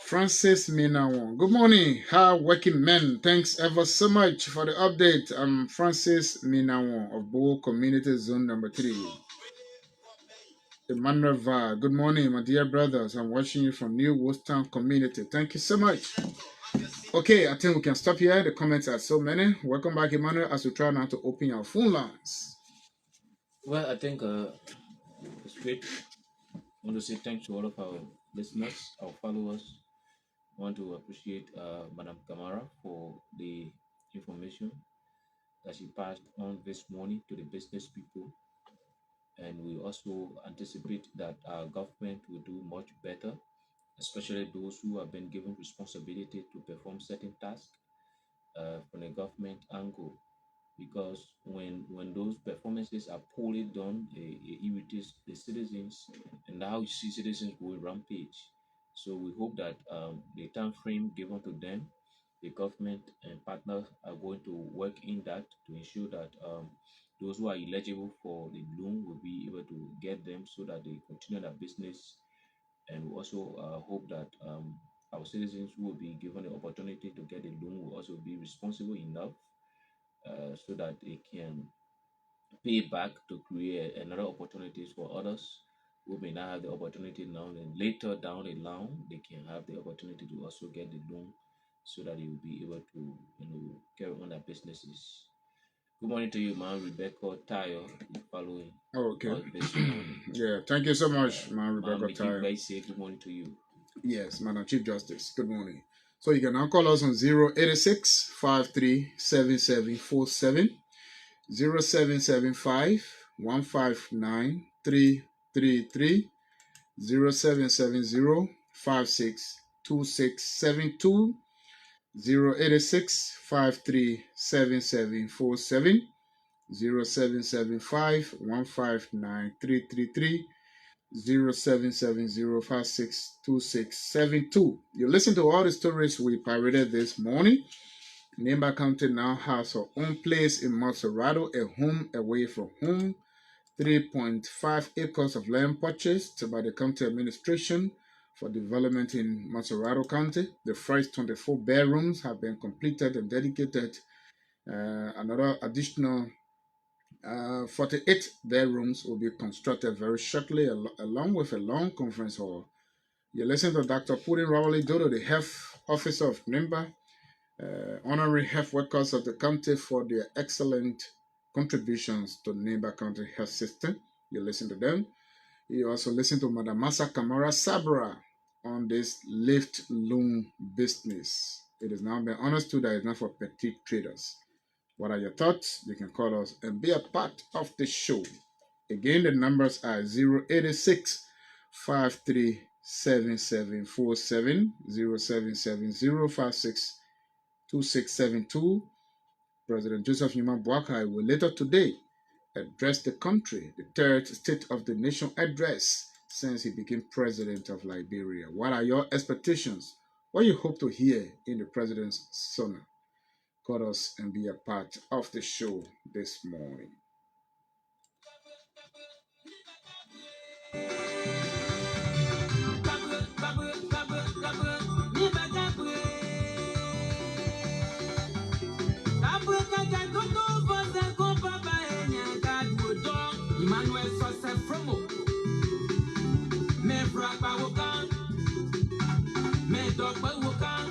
Francis Minawon. Good morning, hard working men. Thanks ever so much for the update. I'm Francis Minawon of Bow Community Zone number 3. Emmanuel Va. Good morning, my dear brothers. I'm watching you from New Woodstown Community. Thank you so much. Okay, I think we can stop here. The comments are so many. Welcome back, Emmanuel, as we try now to open our phone lines. Well, I think it's great. I want to say thanks to all of our listeners, our followers. I want to appreciate Madam Kamara for the information that she passed on this morning to the business people. And we also anticipate that our government will do much better, especially those who have been given responsibility to perform certain tasks from the government angle. Because when those performances are poorly done, it irritates the citizens, and now you see citizens going rampage. So we hope that the time frame given to them, the government and partners are going to work in that to ensure that those who are eligible for the loan will be able to get them so that they continue their business. And we also hope that our citizens who will be given the opportunity to get a loan will also be responsible enough so that they can pay back to create another opportunities for others. who may not have the opportunity now, and later down the line, they can have the opportunity to also get the loan so that they will be able to, carry on their businesses. Good morning to you, man. Rebecca Tayo, following Okay. us this morning. Yeah, thank you so much, man, Man, Rebecca Biggie Tyre. say good morning to you. Yes, Madam Chief Justice. Good morning. So you can now call us on 086 537747, 0775 159 333, 0770 562672, 086 537747, 0775 159 333, 0770562672. You listen to all the stories we pirated this morning. Nimba County now has her own place in Maserado, a home away from home. 3.5 acres of land purchased by the county administration for development in Maserado County. The first 24 bedrooms have been completed and dedicated. Another additional 48 bedrooms will be constructed very shortly, along with a long conference hall. You listen to Dr. Puddin Raily Dodo, the health officer of NIMBA, honoring health workers of the county for their excellent contributions to NIMBA County health system. You listen to them. You also listen to Madam Masa Kamara Sabra on this lift loan business. It is now been understood that it's not for petite traders. What are your thoughts? You can call us and be a part of the show. Again, the numbers are 086 537747, 0770 President Joseph Numa Boakai will later today address the country, the third State of the Nation address since he became president of Liberia. What are your expectations? What you hope to hear in the president's sermon? Call us and be a part of the show this morning. Emmanuel Sosef Promo. Me braba wokan, me dogba wokan.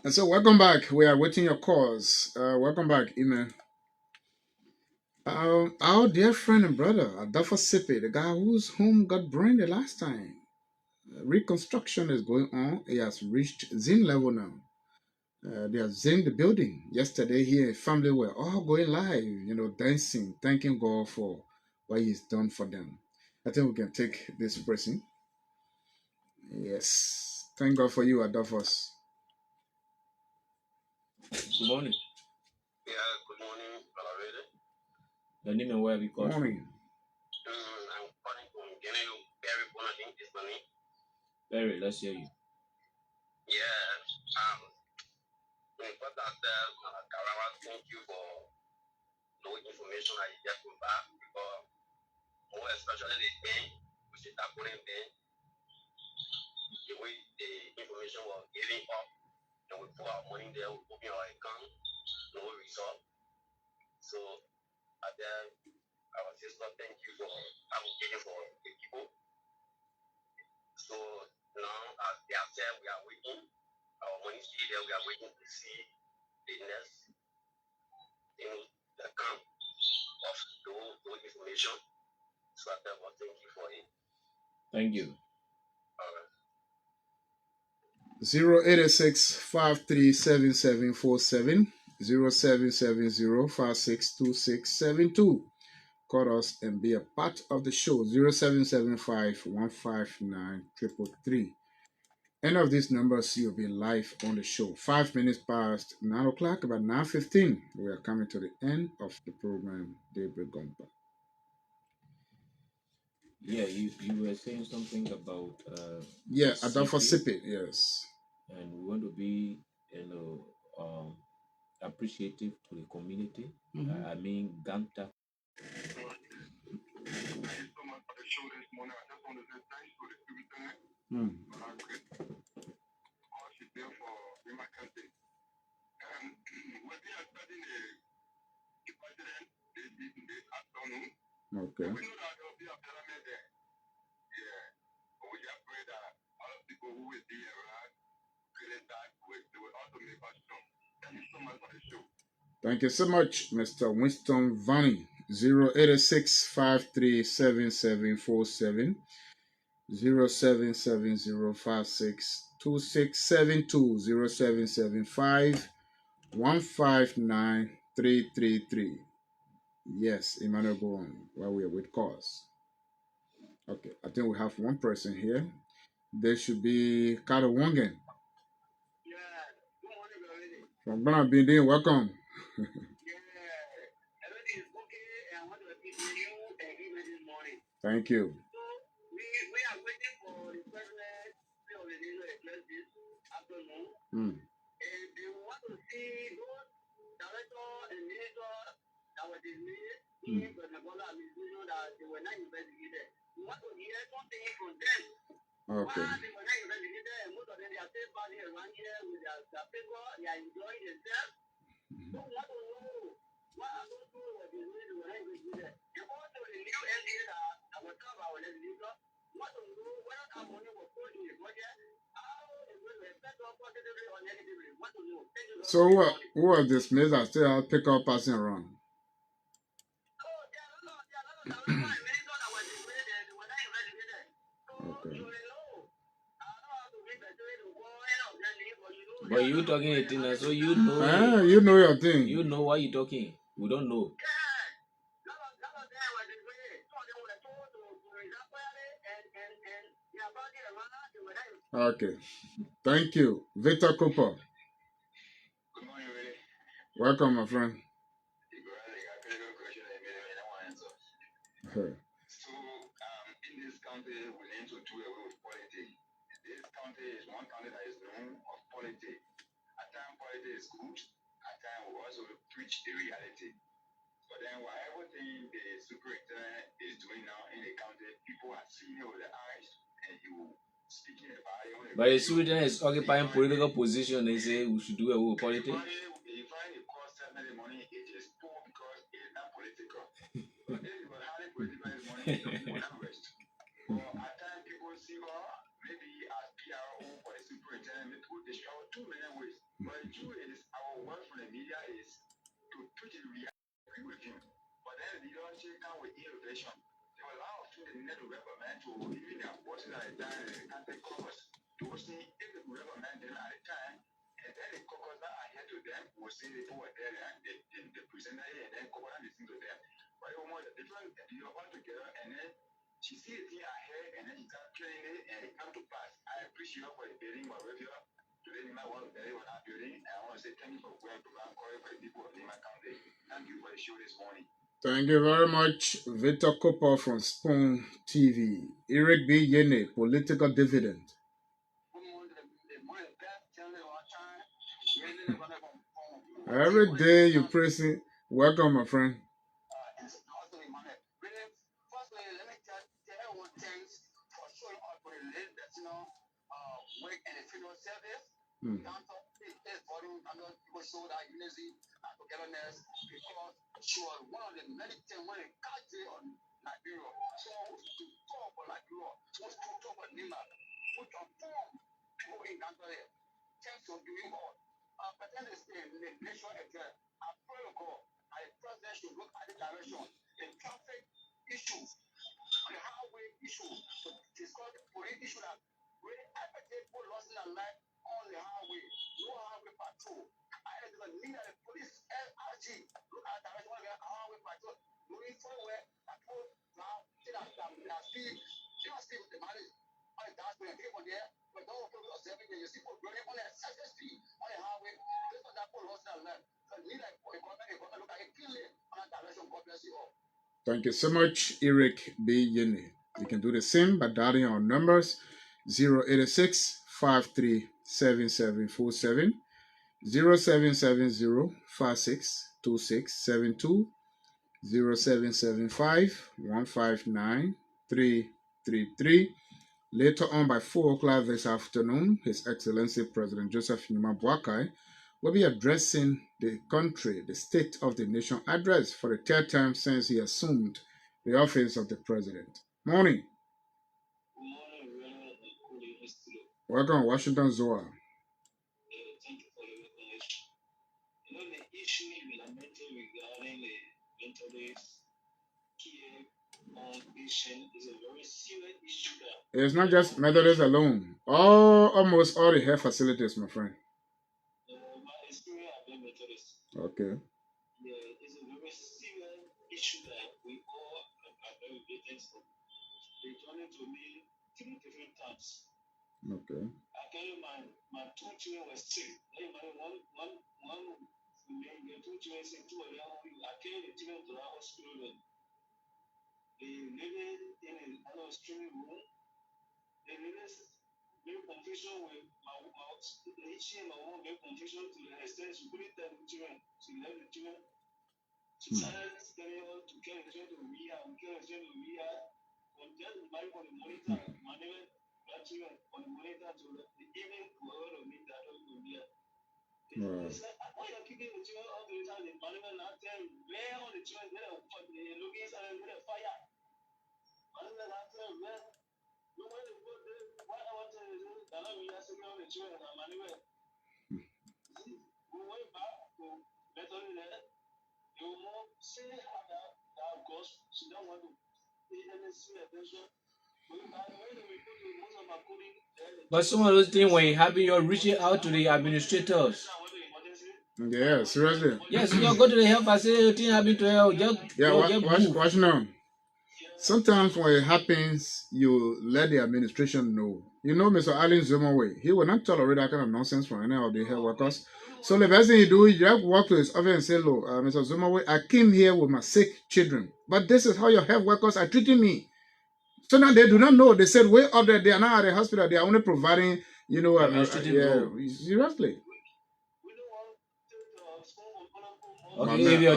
And so, welcome back. We are waiting your calls. Welcome back, Ime. Our dear friend and brother, Adolfo Sipe, the guy whose home got burned the last time. Reconstruction is going on. He has reached Zin level now. They are zinc the building. Yesterday, here, family were all going live, dancing, thanking God for what He's done for them. I think we can take this person. Yes. Thank God for you, Adolphus. Good morning. Yeah, good morning, Brother Raily. Your name and where we call from? Morning. I'm calling from Guinea, very Bonadin this morning. Barry, let's hear you. Yeah, but that Karawa, thank you for no information I just put back because more especially the thing, which is that putting thing, the way the information was giving up, and we put our money there, we open our account, no result. So, then our sister, thank you for advocating for the people. So now, as they have said, we are waiting. Our money still there. We are waiting to see the next, the count of those information. So I therefore thank you for it. Thank you. All right. 086 537747, 0770 562672. Call us and be a part of the show. 0775 159 333. Any of these numbers, you'll be live on the show. 5 minutes past 9 o'clock, about 9:15. We are coming to the end of the program, Break Gompa. Yeah, you were saying something about Yeah, Adolfo CP, Sipe, yes. and we want to be appreciative to the community. I mean Ganta. What they are studying the president this afternoon. Okay. And we know that there will be a pyramid there. Yeah. But we just pray that all of people who will be around, create that, they will also make us strong. Thank you so much for the show. Thank you so much, Mr. Winston Vanny. 086-537747, 0770562672, 0775-159-333. Yes, Emmanuel, go on while we are with cause. Okay, I think we have one person here. There should be Carter Wangen. Yeah. Good morning, Raily. From Guanbeh, welcome. Yeah. Everything is okay, and I want to give you and give me this morning. Thank you. So we are waiting for the president of the nation to address this afternoon. And they want to see those director and minister that were dismissed in the Ebola administration that they were not investigated. We want to hear something from them. Okay. Why they were not investigated, and most of them they are still partying around here with their paper, they are enjoying themselves. So we want to know why those people were dismissed, they were not investigated. And also the new NDA that was talking about our legislature, we want to know whether that money was put in the budget, how it will affect us positively or negatively. We want to know. Thank you. So who are dismissed and still have pick up passing around? Okay. But you talking a thing, so you know. You know your thing. You know why you talking. We don't know. Okay. Thank you. Victor Cooper. Good morning, Ray. Welcome, my friend. So, in this country, we need to do away with politics. This country is one country that is known of politics. At times, politics is good. At times, we also preach the reality. But then, whatever thing the superintendent is doing now in the country, people are seeing it with their eyes, and you speaking about it. But the superintendent is occupying political position. They say we should do away with politics. If it costs the money, it is poor because it is not political. But if it was highly political money, it would not rest. But at times, people see her maybe as PRO for the superintendent, people destroy 2 million ways. But the truth is, our work from the media is to preach the reality with him. But then the leadership come with innovation. There were a lot of things they need to recommend to even their bosses at the time, they can't take covers. Those things, if they recommend them at the time, and then the caucus that adhere to them will say they were there and they present it and then cover and listen to them. But it was a different, you know, all together, and then she see the thing ahead and then she start killing it and it come to pass. I appreciate you for the building, my review. Today, you might want to bury on our building. And I want to say thank you for going to calling for the people of Lima County. Thank you for the show this morning. Thank you very much, Victor Cooper from Spoon TV. Eric B. Yene, political dividend. Every day you praising. Welcome, my friend. Firstly, let me tell everyone thanks for showing up for the late work and the funeral service. Council is voting under people show that unity and togetherness because she was one of the many things when it got on Nigeria. So to talk for Nigeria, was to talk for Nima, to transform people in Nigeria. Thanks for doing all. But then the nation address, I pray to God, and the president should look at the direction, the traffic issues, the highway issues, to discuss the police issue that really affect people lost their life on the highway, no highway patrol. I need that the police LRG look at the direction of the highway patrol, moving forward, patrol now, see that speed, you don't speed with the mileage. That's when people there, but don't put yourself in there. You see people running on the excessive speed on the highway. This is that people lost their life. So need like for the government look at it clearly on that direction. God bless you all. Thank you so much, Eric B. Yene. You can do the same by dialing our numbers 086-537747, 0770-562672, 0775-159-333. Later on by 4 o'clock this afternoon, His Excellency President Joseph Numa Boakai will be addressing the country, the State of the Nation address for the third time since he assumed the office of the president. Morning. Welcome, Washington Zoa. Thank you for your recognition. The issue you lamented regarding the Methodist care on patient is a very serious issue. It's not just Methodist alone. Almost all the health facilities, my friend. My experience have been Methodist. Okay. Yeah, it's a very serious issue that we all are very victims of. They told it to me 3 different times. Okay. I tell you, my 2 children were sick. One the 2 children sick, 2 of them. I carried the children to the hospital. They lived in an extreme room. They made confusion with my she and my mom made confusion to the extent she couldn't tell the children. She left the children. She started telling her to carry the children to rehab. We carry the children to rehab. From just married on the monitor, my neighbor got children on the monitor to the evening to her to meet that to rehab. They said, why are you keeping the children all the time? The manager now tell where all the children they're looking inside and they're fire. Manager now tell where. No one is good. What I want to do, they're not really asking all the children and manager. We went back to better there. You will say how that goes. She don't want to pay any attention. But some of those things when it happen, you're reaching out to the administrators. Yeah, seriously. Yes, you go to the health facility, thing happen to you. Watch now. Sometimes when it happens, you let the administration know. You know, Mr. Allen Zomaway, he will not tolerate that kind of nonsense from any of the health workers. So the best thing you do, you just walk to his office and say, look, Mr. Zomaway, I came here with my sick children, but this is how your health workers are treating me. So now they do not know. They said way up there, they are not at the hospital. They are only providing, seriously. Okay, if your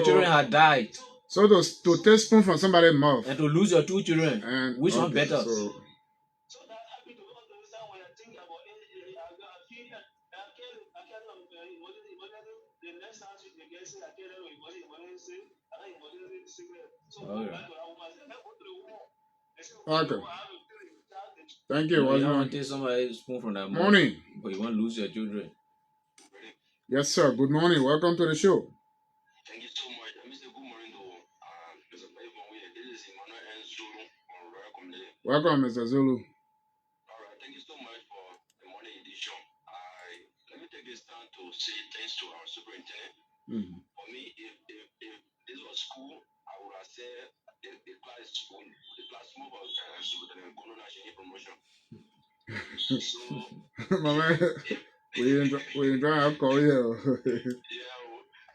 children had died, so to take spoon from somebody's mouth and to lose your 2 children, and which one better? So that happened to all those time when I think about it. The next time they get sick, I tell them it wasn't sick. I think it wasn't sick. So back to that woman, I said, go to the wall. Okay. Thank you. You don't want to take somebody's spoon from that morning, but you want to lose your children. Yes, sir. Good morning. Welcome to the show. Thank you so much. Mr. Good morning, though. Mr. This is Emmanuel Zulu on Raily. Welcome, Mr. Zulu. All right. Thank you so much for the morning edition. Let me take this time to say thanks to our superintendent. Mm-hmm. For me, if this was school, I would have said the class move of superintendent national promotion. So, my man, we enjoy our call here. Yeah,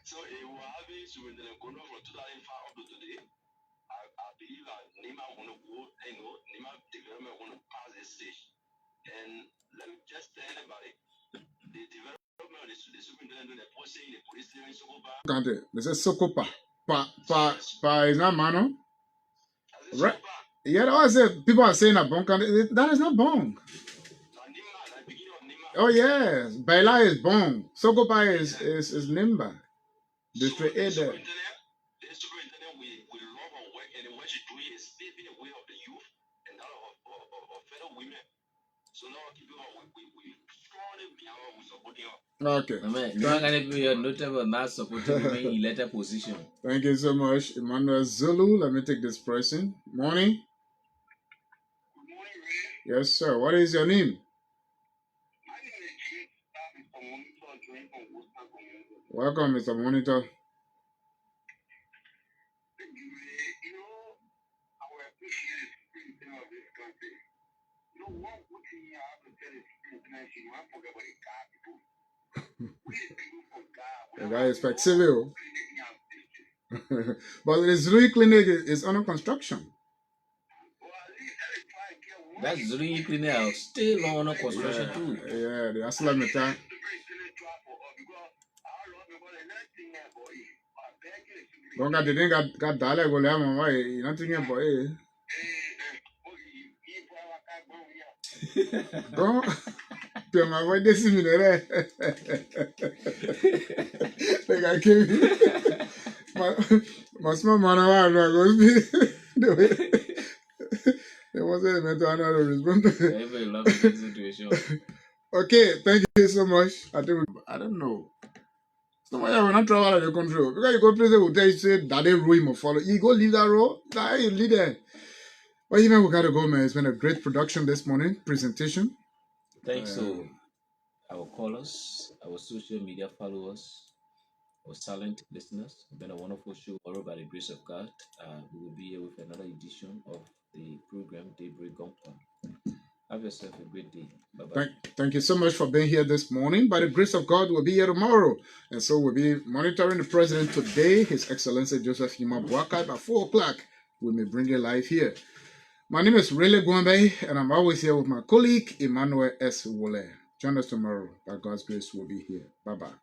so it will have it superintendent from 2005 up to today. I believe that Nima want to go, Nima development want to pass this stage. And let me just tell anybody, the development of the superintendent, the posting, the police in Sokopa. They say Sokopa. Pa is not Mano. Right? Yeah, I said people are saying a bong. That is not bong. Oh yes, Baila is bong. Sokopa is Nimba. District A there. The superintendent will love her work, and what she doing is paving the way of the youth and that of fellow women. So now people we strongly behind her, we supporting her. Okay. You are going to be a notable not supporting women in elected position. Thank you so much, Emmanuel Zulu. Let me take this person. Morning. Good morning, Ray. Yes, sir. What is your name? My name is Jim. I'm from Monitor, joining from Worcester Community. Welcome, Mr. Monitor. I will appreciate the superintendent of this country. One good thing I have to tell the superintendent, she don't forget about the car people. We the people from God. The guy is flexible. But the Zuri clinic is under construction. That Zuri clinic still under construction too. Yeah, the Aslam Meta. Don't got the thing got dollar go there, mama. You not thinking about it. Don't. Tell my boy this is me there. Like I came. My small man, I go speak. They want to say to another respond. Every love situation. Okay, thank you so much. I don't know. Somebody will not travel out of the country because you go places will tell you say that they rule him follow. You go leave that role. That you lead there. Well, even we gotta go, man. It's been a great production this morning. Presentation. Thanks to our callers, our social media followers, our silent listeners. It's been a wonderful show. Tomorrow, by the grace of God, we will be here with another edition of the program Break Gompa. Have yourself a great day. Bye-bye. Thank you so much for being here this morning. By the grace of God, we'll be here tomorrow. And so we'll be monitoring the president today, His Excellency Joseph Hima Boakai, by 4 o'clock. We may bring you live here. My name is Raily Guanbeh, and I'm always here with my colleague, Emmanuel S.Woleh. Join us tomorrow. By God's grace, we'll be here. Bye-bye.